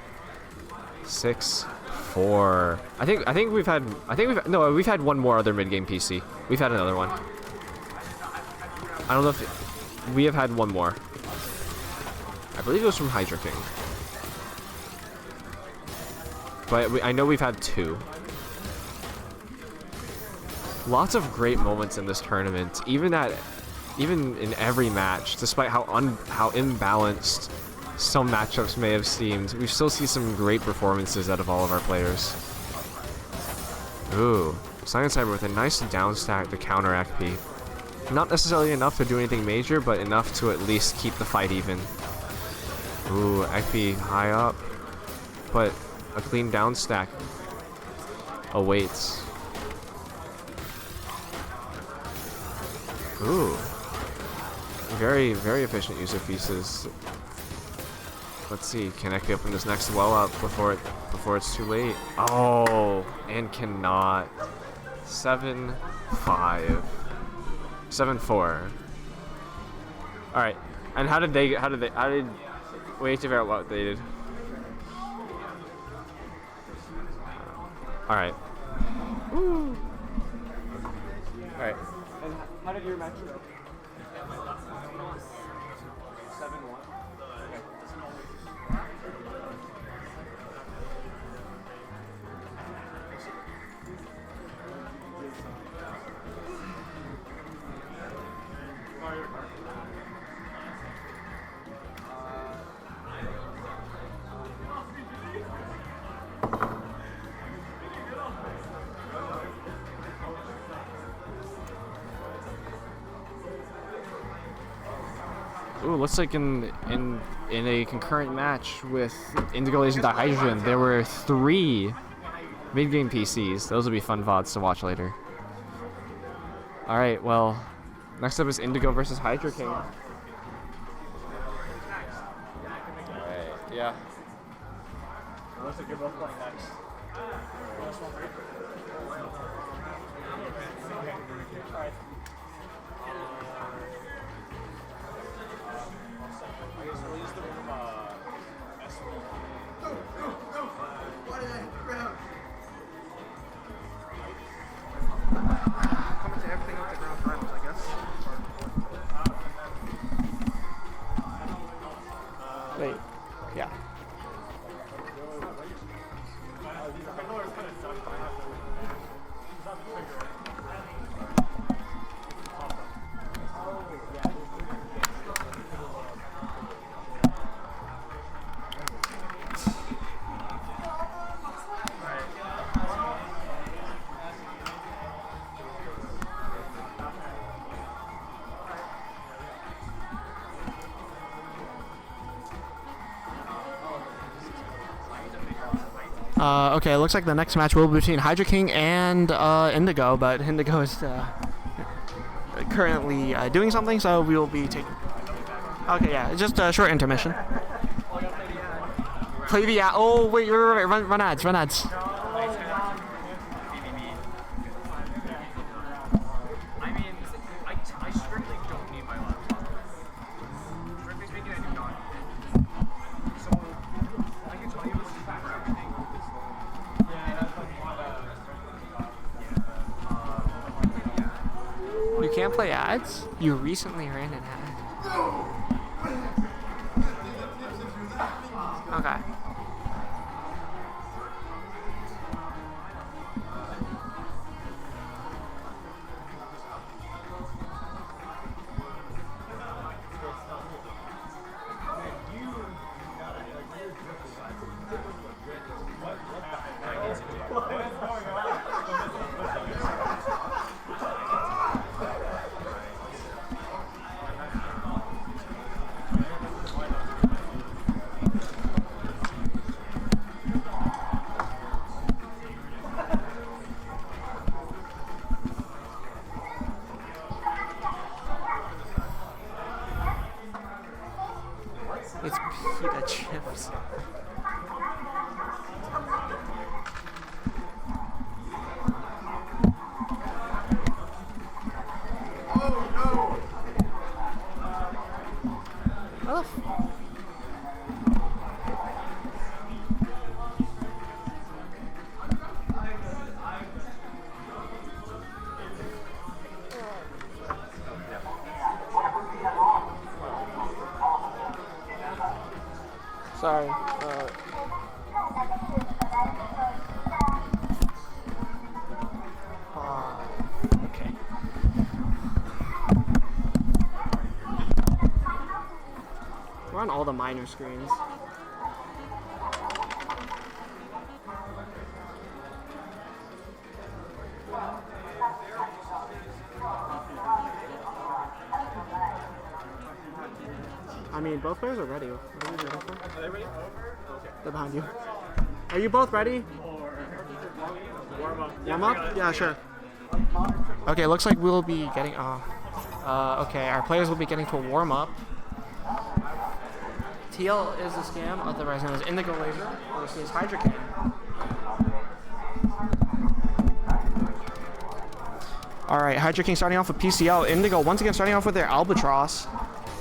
6-4. We've had one more other mid-game PC. We've had another one. I don't know if we have had one more. I believe it was from Hydra King. But I know we've had 2. Lots of great moments in this tournament, even in every match, despite how imbalanced some matchups may have seemed. We still see some great performances out of all of our players. Ooh, Science Cyber with a nice down stack to counter XP. Not necessarily enough to do anything major, but enough to at least keep the fight even. Ooh, XP high up, but a clean down stack awaits. Ooh, very, very efficient use of pieces. Let's see, can Eki open this next well up before it's too late? Oh, and cannot. 7-5. 7-4. All right, and how did we have to figure out what they did? All right. Woo. All right. And how did your match go? 7-1. Ooh, looks like in a concurrent match with Indigo Laser and Dihydrogen, there were 3 mid-game PCs. Those will be fun VODs to watch later. Alright, well, next up is Indigo versus Hydra King. Alright, yeah. Looks like you're both playing next. Alright. I guess we'll use the room, Why did I hit the ground? Coming to everything up to ground finals, I guess. Wait. Yeah. I know it's kind of Okay, it looks like the next match will be between Hydra King and Indigo, but Indigo is currently doing something, so we will be taking... Okay, yeah, just a short intermission. Play the ad. Oh, wait, run ads, run ads. I mean, I strictly don't need my laptop. Strictly speaking, I do not. So, I can tell you this is back everything. You can't play ads? You recently ran an ad. Okay. It's pita chips. What the Sorry. Okay. We're on all the minor screens. I mean, both players are ready. What are you ready for? Are they ready? They're behind you. Are you both ready? Warm up. Warm up? Yeah, sure. Okay, looks like we'll be getting... okay, our players will be getting to a warm up. TL is the scam, otherwise known as Indigo Laser, versus Hydra King. Alright, Hydra King starting off with PCL. Indigo once again starting off with their Albatross.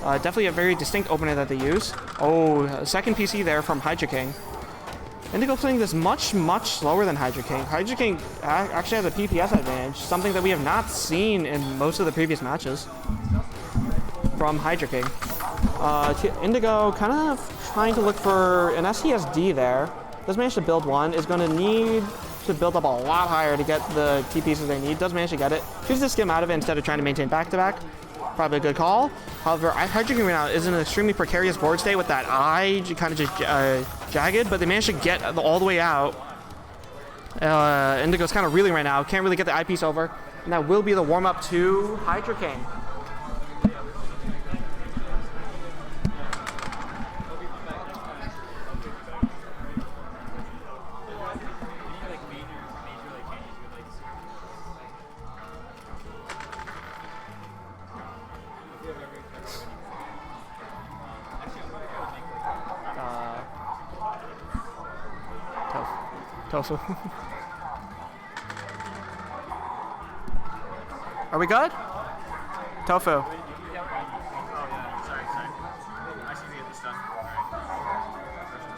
Definitely a very distinct opener that they use. Oh, second PC there from Hydra King. Indigo playing this much, much slower than Hydra King. Hydra King actually has a PPS advantage, something that we have not seen in most of the previous matches from Hydra King. Indigo kind of trying to look for an SCSD there. Does manage to build one. Is going to need to build up a lot higher to get the key pieces they need. Does manage to get it. Chooses to skim out of it instead of trying to maintain back-to-back. Probably a good call. However, Hydra King right now is in an extremely precarious board state with that eye kind of just jagged, but they managed to get all the way out. Indigo's kind of reeling right now. Can't really get the eyepiece over. And that will be the warm-up to Hydra King. Tofu. Are we good? Tofu. Oh, yeah. Sorry. I see you get this done.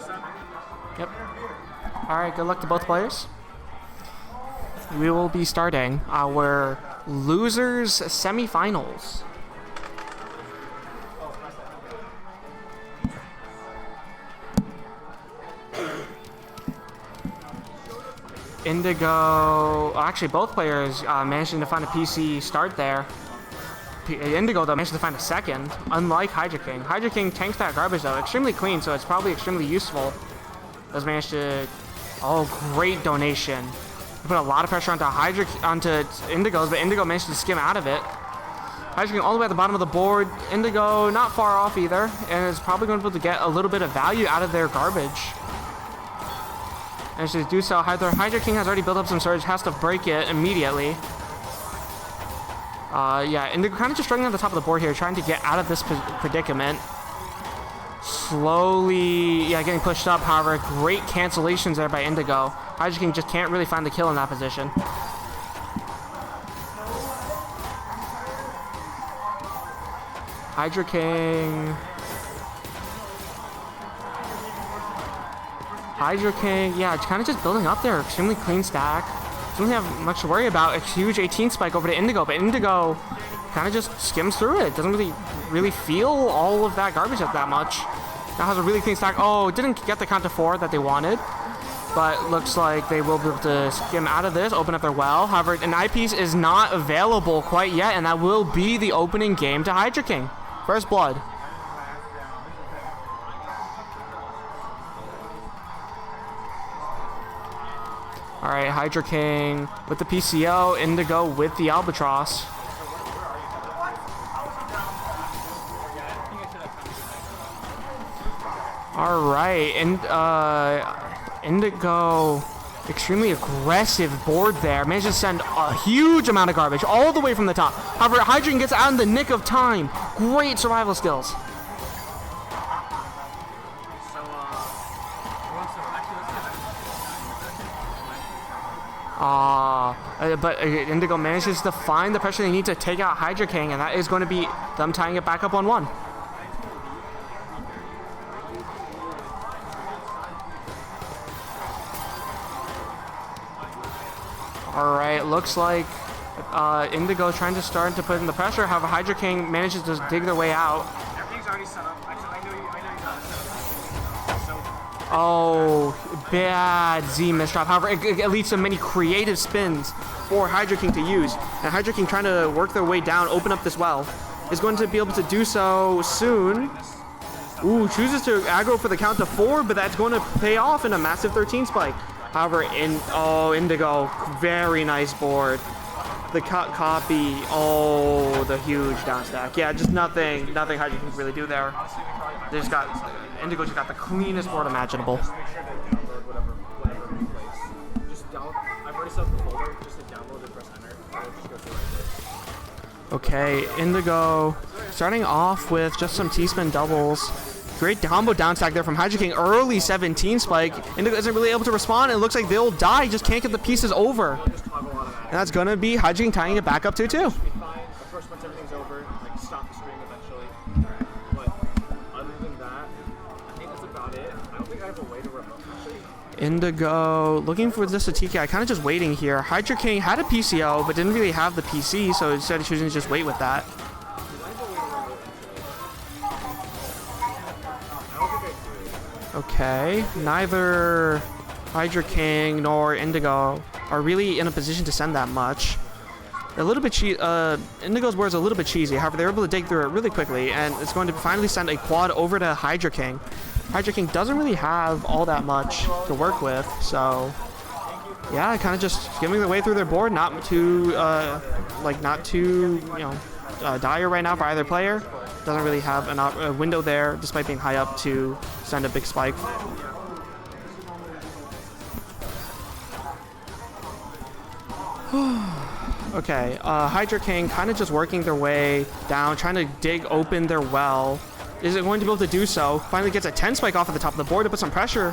Alright. Yep. Alright, good luck to both players. We will be starting our losers semifinals. Indigo, actually both players managing to find a PC start there. Indigo though managed to find a second, unlike Hydra King. Hydra King tanks that garbage though, extremely clean, so it's probably extremely useful. Does manage to, oh, great donation. Put a lot of pressure onto Indigos, but Indigo managed to skim out of it. Hydra King all the way at the bottom of the board. Indigo not far off either, and is probably going to be able to get a little bit of value out of their garbage. And to do so, Hydra King has already built up some surge, has to break it immediately. Yeah, Indigo kind of just struggling at the top of the board here, trying to get out of this predicament. Slowly, yeah, getting pushed up. However, great cancellations there by Indigo. Hydra King just can't really find the kill in that position. Hydra King. Yeah, it's kind of just building up there. Extremely clean stack. Doesn't have much to worry about. A huge 18 spike over to Indigo, but Indigo kind of just skims through it. Doesn't really feel all of that garbage that much. Now has a really clean stack. Oh, didn't get the count to 4 that they wanted, but looks like they will be able to skim out of this, open up their well. However, an eyepiece is not available quite yet, and that will be the opening game to Hydra King. First blood. All right, Hydra King with the PCO, Indigo with the Albatross. All right, and Indigo, extremely aggressive board there. Managed to send a huge amount of garbage all the way from the top. However, Hydra King gets out in the nick of time. Great survival skills. But Indigo manages to find the pressure they need to take out Hydra King, and that is going to be them tying it back up on 1. All right, looks like Indigo trying to start to put in the pressure. However, Hydra King manages to dig their way out. Everything's already set up. I know you got it set up. Oh, bad Z misdrop. However, it leads to many creative spins for Hydra King to use. And Hydra King trying to work their way down, open up this well, is going to be able to do so soon. Ooh, chooses to aggro for the count to 4, but that's going to pay off in a massive 13 spike. However, Indigo, very nice board. The copy, oh, the huge down stack. Yeah, just nothing Hydra King can really do there. They just got, Indigo just got the cleanest board imaginable. Just make sure to download whatever replace. Just download, I've already set up the folder, just to download and press enter. It'll just go through right there. Okay, Indigo starting off with just some T-spin doubles. Great combo down stack there from Hydra King. Early 17 spike. Indigo isn't really able to respond. It looks like they'll die. Just can't get the pieces over. And that's going to be Hydra King tying it back up 2-2. Of course, once everything's over, like stop the stream eventually. But other than that, I think that's about it. I don't think I have a way to remote actually. Indigo looking for just a TKI, kind of just waiting here. Hydra King had a PCO, but didn't really have the PC, so instead of choosing to just wait with that. Okay, neither Hydra King nor Indigo are really in a position to send that much. A little bit Indigo's board is a little bit cheesy. However, they're able to dig through it really quickly, and it's going to finally send a quad over to Hydra King. Hydra King doesn't really have all that much to work with, so yeah, kind of just skimming their way through their board. Not too dire right now for either player. Doesn't really have a window there, despite being high up, to send a big spike. Okay, Hydra King kind of just working their way down, trying to dig open their well. Is it going to be able to do so? Finally gets a 10 spike off at the top of the board to put some pressure.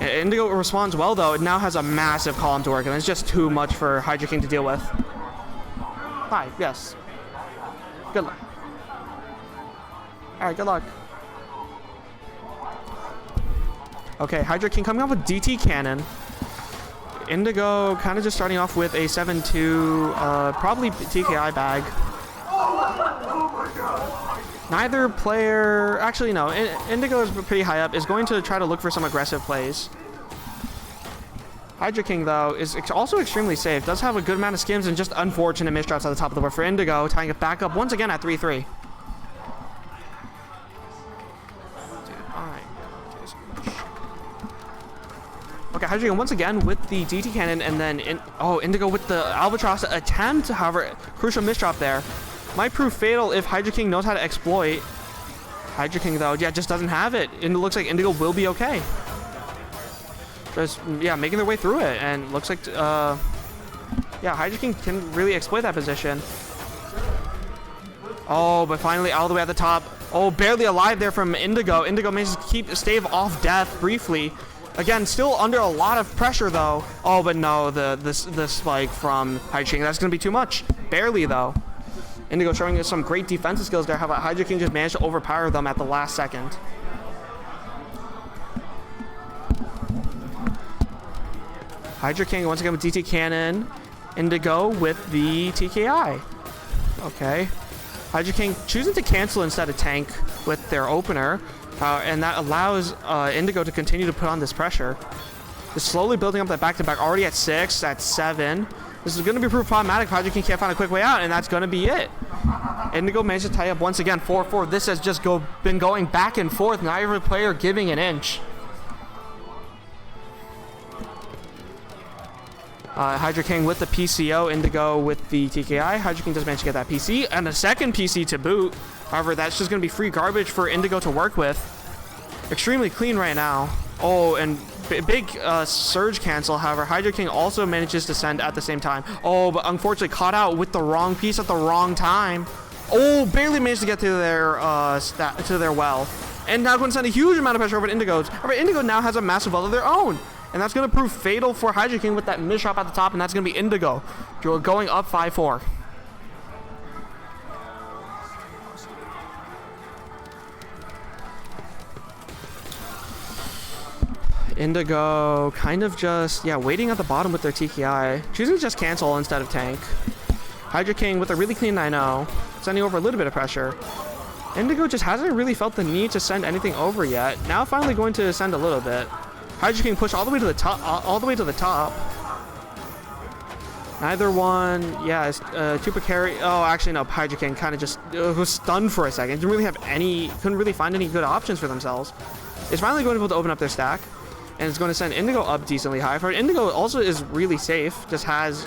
Indigo responds well, though. It now has a massive column to work, and it's just too much for Hydra King to deal with. Hi, yes. Good luck. Alright, good luck. Okay, Hydra King coming off with DT Cannon. Indigo kind of just starting off with a 7-2, probably TKI bag. Neither player, actually no, Indigo is pretty high up, is going to try to look for some aggressive plays. Hydra King, though, is also extremely safe. Does have a good amount of skims and just unfortunate misdrops at the top of the board for Indigo, tying it back up once again at 3-3. Okay, Hydra King once again with the DT cannon, and then Indigo with the Albatross attempt. However, crucial misdrop there. Might prove fatal if Hydra King knows how to exploit. Hydra King, though, yeah, just doesn't have it. And it looks like Indigo will be okay. Just, yeah, making their way through it. And looks like, yeah, Hydra King can really exploit that position. Oh, but finally all the way at the top. Oh, barely alive there from Indigo. Indigo manages to stave off death briefly. Again, still under a lot of pressure, though. Oh, but no, the spike from Hydra King, that's going to be too much. Barely, though. Indigo showing us some great defensive skills there. How about Hydra King just managed to overpower them at the last second. Hydra King once again with DT Cannon. Indigo with the TKI. Okay. Hydra King choosing to cancel instead of tank with their opener. And that allows Indigo to continue to put on this pressure. Just slowly building up that back-to-back. Already at 6, at 7. This is going to be proof problematic. Hydra King can't find a quick way out, and that's going to be it. Indigo managed to tie up once again 4-4. This has just been going back and forth. Neither player giving an inch. Hydra King with the PCO, Indigo with the TKI. Hydra King does manage to get that PC, and a second PC to boot. However, that's just going to be free garbage for Indigo to work with. Extremely clean right now. Oh, and big surge cancel. However, Hydra King also manages to send at the same time. Oh, but unfortunately caught out with the wrong piece at the wrong time. Oh, barely managed to get to their well. And now going to send a huge amount of pressure over to Indigo's. However, Indigo now has a massive well of their own. And that's going to prove fatal for Hydra King with that misdrop at the top, and that's going to be Indigo. Going up 5-4. Indigo kind of just, yeah, waiting at the bottom with their TKI. Choosing to just cancel instead of tank. Hydra King with a really clean 9-0. Sending over a little bit of pressure. Indigo just hasn't really felt the need to send anything over yet. Now finally going to send a little bit. Hydra King push all the way to the top. Neither one, yeah, Tupa carry. Oh, actually no, Hydra King kind of just was stunned for a second. Couldn't really find any good options for themselves. It's finally going to be able to open up their stack. And it's going to send Indigo up decently high. For Indigo also is really safe. Just has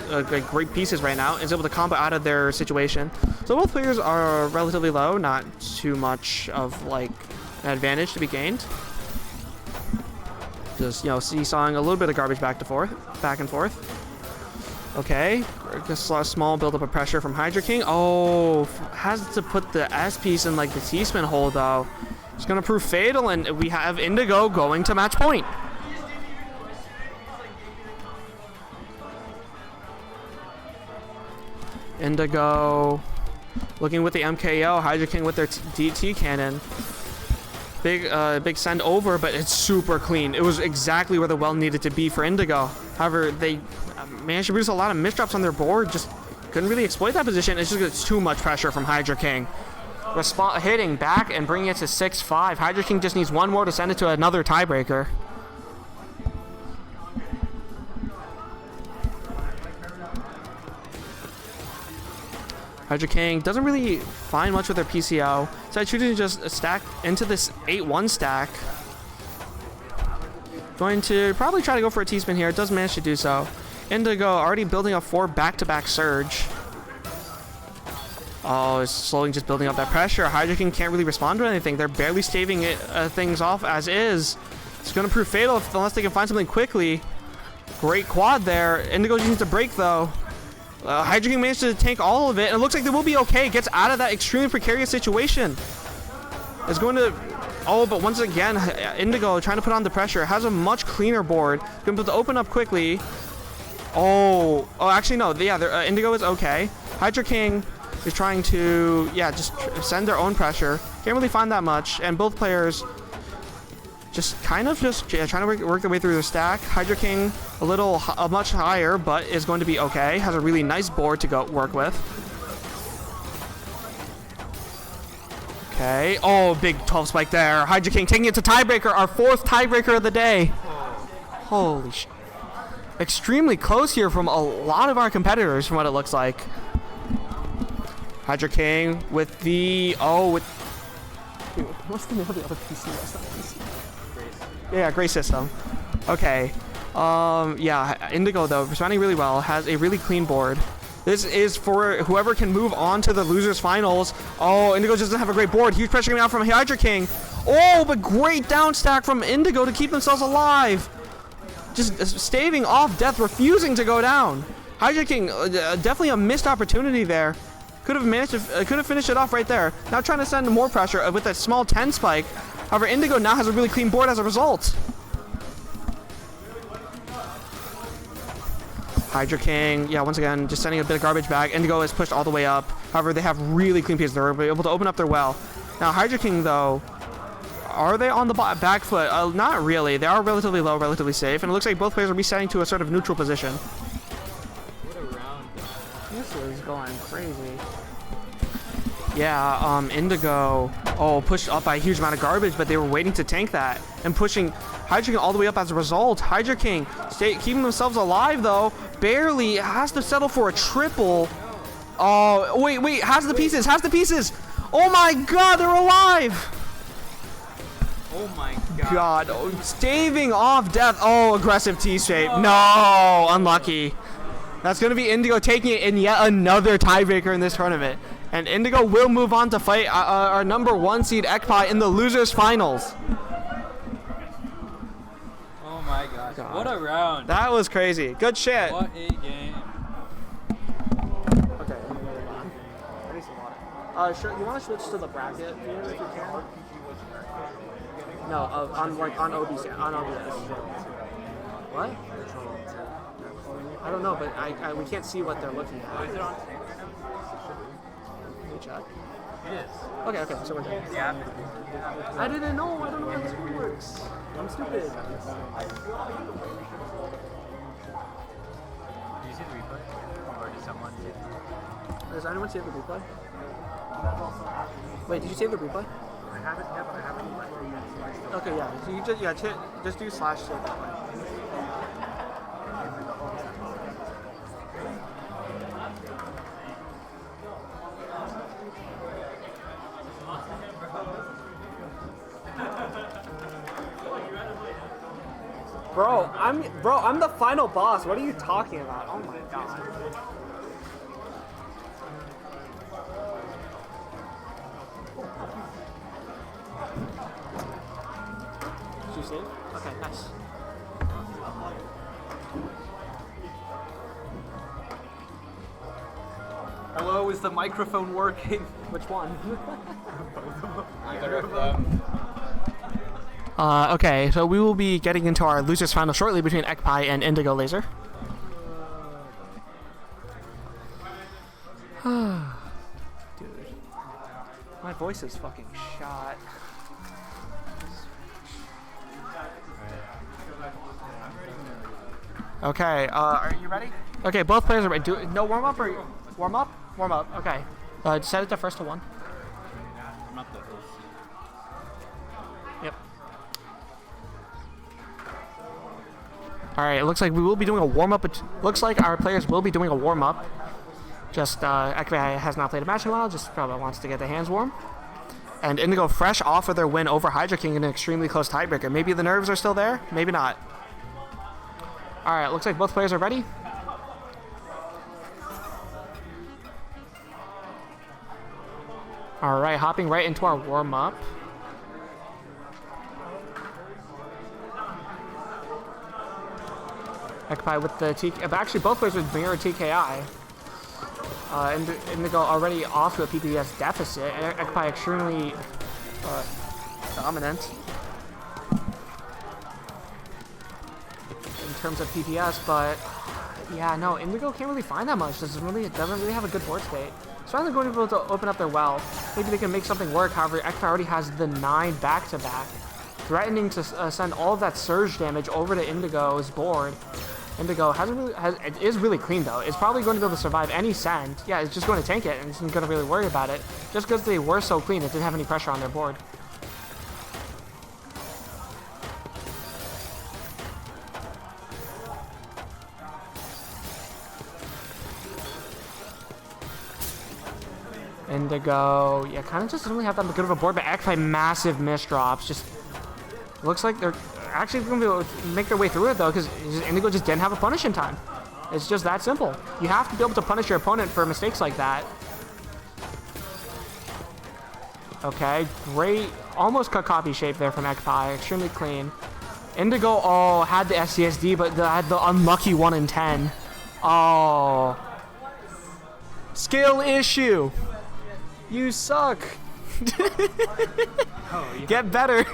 great pieces right now. And is able to combo out of their situation. So both players are relatively low. Not too much of like an advantage to be gained. Just, you know, seesawing a little bit of garbage back and forth. Okay. Just a small buildup of pressure from Hydra King. Oh, has to put the S piece in like the T-spin hole though. It's going to prove fatal, and we have Indigo going to match point. Indigo looking with the MKO. Hydra King with their DT cannon. Big send over, but it's super clean. It was exactly where the well needed to be for Indigo. However, they managed to produce a lot of misdrops on their board. Just couldn't really exploit that position. It's too much pressure from Hydra King. Hitting back and bringing it to 6-5. Hydra King just needs one more to send it to another tiebreaker. Hydra King doesn't really find much with their PCO, so I choose to just stack into this 8-1 stack. Going to probably try to go for a T-spin here. It does manage to do so. Indigo already building up 4 back-to-back surge. Oh, it's slowly just building up that pressure. Hydra King can't really respond to anything. They're barely staving things off as is. It's going to prove fatal unless they can find something quickly. Great quad there. Indigo just needs to break, though. Hydra King managed to tank all of it, and it looks like they will be okay. Gets out of that extremely precarious situation. It's going to... Oh, but once again, Indigo trying to put on the pressure. Has a much cleaner board. Going to be able to open up quickly. Oh, actually, no. Yeah, Indigo is okay. Hydra King is trying to, yeah, just send their own pressure. Can't really find that much. And both players just kind of trying to work their way through their stack. Hydra King a much higher, but is going to be okay. Has a really nice board to go work with. Okay. Oh, big 12 spike there. Hydra King taking it to tiebreaker, our 4th tiebreaker of the day. Holy shit. extremely close here from a lot of our competitors from what it looks like. Hydra King with the... what's the name of the other PC? That's not PC. Yeah, Gray System. Okay. Yeah, Indigo, though, responding really well, has a really clean board. This is for whoever can move on to the losers finals. Oh, Indigo just doesn't have a great board. Huge pressure coming out from Hydra King. Oh, but great down stack from Indigo to keep themselves alive. Just staving off death, refusing to go down. Hydra King, definitely a missed opportunity there. Could have finished it off right there. Now trying to send more pressure with that small 10 spike. However, Indigo now has a really clean board as a result. Hydra King, yeah, once again, just sending a bit of garbage back. Indigo is pushed all the way up. However, they have really clean pieces. They're able to open up their well. Now, Hydra King, though, are they on the back foot? Not really. They are relatively low, relatively safe. And it looks like both players are resetting to a sort of neutral position. What a round. This is going crazy. Yeah, Indigo, pushed up by a huge amount of garbage, but they were waiting to tank that and pushing Hydra King all the way up as a result. Hydra King keeping themselves alive, though. Barely has to settle for a triple. Oh, wait, has the pieces. Oh my god, they're alive. Oh my god. Staving off death. Oh, aggressive T-shape. No, unlucky. That's going to be Indigo taking it in yet another tiebreaker in this tournament. And Indigo will move on to fight our number 1 seed Ekpai in the losers finals. Oh my gosh. What a round. That was crazy. Good shit. What a game. Okay. I need some water. Sure. You want to switch to the bracket here if you can? No, on OBS. On OBS. What? I don't know, but we can't see what they're looking at. Is it on? Can you check? It is. Okay, so we're good. Yeah. I didn't know. I don't know how this works. I'm stupid. Do you see the replay? Or did someone see it? Does anyone save the replay? Wait, did you save the replay? I haven't yet, but I haven't yet. Okay, yeah. So you just do / save replay. Bro, I'm the final boss. What are you talking about? Oh my god. Did you save? Okay, nice. Hello, is the microphone working? Which one? Either of them. Okay, so we will be getting into our losers final shortly between Ekpai and Indigo Laser. Dude, my voice is fucking shot. Okay, are you ready? Okay, both players are ready. No warm up or warm up? Warm up. Okay. Set it to first to 1. I'm not the host. Yep. Alright, it looks like we will be doing a warm-up. It looks like our players will be doing a warm-up. Just, Ekpai has not played a match in a while, just probably wants to get their hands warm. And Indigo fresh off of their win over Hydra King in an extremely close tiebreaker. Maybe the nerves are still there, maybe not. Alright, looks like both players are ready. Alright, hopping right into our warm-up. Ekpai with the TK, but actually both players with mirror TKI. Indigo already off to a PPS deficit, and Ekpai extremely dominant in terms of PPS, but yeah, no, Indigo can't really find that much. Doesn't really have a good board state. So finally going to be able to open up their well. Maybe they can make something work. However, Ekpai already has the 9 back-to-back, threatening to send all of that surge damage over to Indigo's board. Indigo it is really clean though. It's probably going to be able to survive any send. Yeah, it's just going to tank it and isn't going to really worry about it. Just because they were so clean, it didn't have any pressure on their board. Indigo, yeah, kind of just doesn't really have that good of a board, but Ekpai massive miss drops. Just looks like they're actually going to be able to make their way through it though, because Indigo just didn't have a punish in time. It's just that simple. You have to be able to punish your opponent for mistakes like that. Okay, great, almost cut copy shape there from Ekpai, extremely clean. Indigo, oh, had the SCSD, but had the unlucky 1 in 10. Oh. Skill issue. You suck. Get better.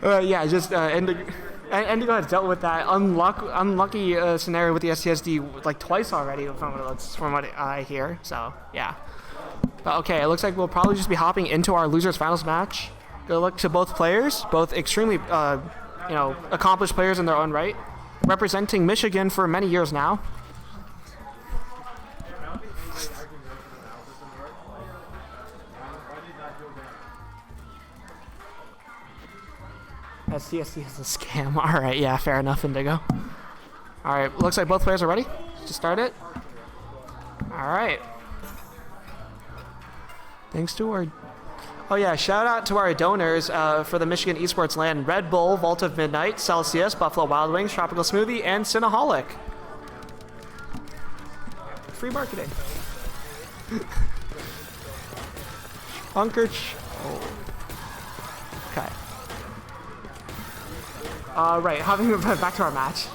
Yeah, just Indigo has dealt with that unlucky scenario with the SCSD like twice already from what I hear. So, yeah. But okay, it looks like we'll probably just be hopping into our losers finals match. Good luck to both players, both extremely, accomplished players in their own right, representing Michigan for many years now. SCSD is a scam. All right, yeah, fair enough, Indigo. All right, looks like both players are ready to start it. All right. Thanks to our... Oh yeah, shout out to our donors for the Michigan Esports LAN: Red Bull, Vault of Midnight, Celsius, Buffalo Wild Wings, Tropical Smoothie, and Cinnaholic. Free marketing. Bunker. Oh. Okay. Right, hopping back to our match.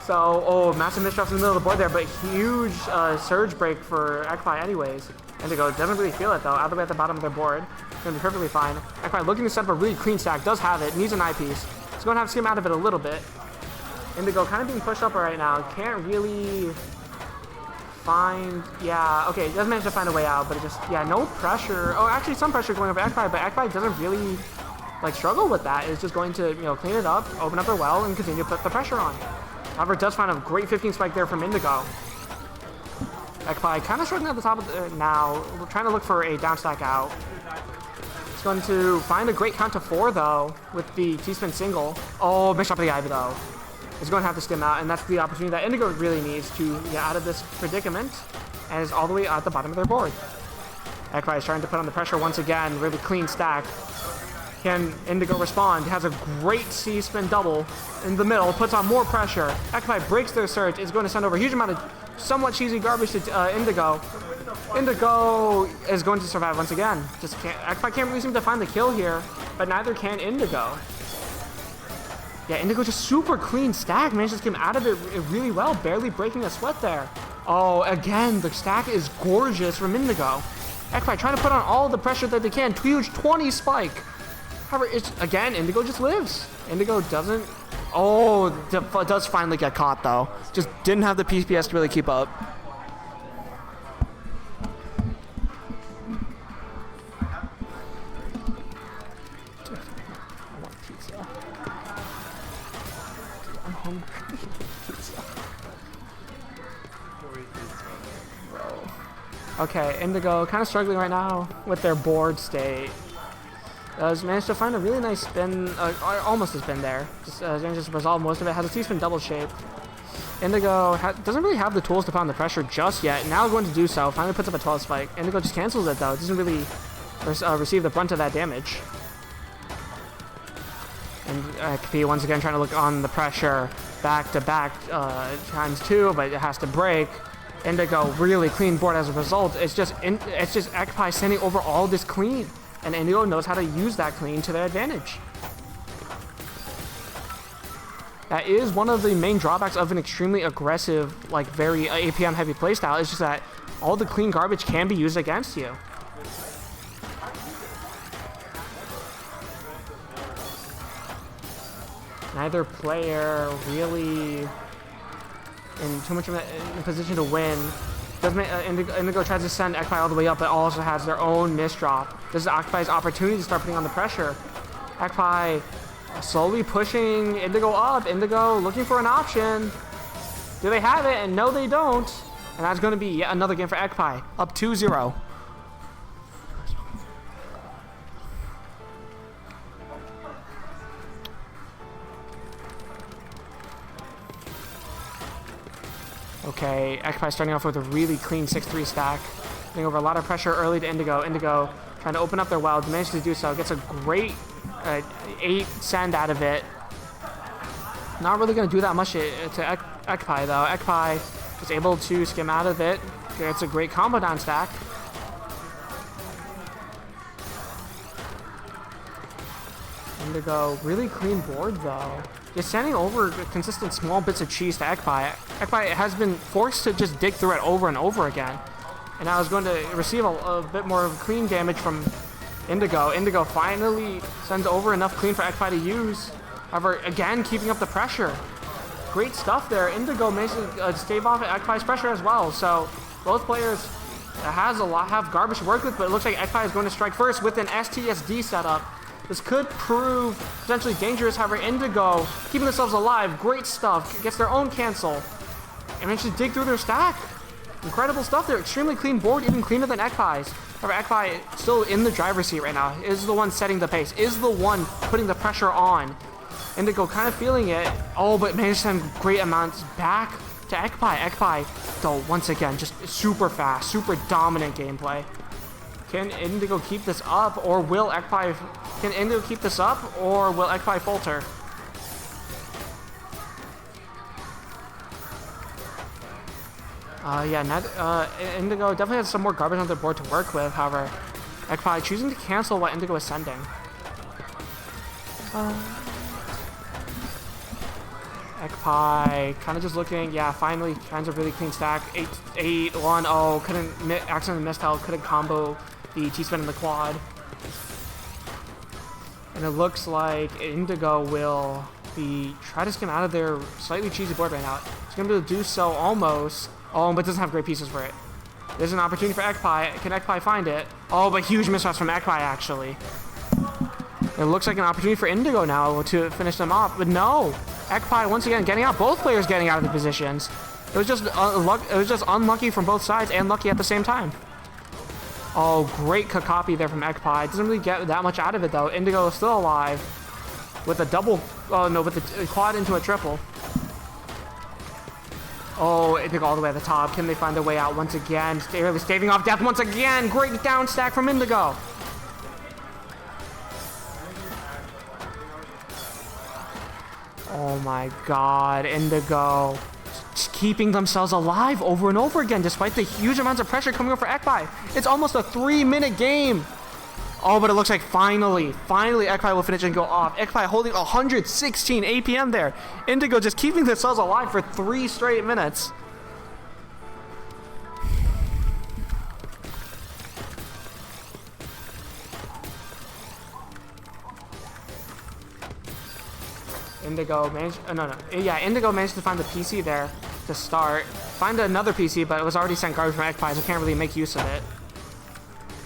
So, massive misdrops in the middle of the board there, but huge surge break for Ekpai anyways. Indigo doesn't really feel it though, out the way at the bottom of their board. Gonna be perfectly fine. Ekpai looking to set up a really clean stack, does have it, needs an eyepiece. He's gonna have to skim out of it a little bit. Indigo kind of being pushed up right now, can't really find, yeah, okay, does manage to find a way out, but it just, yeah, no pressure. Oh, actually some pressure going over Ekpai, but Ekpai doesn't really like struggle with that. It's just going to, clean it up, open up her well, and continue to put the pressure on. However, does find a great 15 spike there from Indigo. Ekpai kind of struggling at the top of now. We're trying to look for a down stack out. He's going to find a great count to 4 though with the T-spin single. Oh, mixed up the Ivy though. He's going to have to stim out, and that's the opportunity that Indigo really needs to get out of this predicament, and is all the way at the bottom of their board. Ekpai is trying to put on the pressure once again. Really clean stack. Can Indigo respond? Has a great C-spin double in the middle, puts on more pressure. Ekpai breaks their surge, is going to send over a huge amount of somewhat cheesy garbage to Indigo. Indigo is going to survive once again. Just can't. Ekpai can't really seem to find the kill here, but neither can Indigo. Yeah, Indigo just super clean stack, man. Just came out of it really well, barely breaking a sweat there. Oh, again, the stack is gorgeous from Indigo. Ekpai trying to put on all the pressure that they can. Huge 20 spike. However, it's, again, Indigo just lives. Indigo doesn't... Oh, does finally get caught, though. Just didn't have the PPS to really keep up. I want pizza. I'm hungry. Pizza. Bro. Okay, Indigo kind of struggling right now with their board state. Has managed to find a really nice spin, almost a spin there. Just managed to resolve most of it. Has a T-spin double shape. Indigo doesn't really have the tools to pound the pressure just yet. Now going to do so. Finally puts up a 12 spike. Indigo just cancels it though. It doesn't really receive the brunt of that damage. And XP once again trying to look on the pressure. Back to back times 2, but it has to break. Indigo really clean board as a result. It's just Ekpai sending over all this clean. And Indigo knows how to use that clean to their advantage. That is one of the main drawbacks of an extremely aggressive, like very APM heavy playstyle, is just that all the clean garbage can be used against you. Neither player really in too much of a position to win. Indigo tries to send Ekpai all the way up, but also has their own misdrop. This is Ekpai's opportunity to start putting on the pressure. Ekpai slowly pushing Indigo up. Indigo looking for an option. Do they have it? And no, they don't. And that's going to be yet another game for Ekpai. Up 2-0. Okay, Ekpai starting off with a really clean 6-3 stack. Putting over a lot of pressure early to Indigo. Indigo trying to open up their wild, managed to do so. Gets a great 8 send out of it. Not really going to do that much to Ekpai though. Ekpai is able to skim out of it. Gets a great combo down stack. Indigo, really clean board though. Just sending over consistent small bits of cheese to Ekpai. Ekpai has been forced to just dig through it over and over again. And now is going to receive a bit more clean damage from Indigo. Indigo finally sends over enough clean for Ekpai to use. However, again, keeping up the pressure. Great stuff there. Indigo managed to stave off Ekpai's pressure as well. So both players have garbage to work with, but it looks like Ekpai is going to strike first with an STSD setup. This could prove potentially dangerous. However, Indigo keeping themselves alive. Great stuff. Gets their own cancel. And managed to dig through their stack. Incredible stuff there. Extremely clean board, even cleaner than Ekpai's. However, Ekpai still in the driver's seat right now. Is the one setting the pace. Is the one putting the pressure on. Indigo kind of feeling it. Oh, but managed to send great amounts back to Ekpai. Ekpai, though, once again, just super fast, super dominant gameplay. Can Indigo keep this up, or will Ekpai... Can Indigo keep this up, or will Ekpai falter? Indigo definitely has some more garbage on their board to work with. However, Ekpai choosing to cancel what Indigo is sending. Ekpai kind of just looking. Yeah, finally finds a really clean stack. 8-1. Oh, accidentally missed out. Couldn't combo the T-spin in the quad. And it looks like Indigo will try to skim out of their slightly cheesy board right now. It's going to be able to do so almost. Oh, but doesn't have great pieces for it. There's an opportunity for Ekpai. Can Ekpai find it? Oh, but huge mismatch from Ekpai, actually. It looks like an opportunity for Indigo now to finish them off, but no. Ekpai once again getting out. Both players getting out of the positions. It was just unlucky from both sides and lucky at the same time. Oh, great copy there from Ekpai. Doesn't really get that much out of it though. Indigo is still alive with a double. Oh no, with the quad into a triple. Oh, Indigo all the way at the top. Can they find their way out once again? Staving off death once again. Great down stack from Indigo. Oh my god, Indigo just keeping themselves alive over and over again despite the huge amounts of pressure coming over Ekpai. It's almost a 3-minute game. Oh, but it looks like finally Ekpai will finish and go off. Ekpai holding 116 APM there. Indigo just keeping themselves alive for 3 straight minutes. Indigo managed, Indigo managed to find the PC there to start. Find another PC, but it was already sent garbage from Ekpai, so can't really make use of it.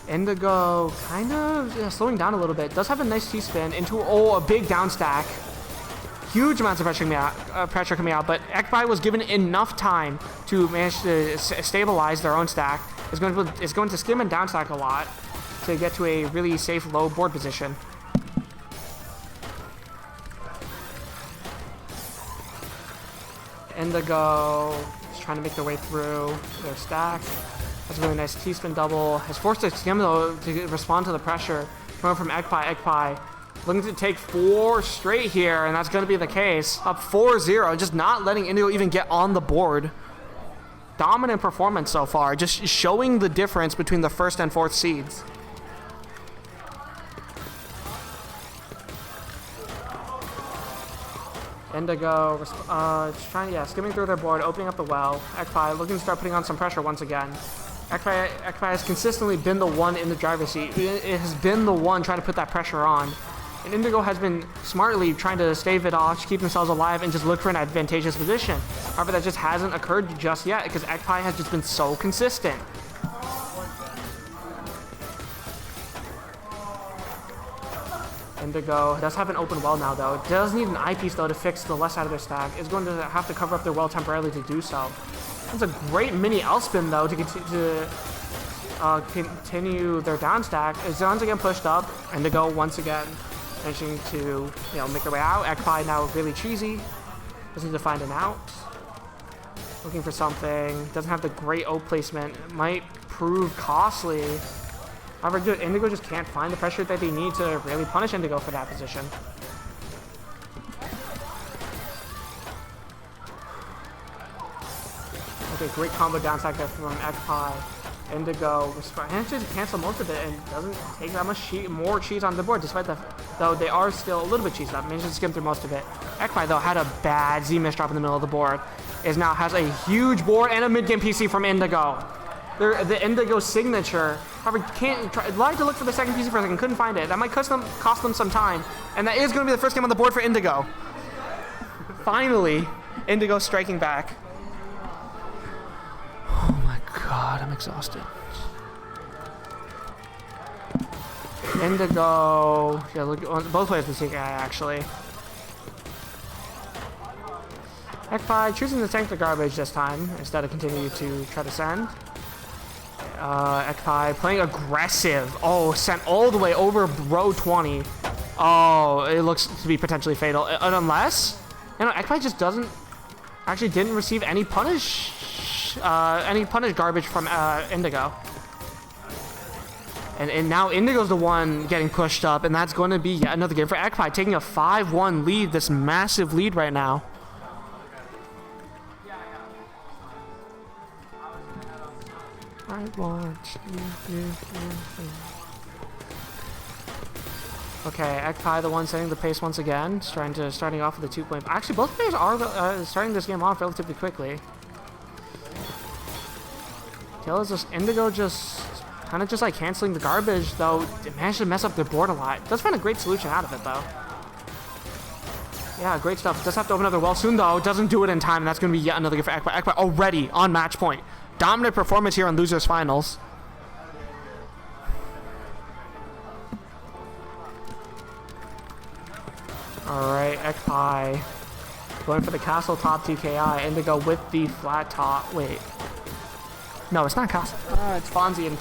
Indigo kind of slowing down a little bit. Does have a nice T-spin into, a big down stack. Huge amounts of pressure coming out, but Ekpai was given enough time to manage to stabilize their own stack. It's going to skim and down stack a lot to get to a really safe low board position. Indigo is trying to make their way through their stack. That's a really nice T-spin double. Has forced a skim though to respond to the pressure coming from Ekpai. Ekpai looking to take 4 straight here, and that's going to be the case. Up 4-0, just not letting Indigo even get on the board. Dominant performance so far, just showing the difference between the 1st and 4th seeds. Indigo, skimming through their board, opening up the well. Ekpai looking to start putting on some pressure once again. Ekpai has consistently been the one in the driver's seat. It has been the one trying to put that pressure on. And Indigo has been smartly trying to stave it off, keep themselves alive, and just look for an advantageous position. However, that just hasn't occurred just yet because Ekpai has just been so consistent. Indigo does have an open well now, though. It does need an eyepiece, though, to fix the left side of their stack. It's going to have to cover up their well temporarily to do so. That's a great mini L-spin, though, to continue their down stack. It's once again pushed up. Indigo once again managing to make their way out. Ekpai now really cheesy. Just need to find an out. Looking for something. Doesn't have the great O placement. Might prove costly. However, Indigo just can't find the pressure that they need to really punish Indigo for that position. Okay, great combo downside there from Ekpai. Indigo manages to cancel most of it and doesn't take that much more cheese on the board, despite though they are still a little bit cheesed up. Manages to skim through most of it. Ekpai, though, had a bad Z-miss drop in the middle of the board. Now has a huge board and a mid-game PC from Indigo. The Indigo signature. However, tried to look for the second PC for a second, couldn't find it. That might cost them some time, and that is going to be the first game on the board for Indigo. Finally, Indigo striking back. Oh my god, I'm exhausted. Indigo. Yeah, look, both players with CKI actually. Ekpai choosing to tank the garbage this time instead of continue to try to send. Ekpai playing aggressive. Oh, sent all the way over row 20. Oh, it looks to be potentially fatal. Unless, Ekpai just didn't receive any punish garbage from Indigo. And now Indigo's the one getting pushed up, and that's going to be yet another game for Ekpai, taking a 5-1 lead, this massive lead right now. I want you. Okay, Ekpai the one setting the pace once again, starting off with a 2-point. Actually, both players are starting this game off relatively quickly. Indigo just kind of like canceling the garbage, though. It managed to mess up their board a lot. Does find a great solution out of it, though. Yeah, great stuff. Does have to open another well soon, though. Doesn't do it in time, and that's going to be yet another game for Ekpai. Ekpai already on match point. Dominant performance here on Losers Finals. Alright, Ekpai going for the castle top TKI. Indigo with the flat top. Wait. No, it's not castle. It's Fonzie and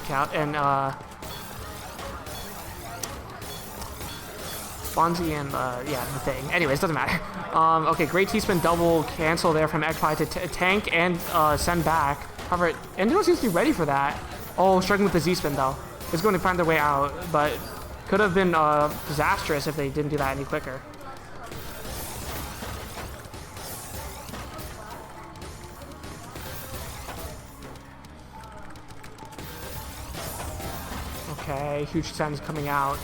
the thing. Anyways, doesn't matter. Okay, great T-spin double cancel there from Ekpai to tank and send back. However, Indigo seems to be ready for that. Oh, struggling with the Z-spin though. It's going to find their way out, but could have been disastrous if they didn't do that any quicker. Okay, huge sends coming out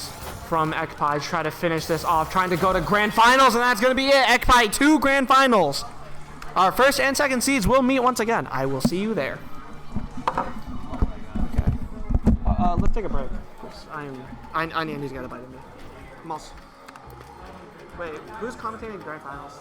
from Ekpai to try to finish this off, trying to go to Grand Finals, and that's going to be it. Ekpai 2 Grand Finals. Our first and second seeds will meet once again. I will see you there. Okay. Let's take a break. I need to get a bite of me. Wait, who's commentating Grand Finals?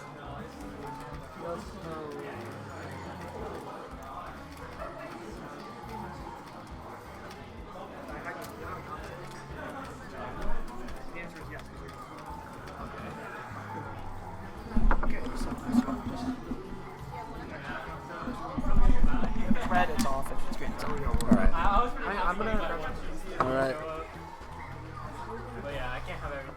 Red, it's off. If it's green, it's on. Alright. I'm gonna. Alright. But yeah, I can't have everything.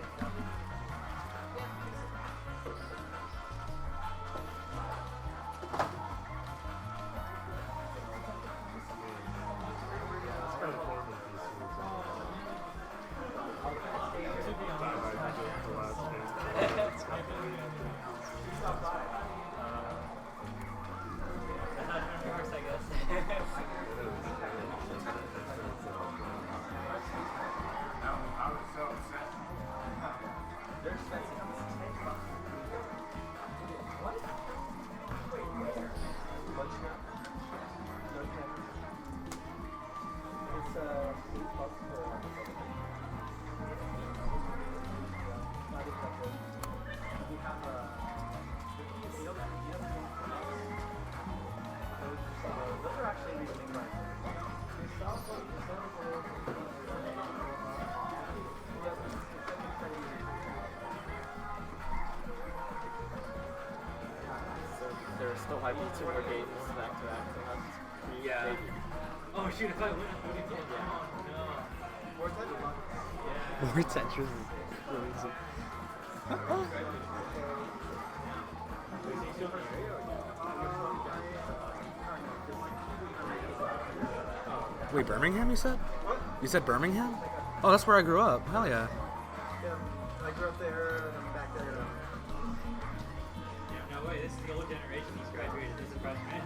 Still might be 2 more games back to back. Yeah. Maybe. Oh shoot, if I win, I'm gonna get More Tetris is Wait, Birmingham, you said? What? You said Birmingham? Oh, that's where I grew up. Hell yeah. Yeah, I grew up there and I'm back there. No way, this is the old generation. He's graduated. This is a freshman.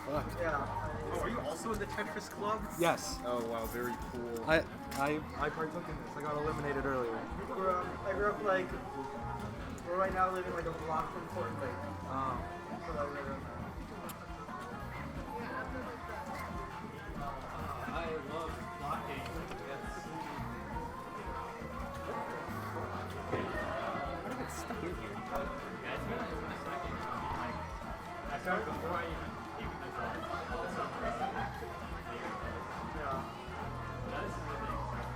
Fuck. Yeah. Oh, are you also in the Tetris club? Yes. Oh wow, very cool. I partook in this. I got eliminated earlier. I grew up like, we're right now living like a block from Portland Lake. Oh. So I live in I love blocking. Yes. How did it get stuck in here? Guys, for a second. Like, I started before I even thought.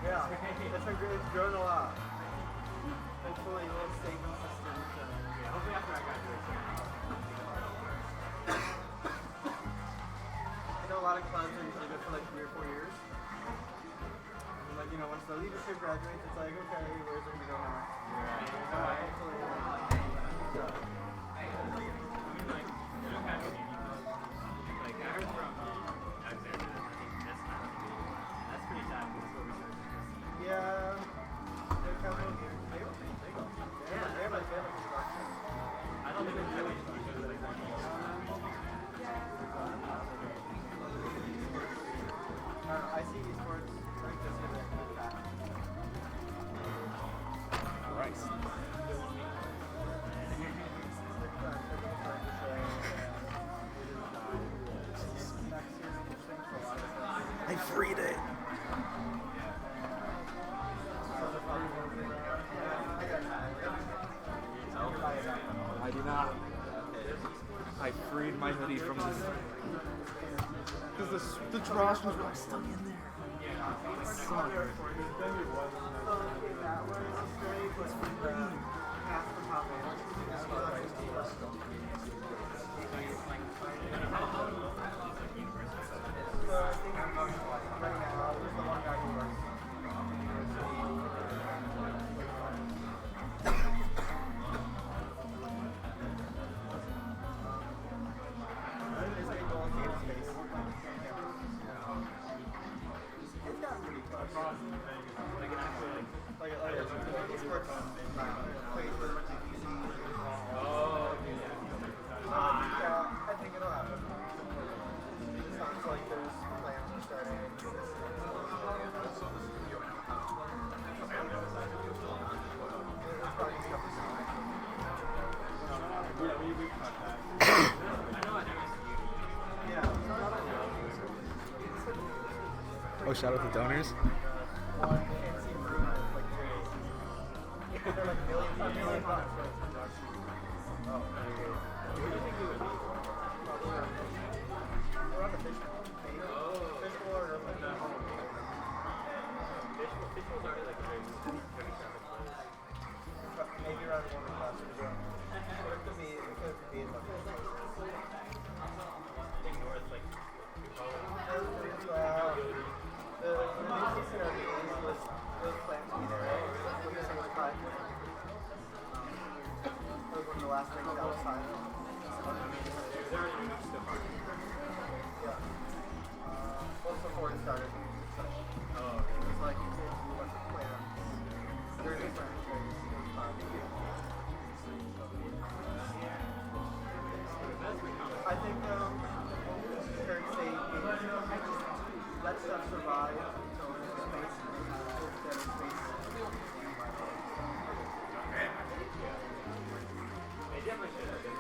Yeah, it's grown a lot. Hopefully we'll stay consistent. Hopefully after I graduate. I know a lot of clubs are usually good for like 3 or 4 years. And like, you know, once the leadership graduates, it's like, okay, where's it going to go now? Hopefully, Like, I heard from Alexander, that's pretty sad. That's what we started. yeah. They're kind of, they go. Yeah, they have like construction. I don't think it's really I see esports like this in the Nice. I freed it. I do not. I freed my hoodie from this. Because the trash was stuck in there. Suck. I think it'll happen. It sounds like there's plans for starting. Oh, shout out to donors. They're like million bucks. Oh, who do you think you would be? Probably around the fishbowl. Fishbowl or nothing. Fishbowl's already like a very Maybe around one of the classes as well. Or it could be in the big north, like the new season of the A's was planned to be there, right? When this was cut. That was one of the last things that was signed. Yeah. Once before it started. Oh, it was like a bunch of plans. During the franchise. I think current state is let stuff survive until there's space. There's space. They definitely should have been.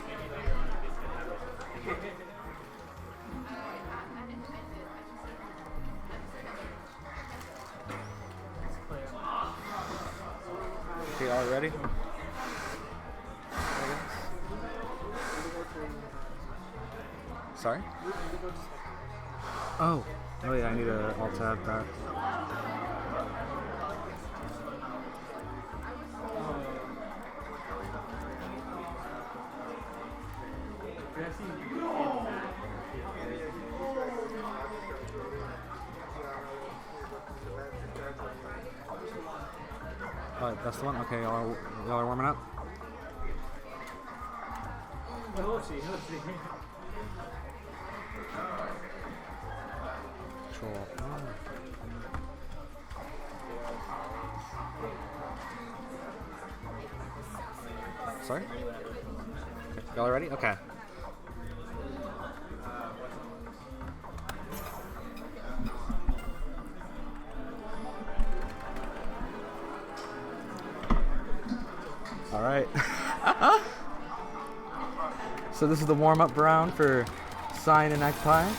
Maybe later on this could happen. Okay, all ready? Sorry? Oh yeah, I need to alt tab that. That's the one? Okay, y'all are warming up? actual. Sorry? Y'all ready? Okay. All right. So this is the warm-up round for Cyan and Ekpai.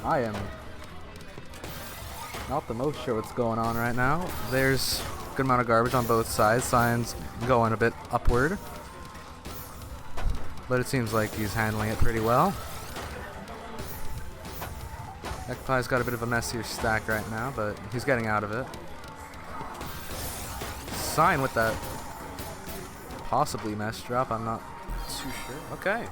I am not the most sure what's going on right now. There's a good amount of garbage on both sides. Cyan's going a bit upward, but it seems like he's handling it pretty well. Ekpai's got a bit of a messier stack right now, but he's getting out of it. Cyan with that possibly mess drop, I'm not too sure. Okay.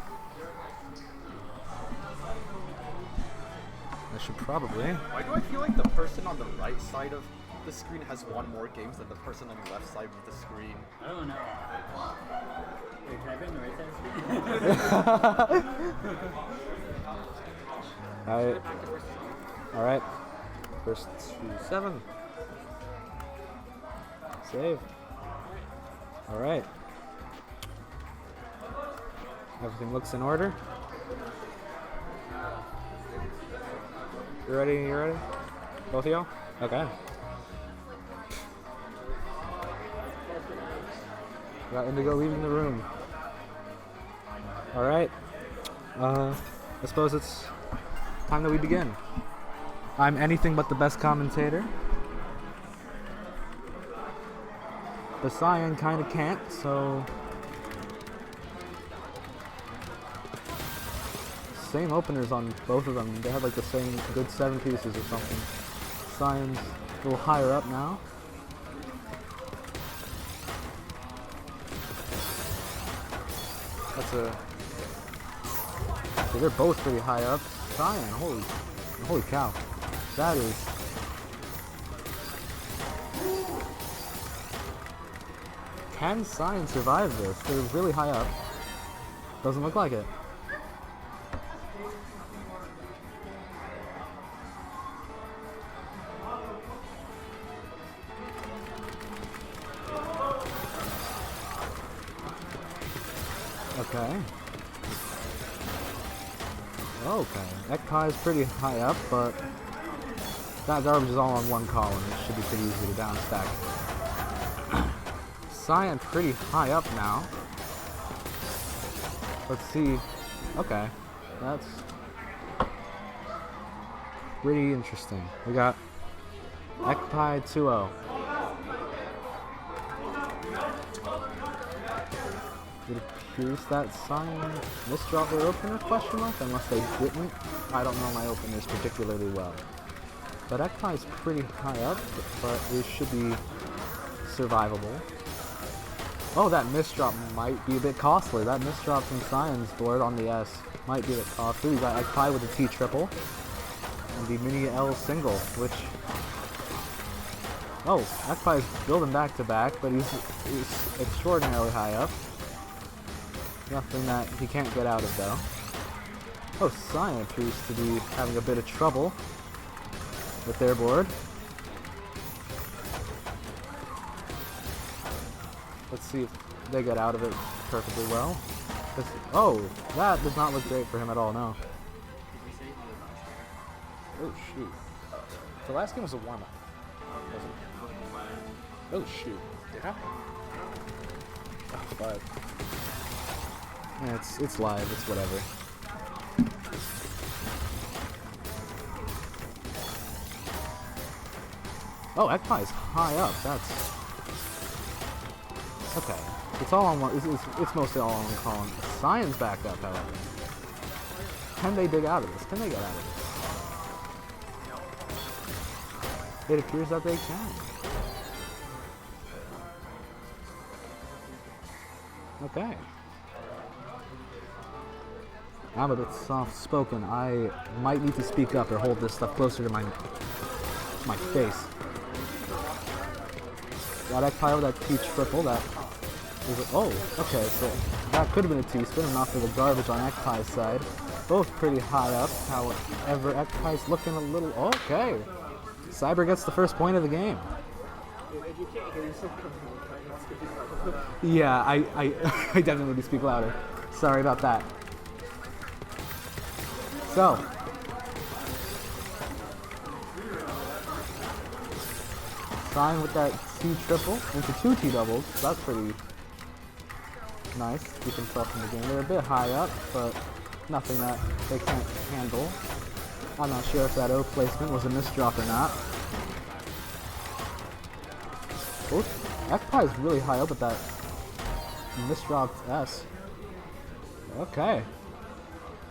I should probably. Why do I feel like the person on the right side of the screen has won more games than the person on the left side of the screen? I don't know. Wait, can I bring the right side screen? Alright. Alright. First 2-7. Save. Alright. Everything looks in order. You ready? You ready? Both of y'all? Okay. Got Indigo leaving the room. Alright. I suppose it's time that we begin. I'm anything but the best commentator. The Cyan kind of can't, so... Same openers on both of them. They had like the same good 7 pieces or something. Cyan's a little higher up now. That's a... So they're both pretty high up. Cyan, holy cow. That is... Can Cyan survive this? They're really high up. Doesn't look like it. Okay. Okay. Ekpai's pretty high up, but that garbage is all on one column. It should be pretty easy to downstack. Cyan pretty high up now. Let's see. Okay. That's pretty interesting. We got Ekpai 2-0. It appears that Cyan misdropped their opener, question mark? Unless they didn't. I don't know my openers particularly well. But Ekpai's pretty high up, but it should be survivable. Oh, that misdrop might be a bit costly. That misdrop from Cyan's board on the S might be a bit costly. We got Ekpai with the T triple and the mini L single, which... Oh, Ekpai's building back to back, but he's extraordinarily high up. Nothing that he can't get out of though. Oh, Cyan appears to be having a bit of trouble with their board. Let's see if they get out of it perfectly well. Oh, that does not look great for him at all, no. Oh, shoot. The last game was a warm-up, wasn't it? Oh, shoot. Yeah? Oh, but... Yeah, it's live, it's whatever. Oh, Ekpai's high up, that's... Okay, it's all on one. It's mostly all on one column. Cyan's back up, however. Can they dig out of this? Can they get out of this? It appears that they can. Okay. I'm a bit soft-spoken. I might need to speak up or hold this stuff closer to my face. Got Ekpai with that T triple, that Oh, okay, so that could have been a T-spin, enough for the garbage on Ekpai's side. Both pretty high up, however, Ekpai's looking a little... Okay! Cyber gets the first point of the game. If you can't hear yourself, Yeah, I definitely need to speak louder. Sorry about that. So. Sign with that T triple into 2 T doubles. That's pretty nice. Keep himself in the game. They're a bit high up, but nothing that they can't handle. I'm not sure if that O placement was a misdrop or not. Ekpai is really high up with that misdropped S. Okay.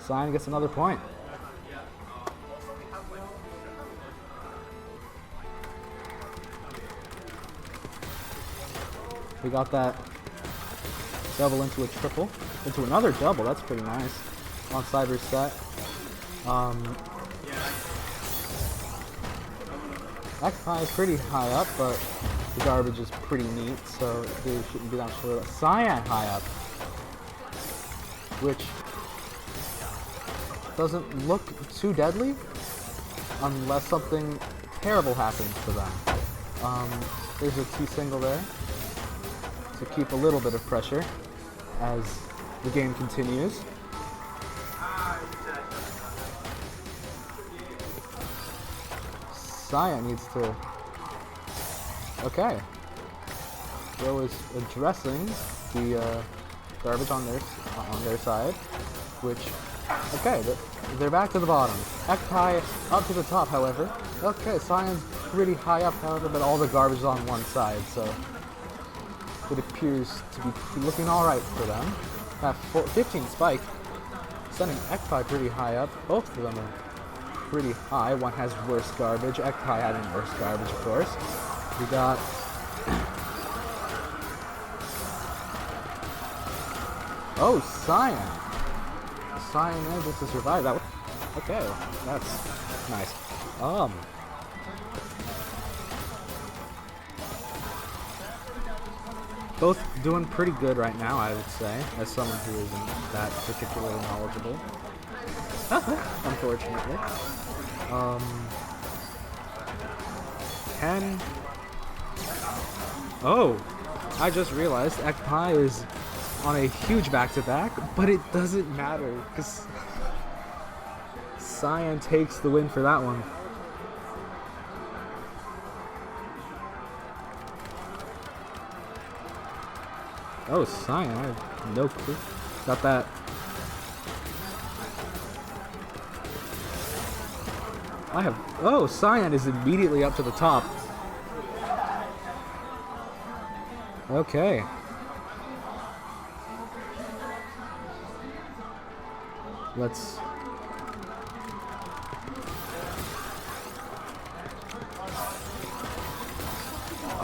Sign gets another point. We got that double into a triple, into another double. That's pretty nice on Cyber's set. Ekpai is pretty high up, but the garbage is pretty neat, so they shouldn't be that short. Cyan high up, which doesn't look too deadly unless something terrible happens to them. There's a T single there to keep a little bit of pressure as the game continues. Cyan needs to... Okay. Bro is addressing the garbage on their side, which... Okay, they're back to the bottom. Ekpai up to the top, however. Okay, Cyan's pretty high up, however, but all the garbage is on one side, so... It appears to be looking alright for them. That 15 spike, sending Ekpai pretty high up. Both of them are pretty high. One has worse garbage. Ekpai having worse garbage, of course. We got... Oh, Cyan! Cyan manages to survive that. Okay, that's nice. Both doing pretty good right now, I would say, as someone who isn't that particularly knowledgeable. Unfortunately. 10. Oh! I just realized Ekpai is on a huge back-to-back, but it doesn't matter, because Cyan takes the win for that one. Oh, Cyan, I have no clue. Got that. Oh, Cyan is immediately up to the top. Okay. Let's...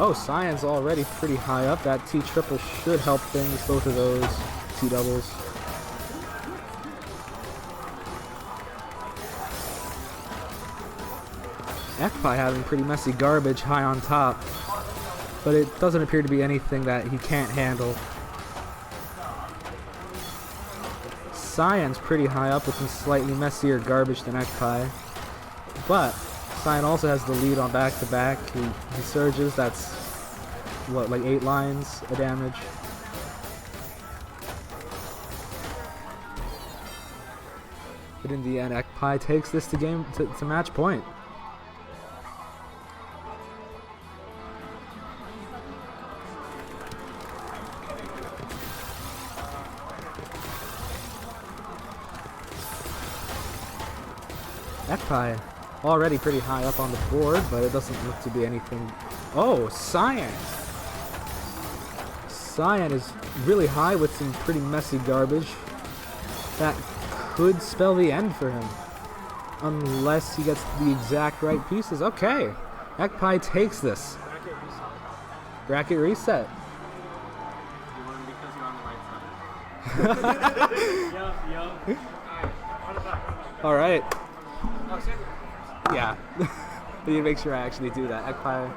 Oh, Cyan's already pretty high up. That T triple should help things, both of those T doubles. Ekpai having pretty messy garbage high on top, but it doesn't appear to be anything that he can't handle. Cyan's pretty high up with some slightly messier garbage than Ekpai, but Cyan also has the lead on back-to-back. He surges, that's, what, like 8 lines of damage? But in the end, Ekpai takes this to match point. Ekpai already pretty high up on the board, but it doesn't look to be anything. Oh, Cyan! Cyan is really high with some pretty messy garbage. That could spell the end for him. Unless he gets the exact right pieces. Okay! Ekpai takes this. Bracket reset. You won because you're on the right side. Yup. Alright. Yeah. I need to make sure I actually do that. Ekpai.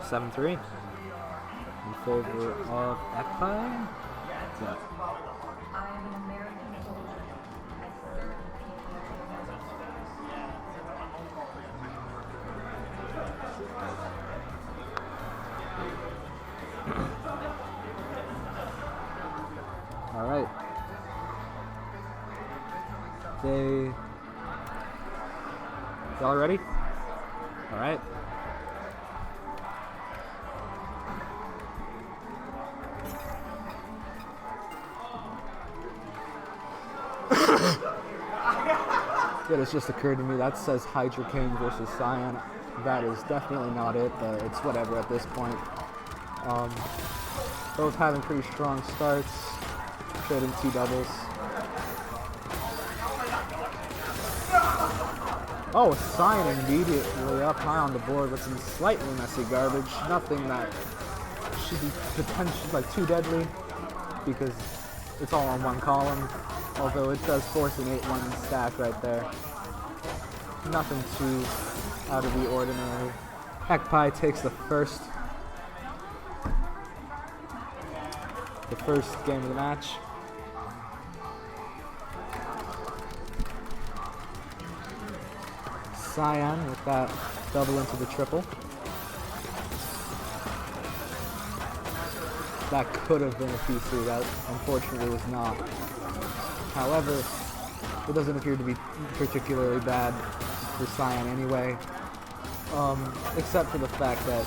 7-3 in favor of Ekpai. Yeah. All right. Y'all ready? All right. Yeah, it's just occurred to me that says Hydrocane versus Cyan. That is definitely not it, but it's whatever at this point. Both having pretty strong starts, trading 2 doubles. Oh, Cyan immediately up high on the board with some slightly messy garbage. Nothing that should be potentially like too deadly because it's all on one column. Although it does force an 8-1 stack right there. Nothing too out of the ordinary. Ekpai takes the first game of the match. Cyan with that double into the triple. That could have been a PC, that unfortunately was not. However, it doesn't appear to be particularly bad for Cyan anyway, except for the fact that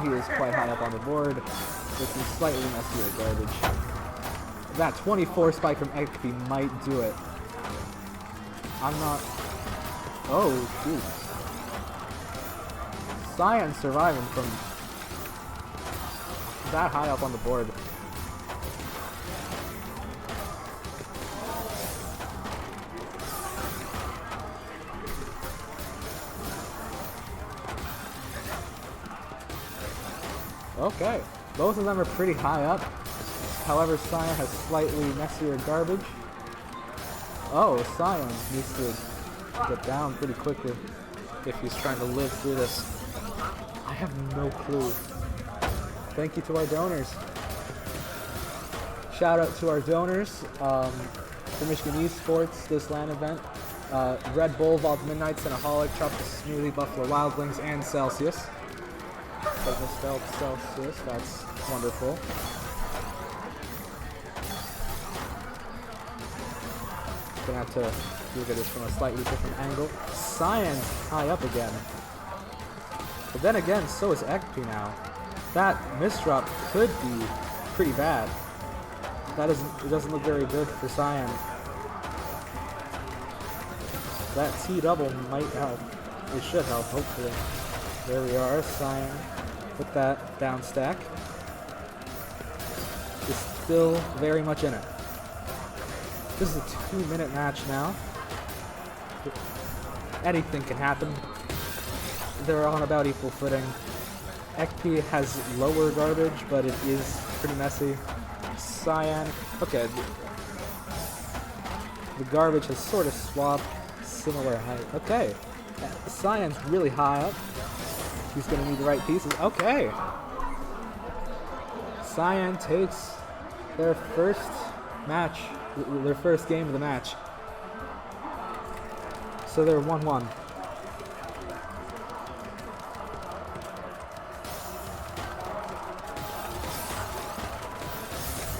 he is quite high up on the board with some slightly messier garbage. That 24 spike from Ekpi might do it. I'm not... Oh, shoot. Cyan surviving from that high up on the board. Okay, both of them are pretty high up. However, Cyan has slightly messier garbage. Oh, Cyan needs to get down pretty quickly if he's trying to live through this. I have no clue. Thank you to our donors. Shout out to our donors for Michigan Esports, this LAN event. Red Bull, Vault Midnight, Cinnaholic, Tropical Smoothie, Buffalo Wild Wings, and Celsius. I misspelled Celsius, that's wonderful. Gonna have to look at this from a slightly different angle. Cyan's high up again. But then again, so is Ekpi now. That misdrop could be pretty bad. It doesn't look very good for Cyan. That T-double might help. It should help, hopefully. There we are, Cyan with that down stack. Is still very much in it. This is a 2-minute match now. Anything can happen. They're on about equal footing. Ekpi has lower garbage, but it is pretty messy. Cyan, okay. The garbage has sort of swapped, similar height. Okay, Cyan's really high up. He's gonna need the right pieces. Okay. Cyan takes their first match, their first game of the match. So they're 1-1.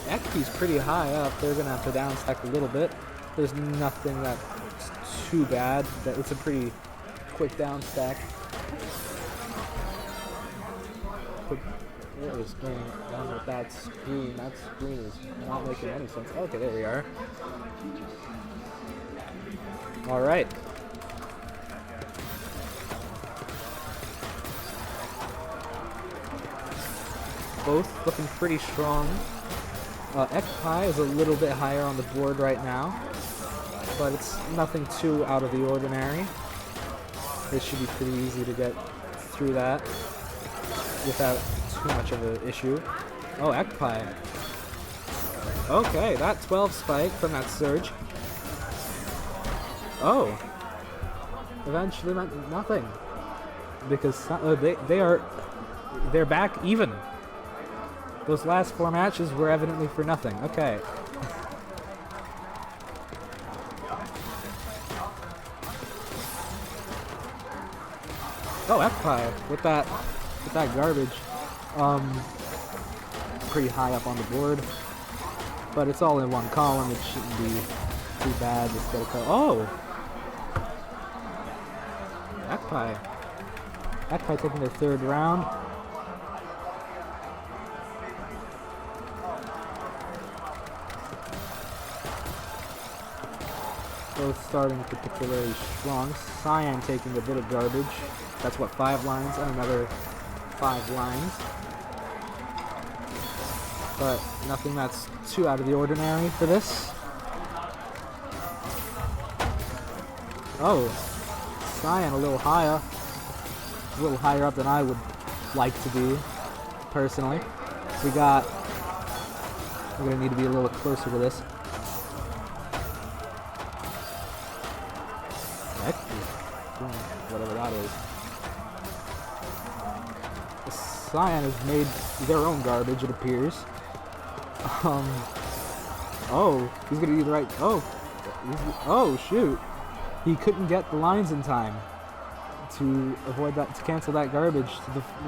Ekpi's pretty high up. They're gonna have to downstack a little bit. There's nothing that's too bad. It's a pretty quick downstack. What is going on with that screen? That screen is not making any sense. Okay, there we are. All right. Both looking pretty strong. Ekpai is a little bit higher on the board right now, but it's nothing too out of the ordinary. It should be pretty easy to get through that without too much of an issue. Oh, Ekpai. Okay, that 12 spike from that surge. Oh. Eventually meant nothing. Because they are they're back even. Those last 4 matches were evidently for nothing. Okay. Oh, F-Pie with that garbage. Pretty high up on the board, but it's all in one column. It shouldn't be too bad. Just gotta go. Oh, F-Pie taking their 3rd round. Both starting particularly strong. Cyan taking a bit of garbage. That's what, 5 lines and another 5 lines. But nothing that's too out of the ordinary for this. Oh, Cyan a little higher up than I would like to be, personally. We're gonna need to be a little closer to this. Whatever that is. Cyan has made their own garbage, it appears. Oh, he's gonna do the right. Oh, shoot! He couldn't get the lines in time to avoid that, to cancel that garbage.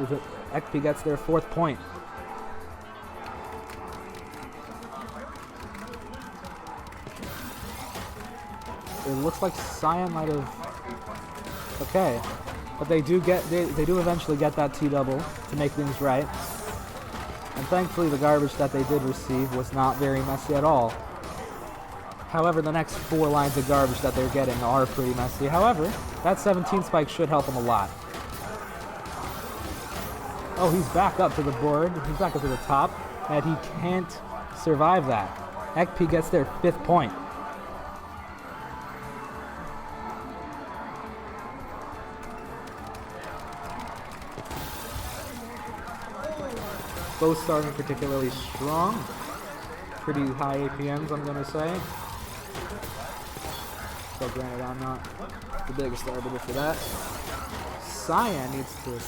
The XP gets their 4th point. It looks like Cyan might have. Okay, but they do eventually get that T-double to make things right. And thankfully the garbage that they did receive was not very messy at all. However, the next 4 lines of garbage that they're getting are pretty messy. However, that 17 spike should help them a lot. Oh, he's back up to the board. He's back up to the top, and he can't survive that. XP gets their 5th point. Both starting particularly strong. Pretty high APMs, I'm gonna say. So granted, I'm not the biggest arbiter for that. Cyan needs to.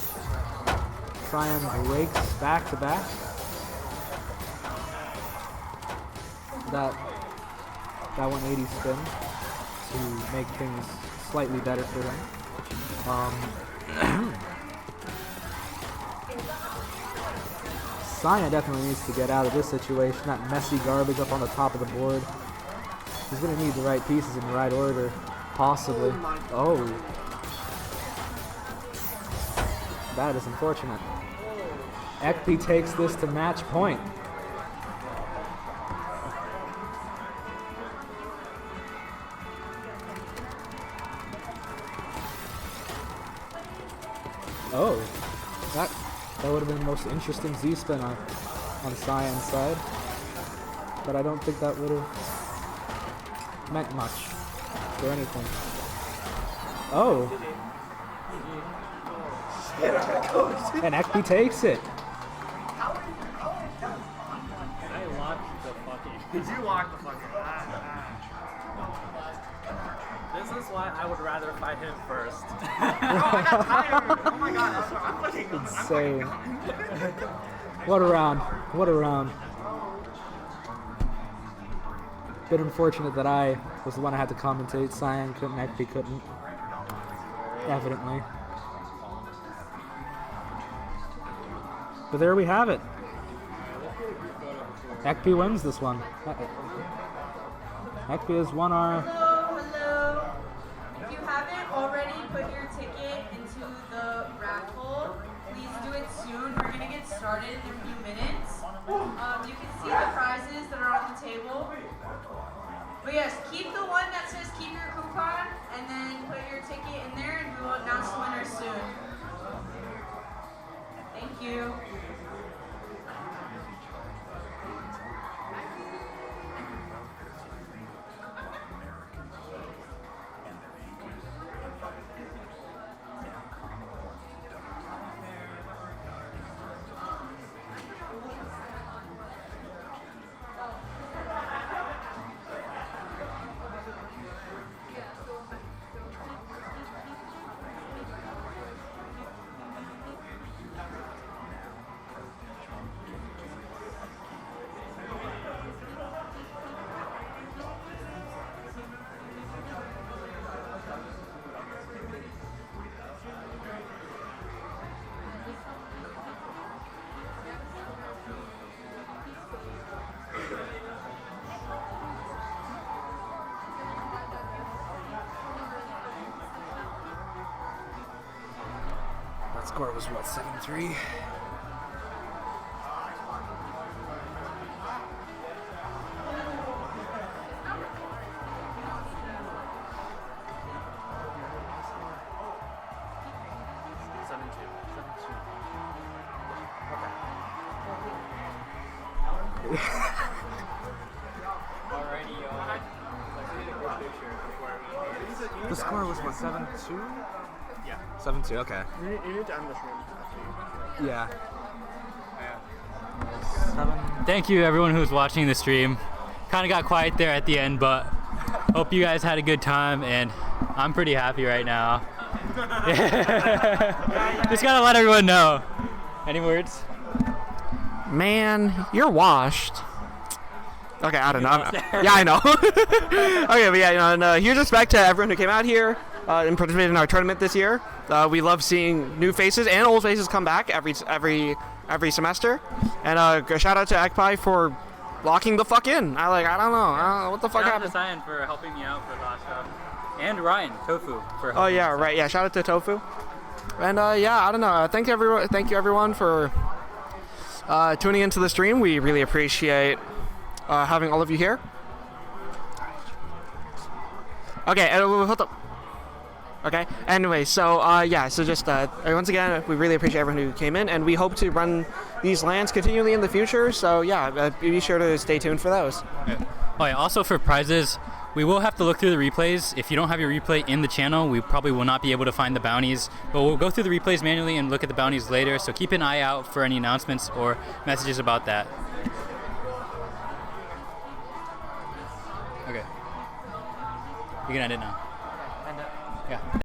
Cyan breaks back to back. That 180 spin to make things slightly better for him. Cyan definitely needs to get out of this situation. That messy garbage up on the top of the board. He's going to need the right pieces in the right order. Possibly. Oh. That is unfortunate. Ekpi takes this to match point. Oh. That would have been the most interesting Z-spin on Cyan's side. But I don't think that would have meant much for anything. Oh. And Ekpi takes it. I locked the fucking. Did you lock the fucking? This is why I would rather fight him first. Oh, I got tired. Oh my god, I'm fucking. Insane. What a round. What a round. Bit unfortunate that I was the one I had to commentate. Cyan couldn't, Ekpi couldn't. Evidently. But there we have it. Ekpi wins this one. Ekpi has won our... Hello. If you haven't already put your ticket into the raffle, please do it soon. We're going to get started in a few minutes. You can see the prizes that are on the table. But yes, keep the one that says keep your coupon, and then put your ticket in there, and we will announce the winner soon. Thank you. Score was what, 7-3? The score was what, 7-2? Yeah. 7-2, okay. You need to end this room. Yeah. Thank you everyone who's watching the stream. Kind of got quiet there at the end, but hope you guys had a good time, and I'm pretty happy right now. Just gotta let everyone know. Any words? Man, you're washed. Okay, I don't know. Yeah, I know. Okay, but yeah, you know, and huge respect to everyone who came out here and participated in our tournament this year. We love seeing new faces and old faces come back every semester. And a shout out to Ekpai for locking the fuck in. I don't know what the fuck happened. Shout out to Cyan for helping me out for the last round. And Ryan, Tofu, for helping. Oh yeah, right. Yeah, shout out to Tofu. And yeah, I don't know. Thank you everyone for tuning into the stream. We really appreciate having all of you here. Okay, hold up. Okay. Anyway, so yeah, so just once again, we really appreciate everyone who came in, and we hope to run these LANs continually in the future. So yeah, be sure to stay tuned for those. Oh yeah. Also for prizes, we will have to look through the replays. If you don't have your replay in the channel, we probably will not be able to find the bounties. But we'll go through the replays manually and look at the bounties later. So keep an eye out for any announcements or messages about that. Okay. You can end it now. Yeah.